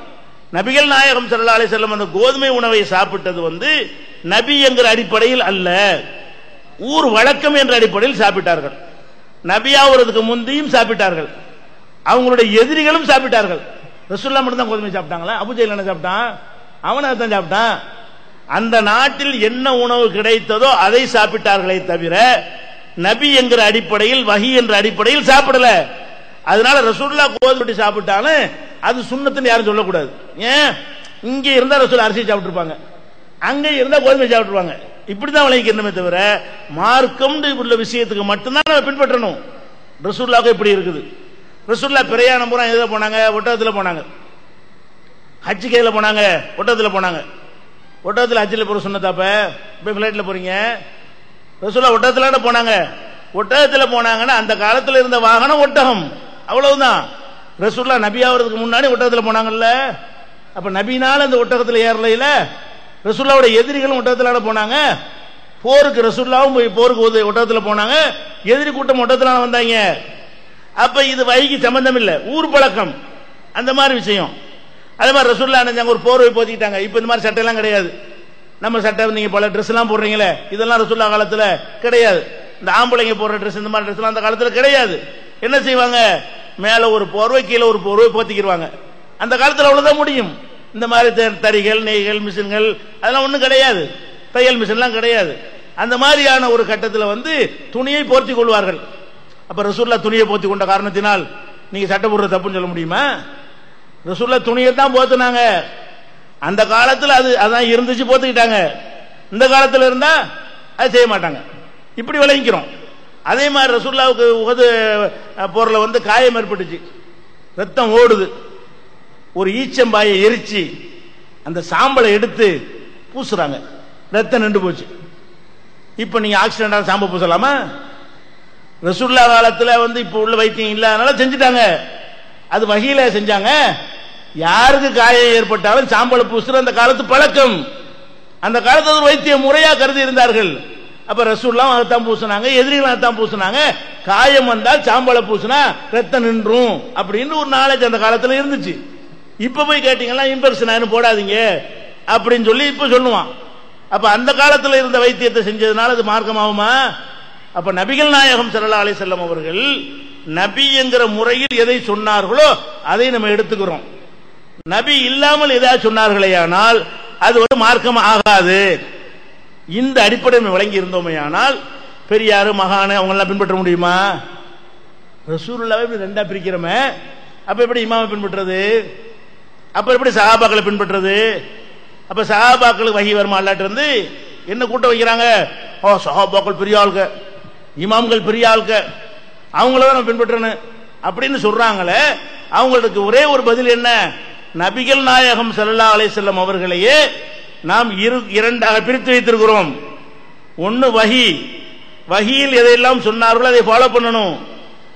நபிகள் நாயகம் ஸல்லல்லாஹு அலைஹி வஸல்லம் அந்த கோதுமை உணவை சாப்பிட்டது வந்து நபி என்கிற அடிப்படையில் அல்ல, ஊர் வழக்கம் என்ற அடிப்படையில் சாப்பிட்டார்கள். நபியாவதுக்கு முந்தியும் சாப்பிட்டார்கள், அவங்களுடைய எதிரிகளும் சாப்பிட்டார்கள். ரசூலுல்லாஹ் மட்டும் தான் கோதுமை சாப்பிட்டாங்களா? அபூஜஹல் என்ன சாப்பிட்டான்? அவனை தான் சாப்பிட்டான். அந்த நாட்டில் என்ன உணவு கிடைத்ததோ அதை சாப்பிட்டார்களே தவிர நபி என்கிற அடிப்படையில் வஹி என்ற அடிப்படையில் சாப்பிடல. அதனால ரசூலுல்லாஹ் கோதுமை சாப்பிட்டாலும் அது சுன்னத்துன்னு யாரும் சொல்லக்கூடாது. ஏன், இங்க இருந்தா ரசூல் அரிசி சாப்பிட்டுருப்பாங்க, அங்க இருந்தா கோதுமை சாப்பிட்டுருவாங்க. இப்படிதான் விளங்கிக்கணுமே தவிர மார்க்கம் உள்ள விஷயத்துக்கு மட்டும்தான் நம்ம பின்பற்றணும். ரசூலுல்லாஹ் இப்படி இருக்குது. ரசூலுல்லாஹ் பிரயாணம் பூரா எதுல போனாங்க? ஒட்டகத்துல போனாங்க. ஹஜ் கையில போனாங்க, ஒட்டகத்துல போனாங்க. ஒட்டகத்துல ஹஜ்ஜில் போற சுன்னத்தாப்ப போய் ஃபிளைட்ல போறீங்க. ரசூலுல்லாஹ் ஒட்டகத்துல போனாங்க. ஒட்டகத்துல போனாங்கன்னா அந்த காலத்துல இருந்த வாகனம் ஒட்டகம், அவ்வளவுதான். ரசூலுல்லாஹ் நபி ஆவறதுக்கு முன்னாடி ஒட்டகத்துல போனாங்கல்ல, அப்ப நபினால அந்த ஒட்டகத்துல ஏறல, ரசூலுல்லாஹ்வுடைய எதிரிகளும் ஒட்டகத்துல போனாங்க, போருக்கு ரசூலுல்லாஹ்வும் போருக்கு ஒட்டகத்துல போனாங்க, எதிரி கூட்டம் ஒட்டகத்துல வந்தாங்க. அப்ப இது வகைக்கு சம்பந்தம் இல்ல, ஊர் பழக்கம் அந்த மாதிரி விஷயம். அதே மாதிரி ரசூலுல்லாஹ் நினைச்சாங்க ஒரு போர்வை போத்திக்கிட்டாங்க. இப்ப இந்த மாதிரி சட்டை எல்லாம் கிடையாது. நம்ம சட்டை நீங்க பல ட்ரெஸ் எல்லாம் போடுறீங்களே, இதெல்லாம் ரசூலுல்லாஹ் காலத்துல கிடையாது. இந்த ஆம்பளைங்க போடுற ட்ரெஸ் இந்த மாதிரி ட்ரெஸ் எல்லாம் அந்த காலத்துல கிடையாது. என்ன செய்வாங்க, மேல ஒரு போர்வை கீழே ஒரு போர்வை போத்திக்கிடுவாங்க. அந்த காலத்துல அவ்வளவுதான் முடியும். இந்த மாதிரி தறிகள் நெய்கள் மிஷின்கள் அதெல்லாம் ஒண்ணும் கிடையாது, தையல் மிஷின்லாம் கிடையாது. அந்த மாதிரியான ஒரு கட்டத்தில் வந்து துணியை போர்த்தி கொள்வார்கள். அப்ப ரசூலுல்லாஹ் துணியை போர்த்தி கொண்ட காரணத்தினால் நீங்க சட்டை போடுற தப்புன்னு சொல்ல முடியுமா? ரசூலுல்லாஹ் துணியை தான் போத்துனாங்க. அந்த காலத்தில் அதான் இருந்துச்சு, போத்துக்கிட்டாங்க. இந்த காலத்தில் இருந்தா அது செய்ய மாட்டாங்க. இப்படி விளங்கிக்கிறோம். அதே மாதிரி ரசூலுல்லாஹ்வுக்கு உஹது போர்ல வந்து காயம் ஏற்பட்டுச்சு, ரத்தம் ஓடுது. ஒரு ஈச்சம்பாயை எரிச்சு அந்த சாம்பலை எடுத்து பூசுறாங்க, ரத்தம் நின்று போச்சு. இப்ப நீங்க ஆக்சிடென்டான சாம்பல் பூசலாமா? ரசூலுல்லாஹ் காலத்துல வந்து இப்ப உள்ள வைத்தியம் இல்லாதனால செஞ்சுட்டாங்க. அது வகையில செஞ்சாங்க. யாருக்கு காயம் ஏற்பட்டாலும் சாம்பலை பூசுற அந்த காலத்து பழக்கம். அந்த காலத்துல ஒரு வைத்திய முறையா கருதி இருந்தார்கள். அப்ப ரசூலுல்லாஹ் அதைத்தான் பூசினாங்க, எதிரிகள் அதைத்தான் பூசினாங்க. காயம் வந்தால் சாம்பலை பூசினா ரத்தம் நின்றும் அப்படின்னு ஒரு நாலேஜ் அந்த காலத்துல இருந்துச்சு. இப்ப போய் கேட்டீங்கன்னா இன்ஃபெக்ஷன் ஆயிரும் போடாதீங்க அப்படின்னு சொல்லி இப்ப சொல்லுவான். அப்ப அந்த காலத்துல இருந்த வைத்தியத்தை செஞ்சதுனால அது மார்க்கமாகுமா? அப்ப நபிகள் நாயகம் ஸல்லல்லாஹு அலைஹி வஸல்லம் அவர்கள் நபி என்கிற முறையில் எதை சொன்னார்களோ அதை நம்ம எடுத்துக்கிறோம். நபி இல்லாமல் எதாவது சொன்னார்களே ஆனால் அது ஒரு மார்க்கம் ஆகாது. இந்த அடிப்படை நம்ம விளங்கி இருந்தோமே ஆனால் பெரியாரு மகானு அவங்க எல்லாம் பின்பற்ற முடியுமா? ரசூலுல்லாஹ்வை இப்படி ரெண்டா பிரிக்கிறோமே, அப்ப எப்படி இமாமை பின்பற்றது? அப்ப எப்படி சஹாபாக்களை பின்பற்றது? அப்ப சஹாபாக்களுக்கு வஹி வருமா? அல்லாஹ்ட்ட இருந்து என்ன கூட்டம் வைக்கிறாங்க? ஓ சஹாபாக்கள் பெரிய ஆளுங்க, இமாம்கள் பெரிய ஆளுங்க, அவங்கள தான் நம்ம பின்பற்றணும் அப்படின்னு சொல்றாங்களே. அவங்களுக்கு ஒரே ஒரு பதில் என்ன? நபிகள் நாயகம் ஸல்லல்லாஹு அலைஹி வஸல்லம் அவர்களையே நாம் இரண்டாக பிரித்து வைத்திருக்கிறோம். ஒன்னு வஹி, வஹியில் எதையெல்லாம் சொன்னார்களோ அதை ஃபாலோ பண்ணணும்.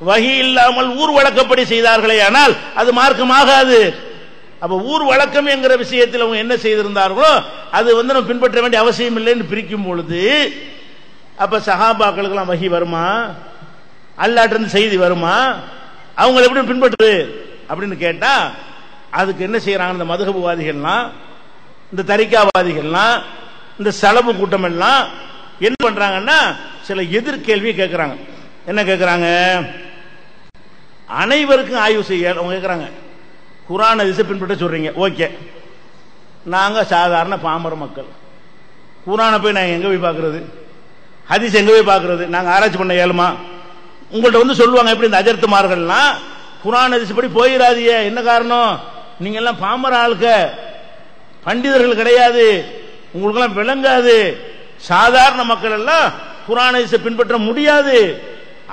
வஹி இல்லாமல் ஊர் வழக்கப்படி செய்தார்களே ஆனால் அது மார்க்கமாகாது. அப்ப ஊர் வழக்கம் என்கிற விஷயத்தில் அவங்க என்ன செய்திருந்தார்களோ அது வந்து நம்ம பின்பற்ற வேண்டிய அவசியம் இல்லைன்னு பிரிக்கும் பொழுது, அப்ப சஹாபாக்களுக்கெல்லாம் வஹி வருமா? அல்லாஹ்ட்ட இருந்து செய்தி வருமா? அவங்க எப்படி பின்பற்றுது அப்படின்னு கேட்டா அதுக்கு என்ன செய்யறாங்க? இந்த மதுஹபுவாதிகள்லாம், இந்த தரிகாவாதிகள்லாம், இந்த சலபு கூட்டம் எல்லாம் என்ன பண்றாங்கன்னா சில எதிர்கேள்வி கேட்கிறாங்க. என்ன கேட்கிறாங்க? அனைவருக்கும் ஆய்வு செய்ய அவங்க கேட்கிறாங்க. குர்ஆன் ஹதீஸை பின்பற்ற சொல்றீங்க, ஓகே. நாங்க சாதாரண பாமர மக்கள், குர்ஆனை போய் நாங்க எங்க போய் பார்க்கறது, ஹதீஸ் எங்க போய் பார்க்கறது, நாங்க ஆராய்ச்சி பண்ண இயலுமா? உங்கள்ட்ட வந்து சொல்லுவாங்க எப்படி இந்த அஜர்த்துமார்கள்லாம் குர்ஆன் ஹதீஸ் படி போயிடாதீங்க. என்ன காரணம்? நீங்க எல்லாம் பாமர ஆளுக்க, பண்டிதர்கள் கிடையாது, உங்களுக்கெல்லாம் விளங்காது, சாதாரண மக்கள் எல்லாம் குர்ஆன் ஹதீஸை பின்பற்ற முடியாது.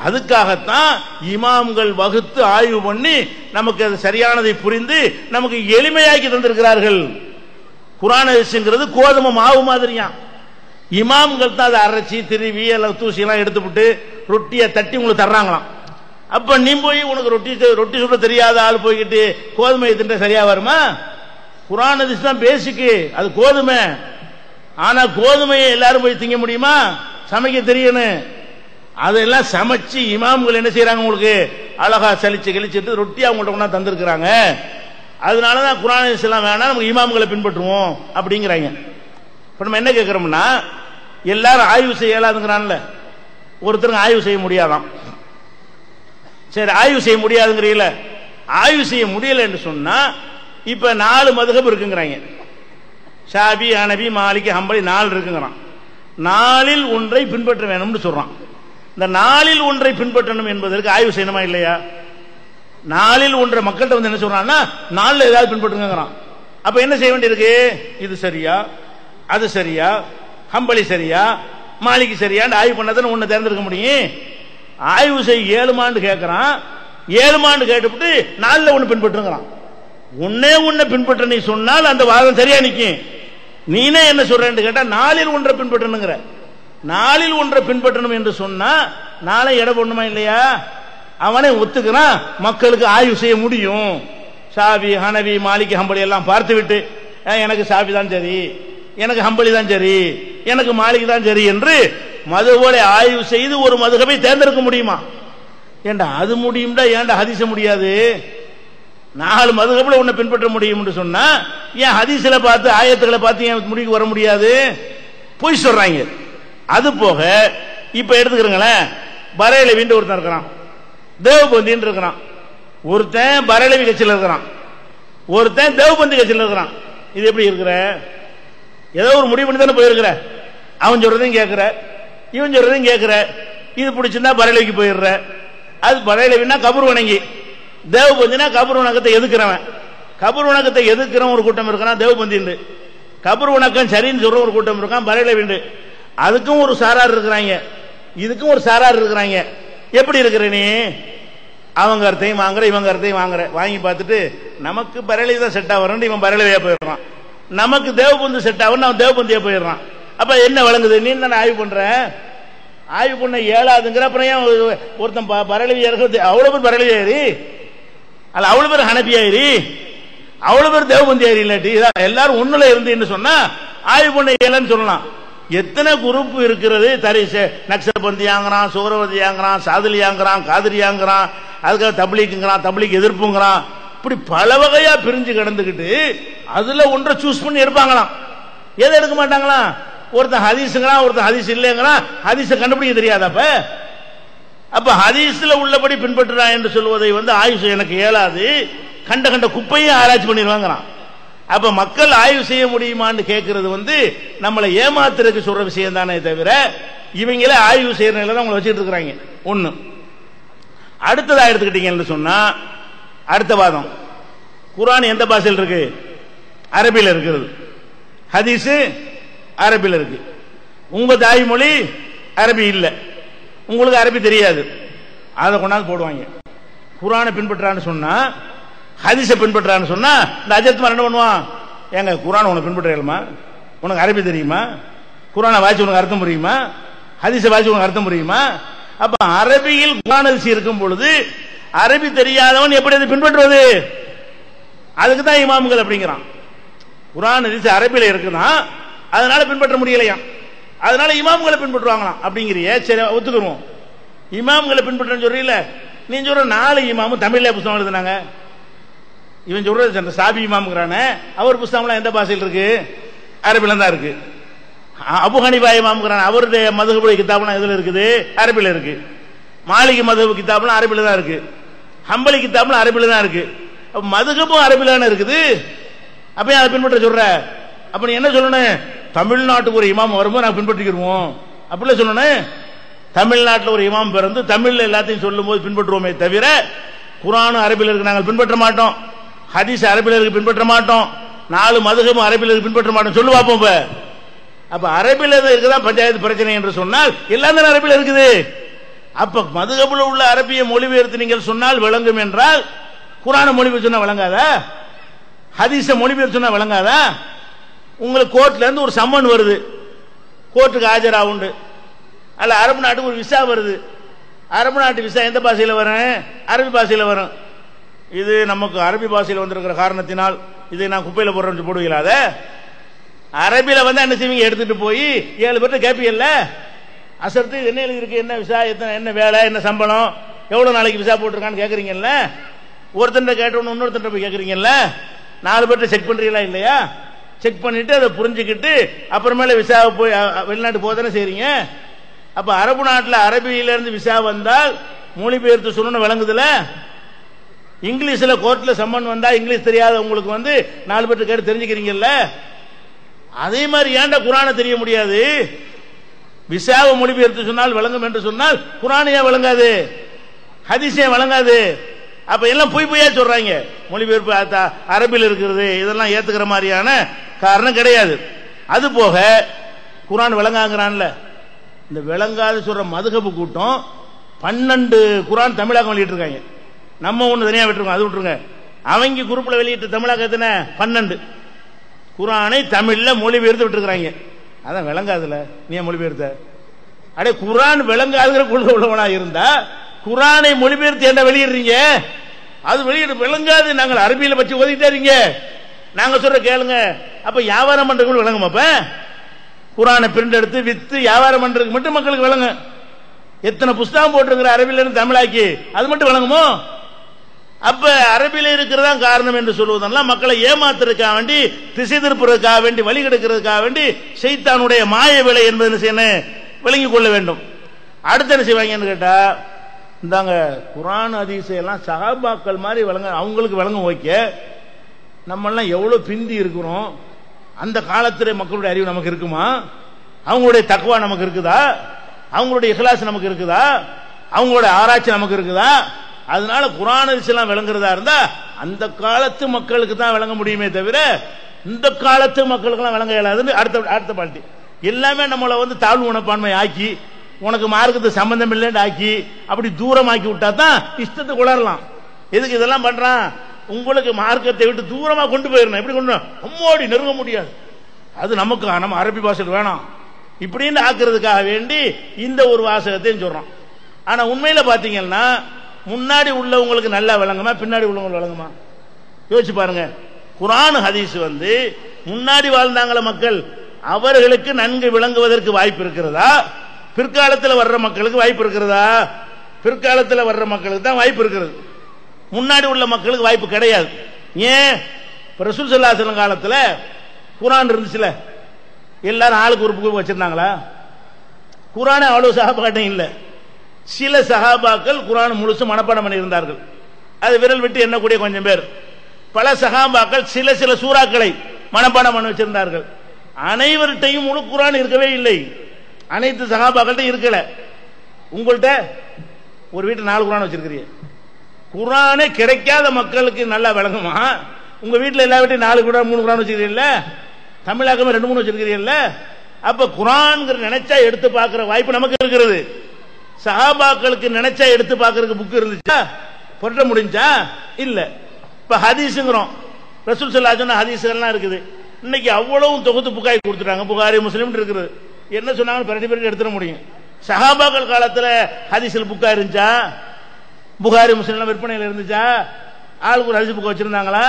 அதுக்காகத்தான் இமாம்கள் வகுத்து ஆய்வு பண்ணி நமக்கு அது சரியானதை புரிந்து நமக்கு எளிமையாக்கி தந்திருக்கிறார்கள். குர்ஆன் ஹதீஸ்ங்கிறது கோதுமை மாவு மாதிரியா, இமாம்கள் தான் அதை அரைச்சி திருவி எல்லாம் தூசி எல்லாம் எடுத்துவிட்டு ரொட்டியை தட்டி உங்களுக்கு தர்றாங்களாம். அப்ப நீ போய் உனக்கு ரொட்டி சுட தெரியாத ஆள் போய்கிட்டு கோதுமையை தின்ற சரியா வருமா? குர்ஆன் ஹதீஸ் தான் பேசிக்கு, அது கோதுமை. ஆனா கோதுமையை எல்லாரும் போய் திங்க முடியுமா? சமைக்க தெரியணும். அதெல்லாம் சமைச்சு இமாம்கள் என்ன செய்யறாங்க? உங்களுக்கு அழகா சலிச்சு கழிச்சிட்டு ரொட்டி அவங்கள்ட்ட கொண்டா தந்திருக்கிறாங்க. அதனாலதான் குர்ஆன் ஹதீஸ் எல்லாம் வேணாம், நம்ம இமாம்களை பின்பற்றுவோம் அப்படிங்கிறாங்க. இப்ப நம்ம என்ன கேட்கிறோம்னா, எல்லாரும் ஆய்வு செய்யலாதுங்கிறான்ல, ஒருத்தருக்கு ஆய்வு செய்ய முடியாதான். சரி, ஆய்வு செய்ய முடியாதுங்கிறீங்கள, ஆய்வு செய்ய முடியல என்று சொன்னா இப்ப 4 மதுஹப் இருக்குங்கிறாங்க. ஷாபி, ஹனபி, மாலிகி, ஹம்பலி 4 இருக்குங்கிறான். 4இல் ஒன்றை பின்பற்ற வேணும்னு சொல்றான். இந்த 4இல் ஒன்றை பின்பற்றணும் என்பதற்கு ஆய்வு செய்யணுமா இல்லையா? 4இல் ஒன்றை மக்கள்கிட்ட வந்து என்ன சொல்றான்னா 4ல ஏதாவது பின்பற்றுங்கிறான். அப்ப என்ன செய்ய வேண்டியிருக்கு? இது சரியா, அது சரியா, ஹம்பலி சரியா, மாலிகி சரியான்னு ஆய்வு பண்ணாதான் ஒன்னு தேர்ந்தெடுக்க முடியும். ஆய்வு செய்ய 7 ஆண்டு கேட்கறான். 7 ஆண்டு கேட்டுவிட்டு 4ல ஒன்னு பின்பற்றுங்கிறான். ஒன்னே ஒன்ன பின்பற்ற நீ சொன்னால் அந்த வாதம் சரியா நிக்கும். நீனே என்ன சொல்றேன்னு கேட்டா 4இல் ஒன்றை பின்பற்றணுங்கிற. 4இல் ஒன்றை பின்பற்றணும் என்று சொன்னா 4 எடை போடணுமா இல்லையா? அவனே ஒத்துக்கிறான், மக்களுக்கு ஆய்வு செய்ய முடியும். ஷாபி, ஹனவி, மாலிகி, ஹம்பலி எல்லாம் பார்த்து விட்டு எனக்கு ஷாபி தான் சரி, எனக்கு ஹம்பலி தான் சரி, எனக்கு மாலிகி தான் சரி என்று மதுஹபை ஆய்வு செய்து ஒரு மதுஹபை தேர்ந்தெடுக்க முடியுமா? ஏண்டா அது முடியும்டா, ஏன்டா ஹதீஸ முடியாது? 4 மதுஹப்ல உன்னை பின்பற்ற முடியும் என்று சொன்னா ஏன் ஹதீஸ்ல பார்த்து ஆயத்துக்களை பார்த்து ஏன் முடிவுக்கு வர முடியாது? போய் சொல்றாங்க. அது போக இப்ப எடுத்துக்கிறீங்களேன், பரேலவின்னு ஒருத்தன் இருக்கிறான், தேவபந்தின்னு இருக்கிறான், ஒருத்தன் பரேலவி கட்சியில் இருக்கிறான், ஒருத்தன் தேவபந்தி கட்சியில் இருக்கிறான். இது எப்படி இருக்கிற? ஏதோ ஒரு முடிவு பண்ணி தானே போயிருக்கிற. அவன் சொல்றதையும் கேட்கிற, இவன் சொல்றதையும் கேட்கிற. இது பிடிச்சிருந்தா பரேலவிக்கு போயிடுற. அது பரேலவின்னா கபர் வணங்கி, தேவபந்தினா கபர் வணக்கத்தை எதுக்குறவன். கபர் வணக்கத்தை எதுக்குறவன் ஒரு கூட்டம் இருக்கான் தேவபந்தி. கபர் வணக்கம் சரின்னு சொல்ற ஒரு கூட்டம் இருக்கான் பரேலவி. அதுக்கும் ஒரு சாரார் இருக்கிறாங்க, இதுக்கும் ஒரு சாரார் இருக்கிறாங்க. எப்படி இருக்கிற நீ? அவங்க கருத்தையும் வாங்குற, இவங்க கருத்தையும் வாங்குற. வாங்கி பார்த்துட்டு நமக்கு பரேலவி தான் செட் ஆகும், இவன் பரேலவியா போயிடுறான். நமக்கு தேவபந்து செட் ஆகும், அவன் தேவபந்தியா போயிடுறான். அப்ப என்ன வழங்குது? நீ தானே ஆய்வு பண்ற. ஆய்வு பண்ண இயலாதுங்கிற அப்புறம் ஏன் ஒருத்தன் பரேலவி இருக்கிறது? அவ்வளவு பேர் பரேலவி ஆயிரி, அல்ல அவ்வளவு பேர் ஹனபி ஆயிரி, அவ்வளவு பேர் தேவபந்தி ஆயிரி. இல்லாட்டி எல்லாரும் ஒண்ணுல இருந்து சொன்னா ஆய்வு பண்ண இயலன்னு சொல்லலாம். எத்தனை குரூப் இருக்கிறது? நக்சபந்தியாங்கிறான், சூரவதியாங்கிறான், சாதிலியாங்கிறான், காதிரியாங்கிறான், அதுக்காக தப்லீக்குங்கிறான், தப்லீக் எதிர்ப்புங்கிறான். இப்படி பல வகையா பிரிஞ்சு கிடந்துகிட்டு அதுல ஒன்றை சூஸ் பண்ணி எடுப்பாங்களாம். எதை எடுக்க மாட்டாங்களாம்? ஒருத்தன் ஹதீஸுங்கிறான், ஒருத்தன் ஹதீஸ் இல்லைங்கிறான். ஹதீஸை கண்டுபிடிக்க தெரியாதப்ப. அப்ப ஹதீஸ்ல உள்ளபடி பின்பற்றுறான் என்று சொல்வதை ஆய்வு செய்ய எனக்கு இயலாது, கண்ட கண்ட குப்பையும் ஆராய்ச்சி பண்ணிடுவாங்கிறான். அப்ப மக்கள் ஆய்வு செய்ய முடியுமான்னு கேட்கறது நம்மளை ஏமாத்துறதுக்கு சொல்ற விஷயம் தானே தவிர இவங்களே ஆய்வு செய்யற நிலையில தான் உங்களை வச்சுட்டு இருக்கிறாங்க. ஒண்ணு. அடுத்ததா எடுத்துக்கிட்டீங்கன்னு சொன்னா அடுத்த வாதம், குர்ஆன் எந்த பாஷையில் இருக்கு? அரபியில் இருக்கிறது. ஹதீஸ் அரபியில் இருக்கு. உங்க தாய்மொழி அரபி இல்ல, உங்களுக்கு அரபி தெரியாது, அதை கொண்டாந்து போடுவாங்க. குர்ஆனை பின்பற்றான்னு சொன்னா, ஹதீஸை பின்பற்றான்னு சொன்னா இந்த அஜத்மா என்ன பண்ணுவான்? ஏங்க குர்ஆன் உனக்கு பின்பற்றமா? உனக்கு அரபி தெரியுமா? குர்ஆனை வாசி உனக்கு அர்த்தம் புரியுமா? ஹதீஸை வாசி உனக்கு அர்த்தம் புரியுமா? அப்ப அரபியில் குர்ஆன் ஹதீஸ் இருக்கும் பொழுது அரபி தெரியாதவன் எப்படி அதை பின்பற்றுவது? அதுக்கு தான் இமாம்கள் அப்படிங்கிறான். குர்ஆன் ஹதீஸ் அரபியில இருக்குதான், அதனால பின்பற்ற முடியலையா, அதனால இமாம்களை பின்பற்றுவாங்களாம் அப்படிங்கிறியே. சரி ஒத்துக்குருவோம், இமாம்களை பின்பற்றன்னு சொல்றீல. நீ சொல்ற 4 இமாமும் தமிழ்ல புத்தகம் எழுதுனாங்க. இவன் சொல்றது அந்த சாபி இமாம்ங்கிறானே, அவர் புத்தகம்லாம் எந்த பாஷையில் இருக்கு? அரபில தான் இருக்கு. அபு ஹனீஃபா இமாம்ங்கிறான், அவருடைய மதுஹபுடைய கிதாப்லாம் எதுல இருக்குது? அரபில இருக்கு. மாலிகி மதுஹப் கிதாப்லாம் அரபில தான் இருக்கு. ஹம்பலி கிதாப்லாம் அரபில தான் இருக்கு. மதுஹபும் அரபில தானே இருக்குது. அப்ப அதை பின்பற்ற சொல்ற? அப்ப நீ என்ன சொல்லணும்? தமிழ்நாட்டுக்கு ஒரு இமாம் வரும்போது நாங்கள் பின்பற்றிக்கிறோம் அப்படில சொல்லணும். தமிழ்நாட்டில் ஒரு இமாம் பிறந்து தமிழ்ல எல்லாத்தையும் சொல்லும் போது பின்பற்றுவோமே தவிர குர்ஆன் அரபில இருக்கு நாங்கள் பின்பற்ற மாட்டோம், ஹதீஸ் அரபில இருக்கு பின்பற்ற மாட்டோம், 4 மதுஹபும் அரபில இருக்கு பின்பற்ற மாட்டோம் சொல்லு பார்ப்போம். அப்ப அரபில இருக்குதான் பஞ்சாயத்து பிரச்சனை என்று சொன்னால் எல்லாம் தான் அரபில இருக்குது. அப்ப மதுஹபுல உள்ள அரபிய மொழிபெயர்த்து நீங்கள் சொன்னால் விளங்கும் என்றால் குர்ஆனை மொழிபெயர்த்து சொன்னா விளங்காதா? ஹதீஸ மொழிபெயர்த்து சொன்னா விளங்காதா? உங்களுக்கு கோர்ட்ல இருந்து ஒரு சம்மன் வருது, கோர்ட்டுக்கு ஆஜரா உண்டு, அல்ல அரபு நாட்டுக்கு ஒரு விசா வருது. அரபு நாட்டு விசா எந்த பாஷையில வரும்? அரபி பாஷையில வரும். இது நமக்கு அரபி பாஷையில் வந்திருக்கிற காரணத்தினால் இதை நான் குப்பையில போடுறேன்னு போடுவீங்களா? அத அரபியில என்ன செய்வீங்க? எடுத்துட்டு போய் 7 பேர்ட்ட கேட்பீங்கல்ல, அசர்த்து என்ன இருக்கு, என்ன விசா, என்ன வேலை, என்ன சம்பளம், எவ்வளவு நாளைக்கு விசா போட்டிருக்கான்னு கேட்கறீங்கல்ல. ஒருத்தன் கேட்டவொன்னு இன்னொருத்தன் போய் கேட்கறீங்கல்ல. 4 பேர்ட்ட செக் பண்றீங்களா இல்லையா? செக் பண்ணிட்டு அதை புரிஞ்சுக்கிட்டு அப்புறமேல விசாவை போய் வெளிநாட்டு போதானே செய்றீங்க. அப்ப அரபு நாட்டில் அரபியில இருந்து விசா வந்தால் மொழிபெயர்த்து சொல்லணும் விளங்குதுல. இங்கிலீஷ்ல கோர்ட்ல சம்மன் வந்தா இங்கிலீஷ் தெரியாத உங்களுக்கு 4 பேர்ட்ட கேட்டு தெரிஞ்சுக்கிறீங்கல்ல. அதே மாதிரி ஏன்டா குர்ஆனை தெரிய முடியாது? விசாவை மொழிபெயர்த்து சொன்னால் விளங்கும் என்று சொன்னால் குர்ஆனையே விளங்காது, ஹதீஸே விளங்காது. அப்ப எல்லாம் பொய் பொய்யா சொல்றாங்க. மொழிபெயர்ப்பு அரபியில் இருக்கிறது இதெல்லாம் ஏத்துக்கிற மாதிரியான காரணம் கிடையாது. அது போக குர்ஆன் விளங்காங்கிறான்ல, இந்த விளங்காது சொல்ற மதுஹப் கூட்டம் 12 குர்ஆன் தமிழாக்கம் வெளியிட்டு இருக்காங்க. நம்ம ஒண்ணு தனியா விட்டுருக்கோம், அது விட்டுருங்க. அவங்க குரூப்ல வெளியிட்ட தமிழாக்கத்தின 12 குர்ஆனை தமிழ்ல மொழிபெயர்த்து விட்டுருக்காங்க. அதான் விளங்காதுல நீ மொழிபெயர்த்த? அடே குர்ஆன் விளங்காதுங்கிற கொள்கை உள்ளவனா இருந்தா குர்ஆனை மொழிபெயர்த்து என்ன வெளியிடுறீங்க? அது வெளியிட விளங்காது, நாங்கள் அரபியில பற்றி ஓதிட்டே இருக்கீங்க. நாங்க சொல்ற கேளுங்க, அப்ப வியாபாரம் பண்றதுக்கு விளங்குமா? அப்ப குர்ஆனை பிரிண்ட் எடுத்து வித்து வியாபாரம் பண்றதுக்கு மட்டும் மக்களுக்கு விளங்கும். எத்தனை புஸ்தகம் போட்டிருக்கிற அரபில இருந்து தமிழாக்கி அது மட்டும் விளங்குமோ? அப்ப அரபில இருக்கிறதா காரணம் என்று சொல்வதெல்லாம் மக்களை ஏமாத்துறதுக்காக வேண்டி, திசை திருப்புறதுக்காக வேண்டி, வழி கெடுக்கிறதுக்காக வேண்டி ஷைத்தானுடைய மாய விலை என்பது விளங்கிக் கொள்ள வேண்டும். அடுத்து என்ன செய்வாங்கன்னு கேட்டா, இந்தாங்க குர்ஆன் ஹதீஸ் எல்லாம் சஹாபாக்கள் மாதிரி விளங்க, அவங்களுக்கு விளங்கும். ஓகே, நம்ம எல்லாம் எவ்வளவு பிந்தி இருக்கிறோம், அந்த காலத்துல மக்களுடைய அறிவு நமக்கு இருக்குமா? அவங்களுடைய தக்வா நமக்கு இருக்குதா? அவங்களுடைய இஹ்லாஸ் நமக்கு இருக்குதா? அவங்களுடைய ஆராய்ச்சி நமக்கு இருக்குதா? அதனால குர்ஆன் ஹதீஸ் எல்லாம் விளங்குறதா இருந்தா அந்த காலத்து மக்களுக்கு தான் விளங்க முடியுமே தவிர இந்த காலத்து மக்களுக்கு எல்லாம் விளங்க இயலாதுன்னு அடுத்த பால்ட்டி எல்லாமே நம்மளை தாழ்வு மனப்பான்மை ஆக்கி, உனக்கு மார்க்கத்துக்கு சம்பந்தம் இல்லைன்னு ஆக்கி, அப்படி தூரமாக்கி விட்டா தான் இஷ்டத்துக்கு உளரலாம். எதுக்கு இதெல்லாம் பண்றான்? உங்களுக்கு மார்க்கத்தை விட்டு தூரமா கொண்டு போயிடணும். எப்படி கொண்டு அம்மோடி நெருங்க முடியாது, அது நமக்கு நம்ம அரபி பாஷையில் வேணாம் இப்படின்னு ஆக்குறதுக்காக வேண்டி இந்த ஒரு வாசகத்தையும் சொல்றான். ஆனா உண்மையில பாத்தீங்கன்னா முன்னாடி உள்ளவங்களுக்கு நல்லா விளங்குமா, பின்னாடி உள்ளவங்களுக்கு விளங்குமா? யோசிச்சு பாருங்க. குர்ஆன் ஹதீஸ் முன்னாடி வாழ்ந்தாங்கள மக்கள், அவர்களுக்கு நன்கு விளங்குவதற்கு வாய்ப்பு இருக்கிறதா? பிற்காலத்தில் வர்ற மக்களுக்கு வாய்ப்பு இருக்கிறதா? பிற்காலத்தில் வர்ற மக்களுக்கு தான் வாய்ப்பு இருக்கிறது, முன்னாடி உள்ள மக்களுக்கு வாய்ப்பு கிடையாது. ஏன்? ரசூல் ஸல்லல்லாஹு அலைஹி வஸல்லம் காலத்துல குர்ஆன் இருந்துச்சுல, எல்லாரும் ஆளுக்கு ஒரு புக்கு வச்சிருந்தாங்களா? குர்ஆனே அவ்வளவு சஹாபாட்டையும் இல்ல. சில சஹாபாக்கள் குர்ஆன் முழுசு மனப்பாடம் பண்ணி இருந்தார்கள், அது விரல் விட்டு எண்ணக்கூடிய கொஞ்சம் பேர். பல சஹாபாக்கள் சில சில சூறாக்களை மனப்பாடம் பண்ணி வச்சிருந்தார்கள். அனைவர்கிட்டையும் முழு குர்ஆன் இருக்கவே இல்லை, அனைத்து சஹாபாக்கள்கிட்ட இருக்கல. உங்கள்கிட்ட ஒரு வீட்டு 4 குர்ஆன் வச்சிருக்கிறீங்க, குர்ஆனே கிடைக்காத மக்களுக்கு நல்லா விளங்குமா? உங்க வீட்டில் எல்லா வீட்டையும் 4 குர்ஆன் 3 குர்ஆன் வச்சிருக்கீங்கல்ல, தமிழாக்கமே 2-3 வச்சிருக்கிறீங்கல்ல. அப்ப குர்ஆன் நினைச்சா எடுத்து பார்க்கிற வாய்ப்பு நமக்கு இருக்கிறது. சஹாபாக்களுக்கு நினைச்சா எடுத்து பார்க்கறதுக்கு புக் இருந்துச்சா? புரட்ட முடிஞ்சா? இல்ல. இப்ப ஹதீஸ்ங்கிறோம், ரசூல் ஸல்லல்லாஹு அலைஹி வஸல்லம் ஹதீஸ்லாம் இருக்குது. இன்னைக்கு அவ்வளவு தொகுத்து புக்காய் கொடுத்துட்டாங்க, புகாரி முஸ்லிம் இருக்குது. என்ன சொன்னாங்க பிரதி எடுத்துட முடியும். சஹாபாக்கள் காலத்துல ஹதீஸ்ல புக்கா இருந்துச்சா? புகாரி முஸ்லிம் விற்பனையில் இருந்துச்சா? ஆளுக்கு ஒரு ஹதீஸ் புக் வச்சிருந்தாங்களா?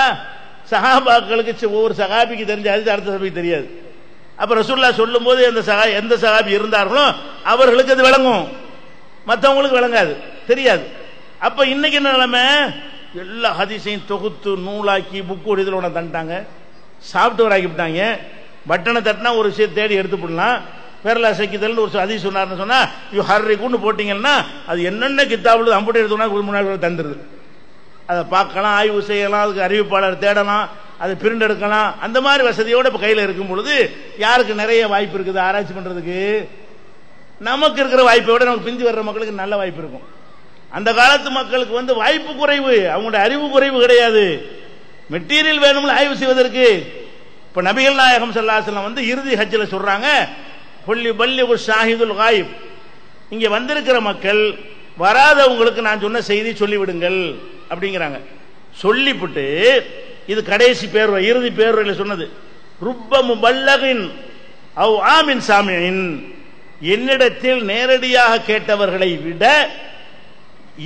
சஹாபாக்களுக்கு ஒவ்வொரு சஹாபிக்கு தெரிஞ்ச ஹதீஸ் அடுத்த சஹாபிக்கு தெரியாது. அப்ப ரசூலுல்லாஹ் சொல்லும் போது எந்த சஹாபி இருந்தார்களோ அவர்களுக்கு அது விளங்கும், மற்றவங்களுக்கு விளங்காது, தெரியாது. அப்ப இன்னைக்கு என்ன நிலைமை? எல்லா ஹதீஸையும் தொகுத்து நூலாக்கி புக்கு இதில் ஒன்று தந்துட்டாங்க, சாஃப்ட்வேர் ஆக்கிவிட்டாங்க. பட்டனை தட்டினா ஒரு விஷயம் தேடி எடுத்து போடலாம். பேரலா சைக்கிதல் ஒரு ஹதீஸ் சொன்னார்னு சொன்னா யூ ஹர்ரிக்குன்னு போட்டீங்கன்னா அது என்னென்ன கித்தாபுல அம்புட்டு எடுத்தோம்னா முன்னாடி தந்துருது. அதை பார்க்கலாம், ஆய்வு செய்யலாம், அதுக்கு அறிவிப்பாளர் தேடலாம், அதை பிரிண்ட் எடுக்கலாம். அந்த மாதிரி வசதியோட இப்ப கையில் இருக்கும் பொழுது யாருக்கு நிறைய வாய்ப்பு இருக்குது ஆராய்ச்சி பண்றதுக்கு? நமக்கு இருக்கிற வாய்ப்பை விட நமக்கு பிந்தி வர்ற மக்களுக்கு நல்ல வாய்ப்பு இருக்கும். அந்த காலத்து மக்களுக்கு வாய்ப்பு குறைவு, அவங்களுடைய அறிவு குறைவு கிடையாது. மெட்டீரியல் வேணும்னு ஆய்வு செய்வதற்கு. இப்ப நபிகள் நாயகம் ஸல்லல்லாஹு அலைஹி வஸல்லம் இறுதி ஹஜ்ஜில சொல்றாங்க, புல்லி பல்லிகு ஷாஹிதுல் காயிப், இங்க வந்திருக்கிற மக்கள் வராதவங்களுக்கு நான் சொன்ன செய்தி சொல்லிவிடுங்கள் அப்படிங்கிறாங்க. சொல்லிவிட்டு இது கடைசி பேர், இறுதி பேருரையில சொன்னது, ருப்ப முபல்லகின் அவ் ஆமின் சாமியின், என்னிடத்தில் நேரடியாக கேட்டவர்களை விட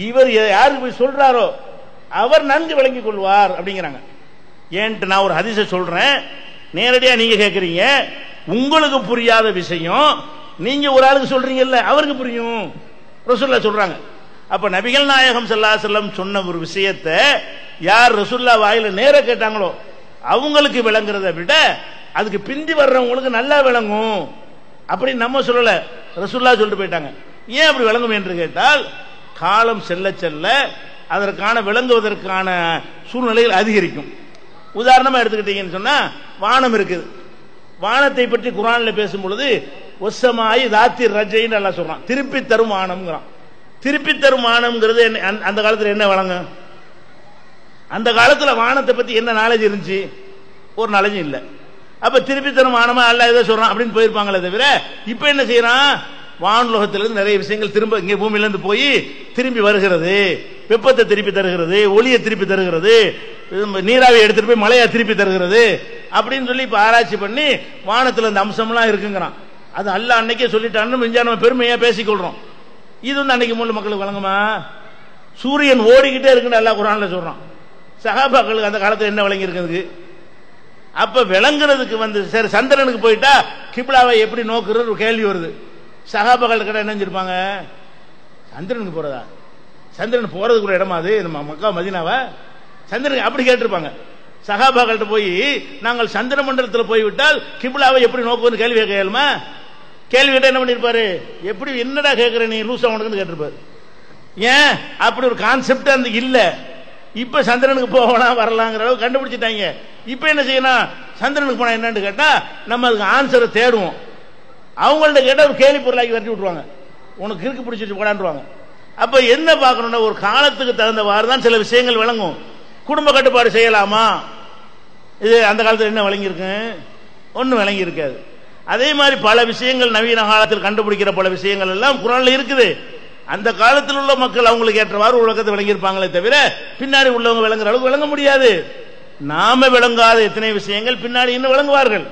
இவர் யாருக்கு போய் சொல்றாரோ அவர் நன்கு விளங்கிக் கொள்வார் அப்படிங்கிறாங்க. ஏன்ட்டு நான் ஒரு ஹதீஸை சொல்றேன், நேரடியா நீங்க கேட்கறீங்க, உங்களுக்கு புரியாத விஷயம் நீங்க ஒரு ஆளுக்கு சொல்றீங்கல்ல அவருக்கு புரியும், ரசூலுல்லாஹ் சொல்றாங்க. அப்ப நபிகள் நாயகம் ஸல்லல்லாஹு அலைஹி வஸல்லம் சொன்ன ஒரு விஷயத்தை யார் ரசூலுல்லாஹ் வாயில நேர கேட்டாங்களோ அவங்களுக்கு விளங்குறதை விட அதுக்கு பிந்தி வர்றவங்களுக்கு நல்லா விளங்கும் அப்படி நம்ம சொல்லல, ரசூலுல்லாஹ் சொல்லிட்டு போயிட்டாங்க. ஏன் அப்படி விளங்கும் என்று கேட்டால் காலம் செல்ல செல்ல அதற்கான விளங்குவதற்கான சூழ்நிலைகள் அதிகரிக்கும். உதாரணமா எடுத்துக்கிட்டீங்கன்னு சொன்னா வானம் இருக்குது, வானத்தை பற்றி குர்ஆன்ல பேசும் பொழுது ஒஸ்ஸமாயி தாத்தி ரஜைன்னு அல்லாஹ் சொல்றான், திருப்பி தரும் வானம்ங்கிறான். திருப்பி தரும் வானம்ங்கிறது அந்த காலத்துல என்ன வழங்கும்? அந்த காலத்துல வானத்தை பத்தி என்ன நாலேஜ் இருந்துச்சு? ஒரு நாலேஜ் இல்ல. அப்ப திருப்பி தரும் வானமா அல்லாஹ் ஏதோ சொல்றான் அப்படின்னு போயிருப்பாங்களே தவிர இப்ப என்ன செய்யறான்? வானுலகத்திலிருந்து நிறைய விஷயங்கள் திரும்ப இங்கே பூமியிலிருந்து போய் திரும்பி வருகிறது, வெப்பத்தை திருப்பி தருகிறது, ஒளியை திருப்பி தருகிறது, நீராவை எடுத்துட்டு போய் மழையா திருப்பி தருகிறது அப்படின்னு சொல்லி இப்ப ஆராய்ச்சி பண்ணி வானத்துல இந்த அம்சம்லாம் இருக்குங்கிறான். அது அல்லாஹ் அன்னைக்கே சொல்லிட்டான்னு நம்ம பெருமையா பேசிக்கொள்றோம். இது அன்னைக்கு மூல மக்களுக்கு வழங்குமா? சூரியன் ஓடிக்கிட்டே இருக்குன்னு அல்லாஹ் குர்ஆன்ல சொல்றான். சஹாபாக்களுக்கு அந்த காலத்துல என்ன விளங்கி இருக்குது? அப்ப விளங்குறதுக்கு வந்து சரி சந்திரனுக்கு போயிட்டா கிப்லாவை எப்படி நோக்குறது ஒரு கேள்வி வருது. சஹாபாக்கள் கிட்ட என்ன செஞ்சிருப்பாங்க, சந்திரனுக்கு போறதா, சந்திரன் போறதுக்குள்ள இடமா அது நம்ம மக்கா மதீனாவா, சந்திரன் அப்படி கேட்டிருப்பாங்க. சஹாபாக்கள்கிட்ட போய் நாங்கள் சந்திர மண்டலத்தில் போய்விட்டால் கிப்லாவை எப்படி நோக்குன்னு கேள்வி கேட்கலுமா? கேள்வி கேட்ட என்ன பண்ணிருப்பாரு, எப்படி என்னடா கேட்கிற நீ லூசா உனக்குன்னு கேட்டிருப்பாரு. ஏன் அப்படி ஒரு கான்செப்ட் அந்த இல்ல. இப்ப சந்திரனுக்கு போகலாம் வரலாங்கிற அளவு கண்டுபிடிச்சிட்டாங்க. இப்ப என்ன செய்யணும், சந்திரனுக்கு போனா என்னன்னு கேட்டா நம்ம அதுக்கு ஆன்சரை தேடுவோம். அவங்கள்ட்ட கேட்டா ஒரு கேள்வி பொருளாக்கி வரட்டி விட்டுருவாங்க, உனக்கு இருக்கு பிடிச்சிட்டு போடான்றாங்க. அப்ப என்ன பார்க்கணும்னா ஒரு காலத்துக்கு தகுந்தவாறு தான் சில விஷயங்கள் விளங்கும். குடும்ப கட்டுப்பாடு செய்யலாமா, இது அந்த காலத்தில் என்ன விளங்கி இருக்கு, ஒன்னும் விளங்கி இருக்காது. அதே மாதிரி பல விஷயங்கள் நவீன காலத்தில் கண்டுபிடிக்கிற பல விஷயங்கள் எல்லாம் குர்ஆன்ல இருக்குது. அந்த காலத்தில் உள்ள மக்கள் அவங்களுக்கு ஏற்றவாறு உலகத்தை விளங்கியிருப்பாங்களே தவிர பின்னாடி உள்ளவங்க விளங்குற அளவுக்கு விளங்க முடியாது. நாம விளங்காத எத்தனை விஷயங்கள் பின்னாடி இன்னும் விளங்குவார்கள்.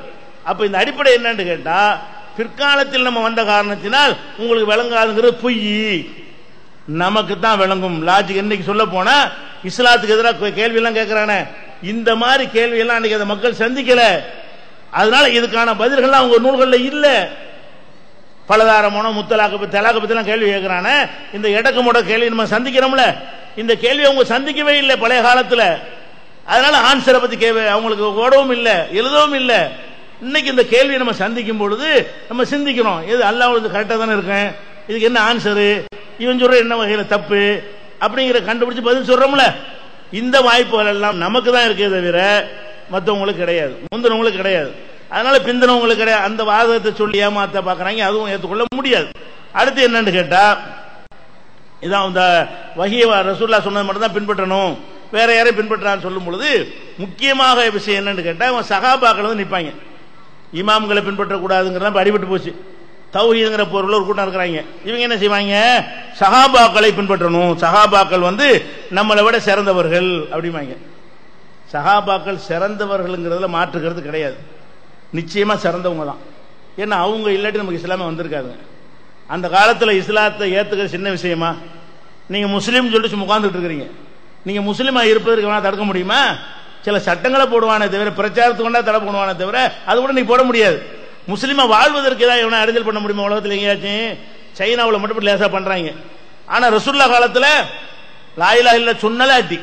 அப்ப இந்த அடிப்படை என்னன்னு கேட்டா பிற்காலத்தில் நம்ம வந்த காரணத்தினால் உங்களுக்கு விளங்காதுங்கிறது பொய், நமக்கு தான் விளங்கும் லாஜிக். இன்னைக்கு சொல்ல போனா இஸ்லாத்துக்கு எதிராக கேள்வி எல்லாம் கேட்கிறானே, இந்த மாதிரி கேள்வி எல்லாம் அன்னைக்கு அந்த மக்கள் சந்திக்கல. அதனால இதுக்கான பதில்கள் அவங்க நூல்கள்ல இல்ல. பலதாரமான முத்தலாக்க தலாக்க பத்தி எல்லாம் கேள்வி கேட்கிறானே, இந்த எடக்கு முட கேள்வி நம்ம சந்திக்கிறோம்ல, இந்த கேள்வி அவங்க சந்திக்கவே இல்லை பழைய காலத்துல. அதனால ஆன்சரை பத்தி அவங்களுக்கு ஓடவும் இல்லை எழுதவும் இல்லை. இன்னைக்கு இந்த கேள்வியை நம்ம சந்திக்கும் பொழுது நம்ம சிந்திக்கிறோம், இது அல்லாஹ் கரெக்டா தானே இருக்கேன், இதுக்கு என்ன ஆன்சரு, இவன் சொல்ற என்ன வகையில தப்பு அப்படிங்கிற கண்டுபிடிச்சு பதில் சொல்றோம்ல. இந்த வாய்ப்புகள் எல்லாம் நமக்கு தான் இருக்கே தவிர மற்றவங்களுக்கு கிடையாது, முந்தினவங்களுக்கு கிடையாது. அதனால பிந்தினவங்களுக்கு கிடையாது. அந்த வாதத்தை சொல்லி ஏமாத்த பாக்குறாங்க, அதுவும் ஏற்றுக்கொள்ள முடியாது. அடுத்து என்னன்னு கேட்டா இதான் இந்த வஹிய ரசூலுல்லாஹ் சொன்னது மட்டும் தான் பின்பற்றணும், வேற யாரையும் பின்பற்றான்னு சொல்லும் பொழுது முக்கியமாக விஷயம் என்னன்னு கேட்டா இவன் சஹாபாக்கள் வந்து நிற்பாங்க. இமாம்களை பின்பற்றக்கூடாதுங்கிறத அடிபட்டு போச்சு. தௌஹீதுங்கிற பொருள் ஒரு கூட்டம் இருக்கிறாங்க. இவங்க என்ன செய்வாங்க, சஹாபாக்களை பின்பற்றணும், சஹாபாக்கள் வந்து நம்மளை விட சிறந்தவர்கள் அப்படிமாங்க. சஹாபாக்கள் சிறந்தவர்கள்ங்கிறதுல மாற்றுக்கிறது கிடையாது, நிச்சயமா சிறந்தவங்க தான். ஏன்னா அவங்க இல்லாட்டி நமக்கு இஸ்லாமே வந்திருக்காங்க. அந்த காலத்தில் இஸ்லாத்தை ஏத்துக்கிற சின்ன விஷயமா, நீங்க முஸ்லீம் சொல்லிட்டு உட்கார்ந்துட்டு இருக்கிறீங்க, நீங்க முஸ்லீமா இருப்பதற்கு வேணா தடுக்க முடியுமா? சில சட்டங்களை போடுவானே தவிர, பிரச்சாரத்துக்கு வேணா தடை பண்ணுவானே தவிர அது கூட நீ போட முடியாது. முஸ்லீமா வாழ்வதற்கு ஏதாவது எவனா அறிதல் பண்ண முடியுமா உலகத்தில் எங்கேயாச்சும்? சைனாவில் மட்டும் லேசா பண்றாங்க. ஆனா ரசூலுல்லாஹ் காலத்துல லா இலாஹ இல்ல சொன்னாலே அடி,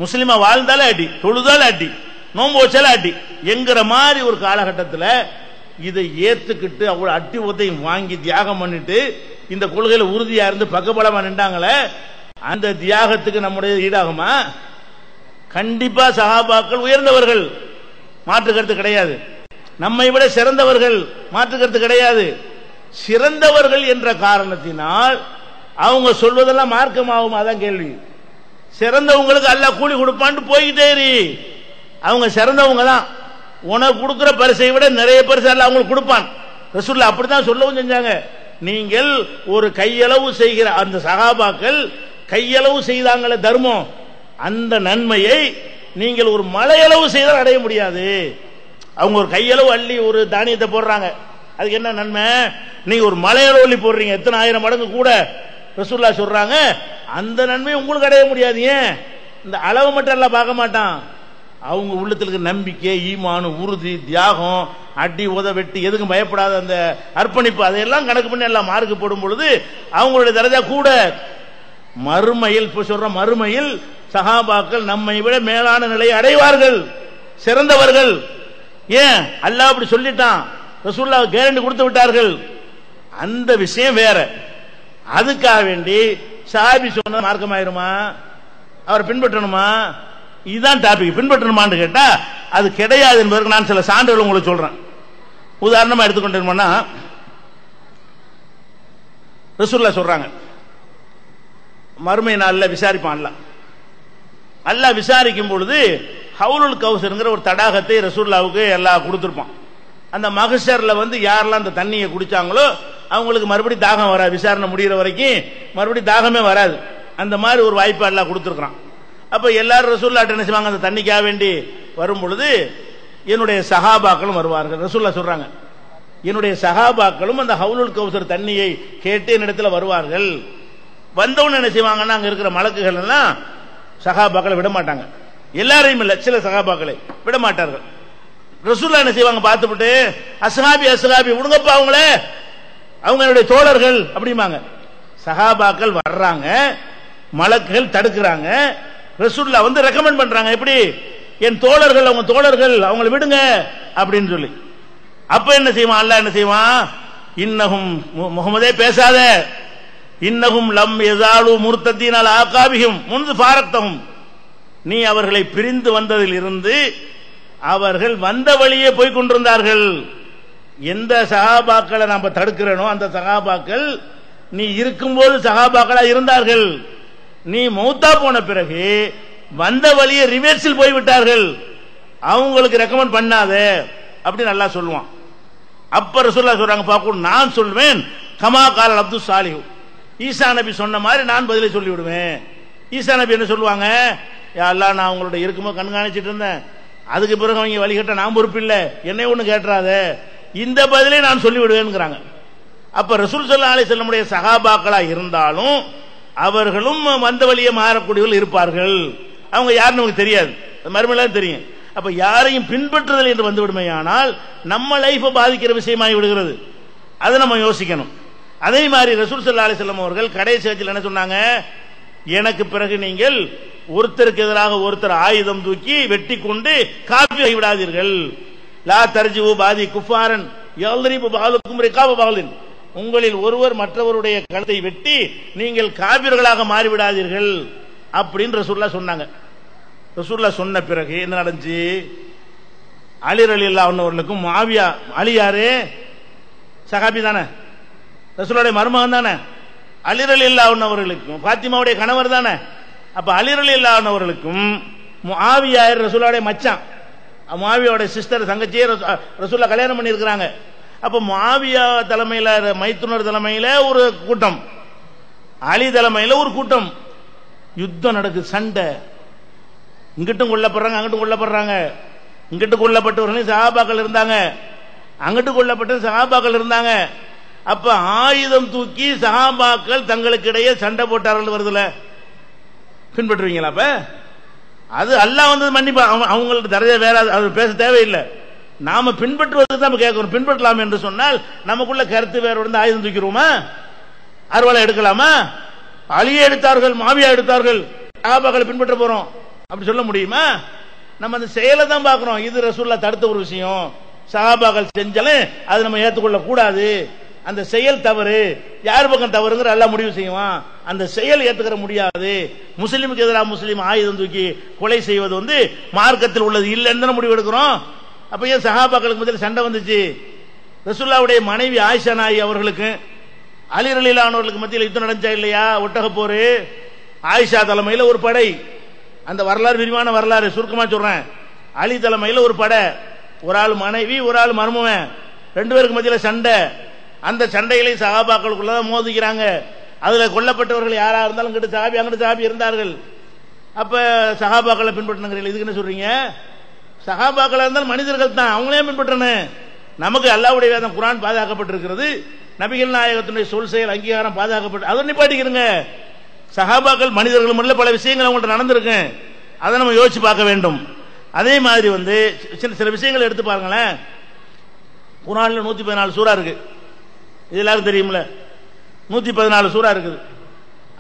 முஸ்லீமா வாழ்ந்தாலே அடி, தொழுதாலே அடி, நோன்பு வச்சாலே அடி என்கிற மாதிரி ஒரு காலகட்டத்தில் இதை ஏத்துக்கிட்டு அவ்வளவு அட்டி உதையும் வாங்கி தியாகம் பண்ணிட்டு இந்த கொள்கையில உறுதியா இருந்து பக்கபலமா நின்றாங்களே, அந்த தியாகத்துக்கு நம்முடைய ஈடாகுமா? கண்டிப்பா சஹாபாக்கள் உயர்ந்தவர்கள், மாற்று கருத்து கிடையாது. நம்மை விட சிறந்தவர்கள், மாற்று கருத்து கிடையாது. சிறந்தவர்கள் என்ற காரணத்தினால் அவங்க சொல்வதெல்லாம் மார்க்கமாகும், அதான் கேள்வி. சிறந்தவங்களுக்கு அல்லாஹ் கூலி கொடுப்பான்னு போய்கிட்டே இரு, அவங்க சிறந்தவங்க தான். உனக்கு கொடுக்கிற பரிசை விட நிறைய பரிசு அல்லாஹ் அவங்களுக்கு கொடுப்பான். ரசூலுல்லாஹ் அப்படித்தான் சொல்லவும் செஞ்சாங்க. நீங்கள் ஒரு கையளவு செய்கிற அந்த சஹாபாக்கள் கையளவு செய்தாங்களே தர்மம், அந்த நன்மையை நீங்கள் ஒரு மலையளவு செய்தால் அடைய முடியாது. அவங்க ஒரு கையளவு அள்ளி ஒரு தானியத்தை போடுறாங்க, அதுக்கு என்ன நன்மை? நீங்க ஒரு மலையளவு அள்ளி போடுறீங்க, எத்தனை ஆயிரம் மடங்கு கூட ரசூலுல்லாஹ் சொல்றாங்க, அந்த நன்மை உங்களுக்கு அடைய முடியாது. ஏன்? இந்த அளவு மட்டும் எல்லாம் பார்க்க மாட்டான், அவங்க உள்ளத்திற்கு நம்பிக்கை, ஈமான், உறுதி, தியாகம், அடி உத வெட்டி எதுக்கும் பயப்படாத அந்த அர்ப்பணிப்பு, அதையெல்லாம் கணக்கு பண்ணி எல்லாம் மார்க்கு போடும் பொழுது அவங்களுடைய தரஜா கூட. மறுமையில் சொல்ற மறுமையில் சஹாபாக்கள் நம்மை விட மேலான நிலையை அடைவார்கள், சிறந்தவர்கள். ஏன்? அல்லாஹ் அப்படி சொல்லிட்டான், ரசூலுல்லாஹ் கேரண்டி கொடுத்து விட்டார்கள். அந்த விஷயம் வேற. அதுக்காக வேண்டி சஹாபி சொன்ன மார்க்கமாயிருமா? அவர் பின்பற்றணுமா? இதுதான் டாபிக். பின்பற்றணுமான்னு கேட்டா அது கிடையாது என்பதற்கு நான் சில சான்றுகள் உங்களுக்கு சொல்றேன். உதாரணமா எடுத்துக்கொண்டோம்னா ரசூலுல்லாஹ் சொல்றாங்க, மறுமை நாளில் விசாரிப்பான் அல்லாஹ் விசாரிக்கும் பொழுது ஹவுலுல் கௌசர்ங்கிற ஒரு தடாகத்தை ரசூலுல்லாஹ்வுக்கு எல்லாம் கொடுத்திருப்பான். அந்த மஹ்ஷர்ல வந்து யாரெல்லாம் அந்த தண்ணியை குடிச்சாங்களோ அவங்களுக்கு மறுபடியும் தாகம் வராது, விசாரணை முடிகிற வரைக்கும் மறுபடியும் தாகமே வராது. அந்த மாதிரி ஒரு வாய்ப்பு எல்லாம் கொடுத்துருக்கான். அப்ப எல்லாரும் ரசூலுல்லாஹ் என்ன செய்வாங்க, அந்த தண்ணிக்காக வேண்டி வரும் பொழுது என்னுடைய சஹாபாக்களும் வருவார்கள். ரசூலுல்லாஹ் சொல்றாங்க, என்னுடைய சஹாபாக்களும் அந்த ஹவுலுல் கௌசர் தண்ணியை கேட்டு என்னிடத்துல வருவார்கள். வந்தவன் என்ன செய்வாங்கன்னா அங்க இருக்கிற மலக்குகள் எல்லாம் சஹாபாக்களை விட மாட்டாங்க, எல்லாரையும் இல்ல, சில சஹாபாக்களை விட மாட்டார்கள். ரசூலுல்லாஹ் என்ன செய்வாங்க பார்த்துவிட்டு, அஸ்ஹாபி அஸ்ஹாபி விடுங்கப்பா அவங்கள, அவங்க என்னுடைய தோழர்கள் அப்படிம்பாங்க. சஹாபாக்கள் வர்றாங்க, மலக்குகள் தடுக்கிறாங்க, ரசூலுல்லாஹ் வந்து ரெக்கமெண்ட் பண்றாங்க, எப்படி என் தோழர்கள், அவங்க தோழர்கள், அவங்களை விடுங்க அப்படின்னு சொல்லி. அப்ப என்ன செய்வான் அல்லாஹ், என்ன செய்வான், இன்னஹும் முஹம்மதே பேசாத, இன்னஹும் லம் யஸாலு முர்த்ததீன அலா ஆகாபிஹிம் முன்து ஃபாரக்தஹும், நீ அவர்களை பிரிந்து வந்ததில் இருந்து அவர்கள் வந்த வழியே போய் கொண்டிருந்தார்கள். எந்த சஹாபாக்களை நாம தடுக்கிறனோ அந்த சஹாபாக்கள் நீ இருக்கும்போது சஹாபாக்களா இருந்தார்கள், நீ மௌத்தா போன பிறகு வந்த வழியே ரிவர்ஸில் போய்விட்டார்கள், அவங்களுக்கு ரெக்கமெண்ட் பண்ணாத அப்படின்னு அல்லாஹ் சொல்லுவான். அப்ப ரசூலுல்லாஹ் சொல்றாங்க, பாக்கூ நான் சொல்வேன், கமா கால அப்துல் சாலிஹ், ஈசா நபி சொன்ன மாதிரி நான் பதிலை சொல்லி விடுவேன். ஈசா நபி என்ன சொல்லுவாங்க, யா அல்லாஹ் நான் உங்களோட இருக்கும்போது கண்காணிச்சிட்டு இருந்தேன், அதுக்கு பிறகு அவங்க வழிகட்ட நான் பொறுப்பு இல்லை, என்னை ஒண்ணு கேட்டுறாத, இந்த பதிலை நான் சொல்லி விடுவேன்ங்கிறாங்க. அப்ப ரசூல் ஸல்லல்லாஹு அலைஹி வஸல்லம் சஹாபாக்களா இருந்தாலும் அவர்களும் வந்த வழியே மாறக்கூடியவர்கள் இருப்பார்கள். அவங்க யாருன்னு நமக்கு தெரியாது, மறுமையில தெரியும். அப்ப யாரையும் பின்பற்றுதல் என்று வந்து விடுமையானால் நம்ம லைஃபை பாதிக்கிற விஷயமாகி விடுகிறது, அதை நம்ம யோசிக்கணும். அதே மாதிரி ரசூல் ஸல்லல்லாஹு அலைஹி வஸல்லம் அவர்கள் கடைசி வச்சில் என்ன சொன்னாங்க, எனக்கு பிறகு நீங்கள் ஒருத்தருக்கு எதிராக ஒருத்தர் ஆயுதம் தூக்கி வெட்டி கொண்டு காஃபிர் விடாதீர்கள், லா தர்ஜிவு பாதி குஃபாரன் யல்ரிபு பாலுக்கும் ரிகாப பாலின், உங்களில் ஒருவர் மற்றவருடைய கழுத்தை வெட்டி நீங்கள் காபிர்களாக மாறிவிடாதீர்கள் அப்படின்னு ரசூலுல்லாஹ் சொன்னாங்க. ரசூலுல்லாஹ் சொன்ன பிறகு என்ன நடந்துச்சு, அலி ரலியல்லாஹு அன்ஹு அவர்களுக்கும் முஆவியா, அலி யாரு, சஹாபி தானே, ரசூலுடைய மருமகன் தானே, அலி ரலியல்லாஹு அன்ஹு அவர்களுக்கும் ஃபாத்திமாவுடைய கணவர் தானே, அப்ப அலி ரலியல்லாஹு அன்ஹு அவர்களுக்கும் முஆவியா ரசூலுடைய மச்சான், முஆவியாவோட சிஸ்டர் தங்கச்சியே ரசூலுல்லாஹ் கல்யாணம் பண்ணி இருக்கிறாங்க. அப்ப முஆவியா தலைமையில, மைத்துனர் தலைமையில ஒரு கூட்டம், அலி தலைமையில ஒரு கூட்டம், யுத்தம் நடக்குது, சண்டை, இங்கிட்டும் கொல்லப்படுறாங்க அங்கிட்டும் கொல்லப்படுறாங்க, இங்கிட்டு கொல்லப்பட்டவர்களும் சஹாபாக்கள் இருந்தாங்க, அங்கிட்டு கொல்லப்பட்ட சஹாபாக்கள் இருந்தாங்க. அப்ப ஆயுதம் தூக்கி சஹாபாக்கள் தங்களுக்கு இடையே சண்டை போட்டார்கள் வருதுல, பின்பற்றுவீங்களா? அப்ப அது அல்லாஹ் வந்து மன்னிப்பா, அவங்களுக்கு தரஜா வேற, அது பேச தேவையில்லை, நாம பின்பற்றுவதற்கு தான் கேட்கிறோம். பின்பற்றலாம் என்று சொன்னால் நமக்குள்ள கருத்து வேற வந்து ஆயுதம் தூக்கிடுவோமா, அறுவாலை எடுக்கலாமா? அலியை எடுத்தார்கள், மாவியா எடுத்தார்கள், சஹாபாக்களை பின்பற்ற போறோம் அப்படி சொல்ல முடியுமா? நம்ம அந்த செயலை தான் பார்க்கிறோம். இது ரசூலுல்லாஹ் தடுத்த ஒரு விஷயம், சஹாபாக்கள் செஞ்சாலும் அது நம்ம ஏற்றுக்கொள்ள கூடாது, அந்த செயல் தவறு, யார் பக்கம் தவறுங்கிற எல்லாம் முடிவு செய்வான், அந்த செயல் ஏற்றுக்கிற முடியாது. முஸ்லீமுக்கு எதிராக முஸ்லீம் ஆயுதம் தூக்கி கொலை செய்வது வந்து மார்க்கத்தில் உள்ளது இல்லைன்னு முடிவு எடுக்கிறோம். அப்ப ஏன் சஹாபாக்களுக்கு முதல்ல சண்டை வந்துச்சு? ரசூலுல்லாஹ்வுடைய மனைவி ஆயிஷா நாயகி அவர்களுக்கு அலி ரலியல்லாஹு அன்ஹு மத்தியில் யுத்தம் நடந்துச்சா இல்லையா? ஒட்டக போரு, ஆயிஷா தலைமையில ஒரு படை, அந்த வரலாறு விரிவான வரலாறு, சுருக்கமா சொல்றேன். அலி தலைமையில ஒரு படை, ஒரு ஆள் மனைவி ஒரு ஆள் மருமவன், ரெண்டு பேருக்கு மத்தியில சண்டை. அந்த சண்டைகளை சஹாபாக்களுக்குள்ளதான் மோதிக்கிறாங்க. அதுல கொல்லப்பட்டவர்கள் யாரா இருந்தாலும் இங்கிட்டு சஹாபி அங்கிட்டு சஹாபி இருந்தார்கள். அப்ப சஹாபாக்களை பின்பற்றணுங்கிறீங்க, இதுக்கு என்ன சொல்றீங்க? சஹாபாக்களா இருந்தாலும் மனிதர்கள் தான், அவங்களே பின்பற்றணும். நமக்கு அல்லாஹ்வுடைய வேதம் குர்ஆன் பாதுகாக்கப்பட்டிருக்கிறது, நபிகள் நாயகத்துடைய சொல் செயல் அங்கீகாரம் பாதுகாக்கப்பட்டு, அதை நிப்பாட்டிக்கிறங்க. சஹாபாக்கள் மனிதர்கள் முன்ன பல விஷயங்கள் அவங்கள்ட்ட நடந்திருக்கு, அதை நம்ம யோசிச்சு பார்க்க வேண்டும். அதே மாதிரி வந்து சில விஷயங்கள் எடுத்து பாருங்களேன். குர்ஆன்ல 114 சூரா இருக்கு, இது எல்லாருக்கும் தெரியும்ல, 114 சூரா இருக்குது.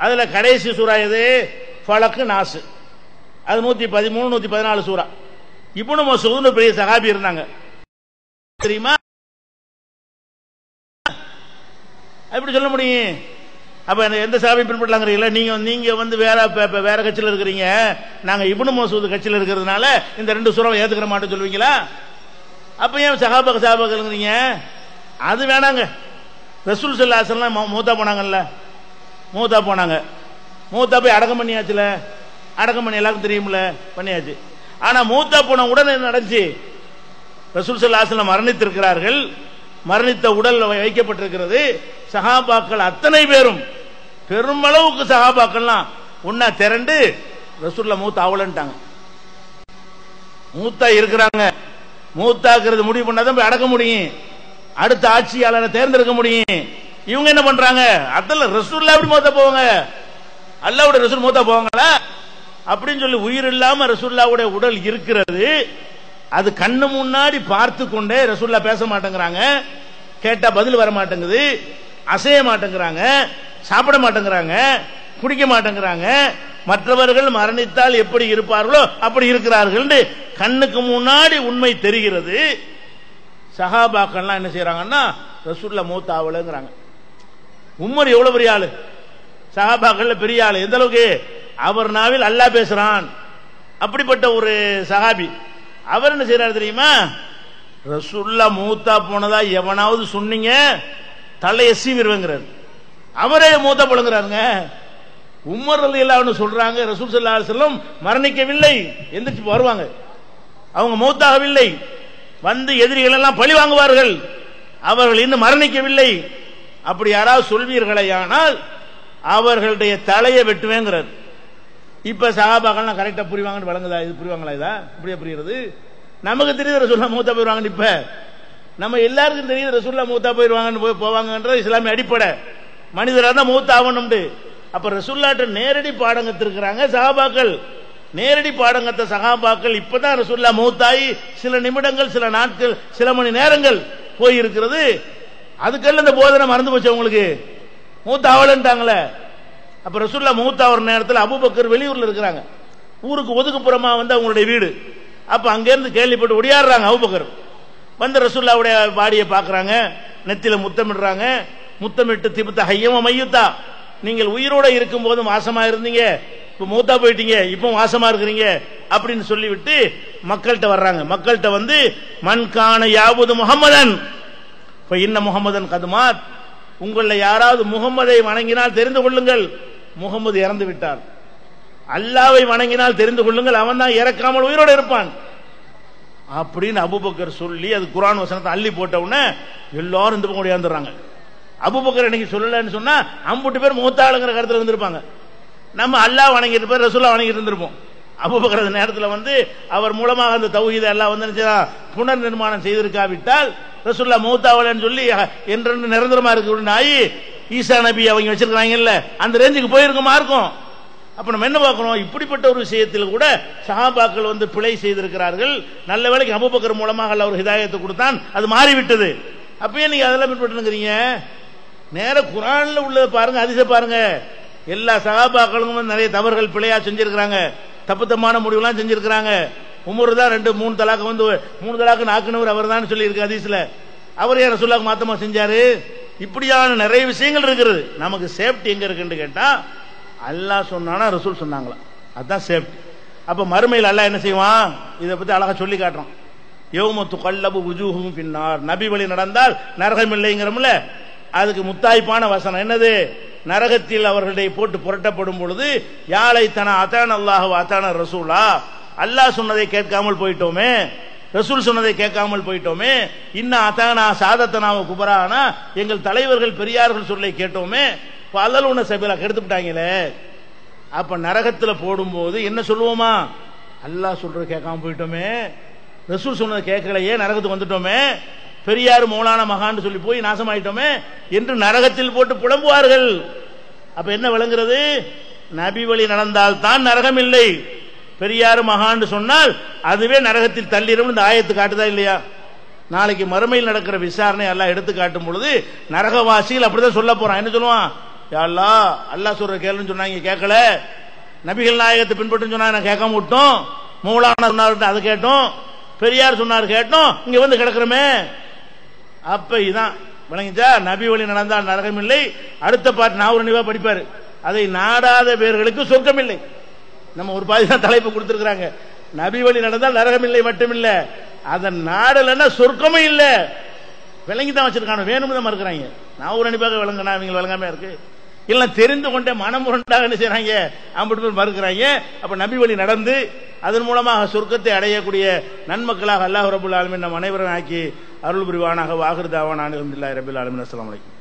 அதுல கடைசி சூரா எது? ஃபலக் நாஸ், அது 113 114 சூரா. இப்னு மஸ்ஊத் பெரிய சஹாபி இருந்தாங்க, தெரியுமா? எப்படி சொல்ல முடியும்? அப்ப எந்த சஹாபி பின்பற்றலாங்கிறீங்களா? நீங்க வந்து வேற கட்சியில் இருக்கிறீங்க, நாங்க இப்னு மஸ்ஊத் கட்சியில் இருக்கிறதுனால இந்த ரெண்டு சூறாவை ஏத்துக்கிற மாட்டோம் சொல்லுவீங்களா? அப்ப ஏன் சஹாபாக்கள்? அது வேணாங்க. ரசூல் ஸல்லல்லாஹு அலைஹி வஸல்லம் மூத்தா போனாங்கல்ல, மூத்தா போனாங்க, மூத்தா போய் அடக்கம் பண்ணியாச்சுல, அடக்கம் பண்ணி எல்லாருக்கும் தெரியும்ல, பண்ணியாச்சு. ஆனா மூத்தா போன உடனே என்ன நடந்துச்சு? ரசூல் ஸல்லல்லாஹு அலைஹி வஸல்லம் மரணித்திருக்கிறார்கள், மரணித்த உடல் வைக்கப்பட்டிருக்கிறது. சஹாபாக்கள் அத்தனை பேரும், பெருமளவுக்கு சஹாபாக்கள்லாம் ஒன்னா திரண்டு ரசூலுல்லாஹ் மூத்தா ஆவலன்ட்டாங்க. மூத்தா இருக்கிறாங்க, மூத்தாக்குறது முடிவு பண்ணாதான் போய் அடக்க முடியும், அடுத்த ஆட்சியாளரை தேர்ந்தெடுக்க முடியும். இவங்க என்ன பண்றாங்க? அதெல்லாம் ரசூலுல்லாஹ் எப்படி மூத்தா போவாங்க? அல்லாஹ்வுடைய ரசூல் மூத்தா போவாங்களா? அப்படின்னு சொல்லி உயிர் இல்லாம ரசூலுல்லாஹ்வுடைய உடல் இருக்கிறது. அது கண்ணு முன்னாடி பார்த்து கொண்டே ரசூல்லா பேச மாட்டேங்கிறாங்க, கேட்டா பதில் வர மாட்டேங்குது, அசைய மாட்டேங்கிறாங்க, சாப்பிட மாட்டேங்கிறாங்க, குடிக்க மாட்டேங்கிறாங்க. மற்றவர்கள் மரணித்தால் எப்படி இருப்பார்களோ அப்படி இருக்கிறார்கள். கண்ணுக்கு முன்னாடி உண்மை தெரிகிறது. சஹாபாக்கள்லாம் என்ன செய்யறாங்கன்னா ரசூலுல்லாஹ் மௌத் ஆவலங்கறாங்க. உமர் எவ்வளவு பெரிய ஆளு, சஹாபாக்கள்ல பெரிய ஆளு. எந்த அளவுக்கு? அவர் நாவில் அல்லாஹ் பேசுறான். அப்படிப்பட்ட ஒரு சஹாபி. அவர் என்ன செய்யறாரு தெரியுமா? ரசூலுல்லாஹ் மௌத்தா போனதா எவனாவது சொன்னீங்க தலையை சீவிடுவேங்கிறார். அவரே மௌத்தா போலங்கிறாருங்க. உமர் ரலியல்லாஹு அன்ஹு சொல்றாங்க ரசூல் ஸல்லல்லாஹு அலைஹி வஸல்லம் மரணிக்கவில்லை, எந்திரிச்சு வருவாங்க, அவங்க மௌத்தாகவில்லை, வந்து எதிரிகள் எல்லாம் பழி வாங்குவார்கள், அவர்கள் இன்னும் மரணிக்கவில்லை. அப்படி யாராவது சொல்வீர்களேயானால் அவர்களுடைய தலையை வெட்டுவேங்கிறார். இப்ப சஹாபாக்கள்லாம் கரெக்டா புரிவாங்கன்னு வழங்குதா? இது புரிவாங்களா? இதா இப்படியே புரியுறது? நமக்கு தெரியுது ரசூலுல்லாஹ் மௌத்தா போயிடுவாங்கன்னு. இப்ப நம்ம எல்லாருக்கும் தெரியுது ரசூலுல்லாஹ் மௌத்தா போயிடுவாங்கன்னு போவாங்கன்றது இஸ்லாமிய அடிப்படை. மனிதராக தான் மௌத்தா ஆகணும்னு. அப்ப ரசூலுல்லாஹ்ட்ட நேரடி பாடம் கத்திருக்கிறாங்க சஹாபாக்கள். நேரடி பாடம் கத்த சஹாபாக்கள் இப்பதான் ரசூலுல்லாஹ் மௌத்தாயி சில நிமிடங்கள், சில நாட்கள், சில மணி நேரங்கள் போயிருக்கிறது. அதுக்கெல்லாம் இந்த போதனை மறந்து போச்சு அவங்களுக்கு. மௌத்தா ஆவலன்ட்டாங்களே. அப்ப ரசூலுல்லாஹ் மௌத்தா ஒரு நேரத்தில் அபூபக்கர் வெளியூர்ல இருக்கிறாங்க. ஊருக்கு ஒதுக்குப்புறமா வந்து அவங்களுடைய வீடு. அப்ப அங்கிருந்து கேள்விப்பட்டு ஒடியாடுறாங்க. அபூபக்கர் வந்து ரசூலுல்லாஹ்வுடைய பாடியை பாக்குறாங்க, நெத்தில முத்தமிடுறாங்க. முத்தமிட்டு திபுத்த ஹய்யம மையுத்தா, நீங்கள் உயிரோட இருக்கும் போது வாசமா இருந்தீங்க, இப்ப மௌத்தா போயிட்டீங்க, இப்போ வாசமா இருக்கிறீங்க அப்படின்னு சொல்லிவிட்டு மக்கள்கிட்ட வர்றாங்க. மக்கள்கிட்ட வந்து மன்கான யாவது முஹம்மதன் இன்ன முஹம்மதன் கதுமாத், உங்கள யாராவது முகம்மதை வணங்கினால் தெரிந்து கொள்ளுங்கள் முகம்மது இறந்து விட்டார். அல்லாவை வணங்கினால் தெரிந்து கொள்ளுங்கள் அவன் தான் இறக்காமல் உயிரோடு இருப்பான் அப்படின்னு அபூபக்கர் சொல்லி அது குர்ஆன் வசனத்தை அள்ளி போட்ட உடனே எல்லாரும் இந்த பக்கம் ஓடியாந்துறாங்க. அபூபக்கர் இன்னைக்கு சொல்லலன்னு சொன்னா 50 பேர் மூத்தாளுங்கிற கருத்துல இருந்திருப்பாங்க. நம்ம அல்லாஹ் வணங்கிட்டு பேர் ரசூலுல்லாஹ் வணங்கிட்டு இருந்திருப்போம். அபூபக்கர் அந்த நேரத்தில் வந்து அவர் மூலமாக அந்த தௌஹீத் அல்லாஹ் வந்து புனர் நிர்மாணம் செய்திருக்காவிட்டால் ரசூலுல்லாஹ் மௌத்தாவலன்னு சொல்லி என்றென்று நிரந்தரமா இருக்கு நாயி ஈசா நபி அவங்க வச்சிருக்காங்கல்ல அந்த ரேஞ்சுக்கு போயிருக்குமா இருக்கும். அப்ப நம்ம என்ன பார்க்கணும்? இப்படிப்பட்ட ஒரு விஷயத்தில் கூட சஹாபாக்கள் வந்து பிழை செய்திருக்கிறார்கள். நல்ல வேளைக்கு அபூபக்கர் மூலமாக அல்லாஹ் ஒரு ஹிதாயத்தை கொடுத்தான், அது மாறிவிட்டது. அப்பயே நீங்க அதெல்லாம் பின்பற்றுங்கிறீங்க. நேர குர்ஆன்ல உள்ளத பாருங்க, ஹதீஸை பாருங்க. எல்லா சஹாபாக்களும் நிறைய தவறுகள் பிழையா செஞ்சிருக்கிறாங்க, தப்புத்தமான முடிவுலாம் செஞ்சிருக்கிறாங்க. உமர் தான் 2-3 தலாக்கு வந்து 3 தலாக்கு நாக்குனவர் அவர் தான் சொல்லி இருக்கு ஹதீஸ்ல. அவர் ஏன் ரசூலுல்லாஹ் மாத்தமா செஞ்சாரு? இப்படியான நிறைய விஷயங்கள் இருக்கிறது. நமக்கு சேஃப்டி எங்க இருக்குன்னு கேட்டா அல்லாஹ் சொன்னானா ரசூல் சொன்னாங்களா, அதுதான் சேஃப்டி. அப்ப மறுமையில் அல்லாஹ் என்ன செய்வான்? இதை பத்தி அழகா சொல்லி காட்டுறான். யௌம துகல்லபு வுஜூஹும் ஃபின்னார், நபி வழி நடந்தால் நரகம் இல்லைங்கிறோம்ல, அதுக்கு முத்தாய்ப்பான வசனம் என்னது? நரகத்தில் அவர்களுடைய போட்டு புரட்டப்படும் பொழுது யாழை தன அத்தான அல்லாஹ் அத்தான ரசூலா, அல்லாஹ் சொன்னதை கேட்காமல் போயிட்டோமே, ரசூல் சொன்னதை கேட்காமல் போயிட்டோமே, இன்னும் அத்தானா சாதத்தனாவ குபரானா எங்கள் தலைவர்கள் பெரியார்கள் சொல்லை கேட்டோமே, பலல் உன சபையில கெடுத்துட்டாங்களே. அப்ப நரகத்துல போடும்போது என்ன சொல்லுவோமா? அல்லாஹ் சொல்றது கேட்காம போயிட்டோமே, ரசூல் சொன்னதை கேட்கலையே, நரகத்துக்கு வந்துட்டோமே, பெரியார் மௌலானா மகான்னு சொல்லி போய் நாசமாயிட்டோமே என்று நரகத்தில் போட்டு புலம்புவார்கள். அப்ப என்ன விளங்குறது? நபி வழி நடந்தால் தான் நரகம் இல்லை, பெரியார் மகான்னு சொன்னால் அதுவே நரகத்தில் தள்ளிடும். இந்த ஆயத்து காட்டுதா இல்லையா? நாளைக்கு மறுமையில் நடக்கிற விசாரணை எல்லாம் எடுத்து காட்டும் பொழுது நரகவாசிகள் அப்படிதான் சொல்ல போறான். என்ன சொல்லுவான்? யா அல்லாஹ், அல்லாஹ் சொல்ற கேளுன்னு சொன்னாங்க கேட்கல, நபிகள் நாயகத்தை பின்பற்று சொன்னா நான் கேட்காம விட்டோம், மௌலானா சொன்னார் அதை கேட்டோம், பெரியார் சொன்னார் கேட்டோம், இங்க வந்து கிடக்கிறோமே. அப்ப இதான் விளங்கிச்சா? நபி வழி நடந்தால் நரகம் இல்லை. அடுத்த பாட்டு நான் ஒரு நிவா படிப்பாரு, அதை நாடாத பேர்களுக்கு சொர்க்கம் இல்லை. நம்ம ஒரு பாதி தான் தலைப்பு கொடுத்திருக்கிறாங்க. நபி வழி நடந்தால் நரகம் இல்லை மட்டுமில்லை, அதன் நாடலன்னா சொர்க்கமே இல்லை. விளங்கி தான் வச்சிருக்காங்க, வேணும் தான் மறுக்கிறாங்க. நான் ஒரு அனுப்பாக விளங்கினா அவங்க விளங்காம இருக்கு. இல்ல தெரிந்து கொண்டே மனமுரண்டாக என்ன செய்யறாங்க, 50 பேர் மறுக்கிறாங்க. அப்ப நபி வழி நடந்து அதன் மூலமாக சொர்க்கத்தை அடையக்கூடிய நன்மக்களாக அல்லாஹ் ரப்பல் ஆலமீன் நம் அனைவரும் ஆக்கி அருள் புரிவானாக. வாகிர் தாவானா அல்ஹம்துலில்லாஹி ரப்பில் ஆலமீன். அஸ்ஸலாமு அலைக்கும்.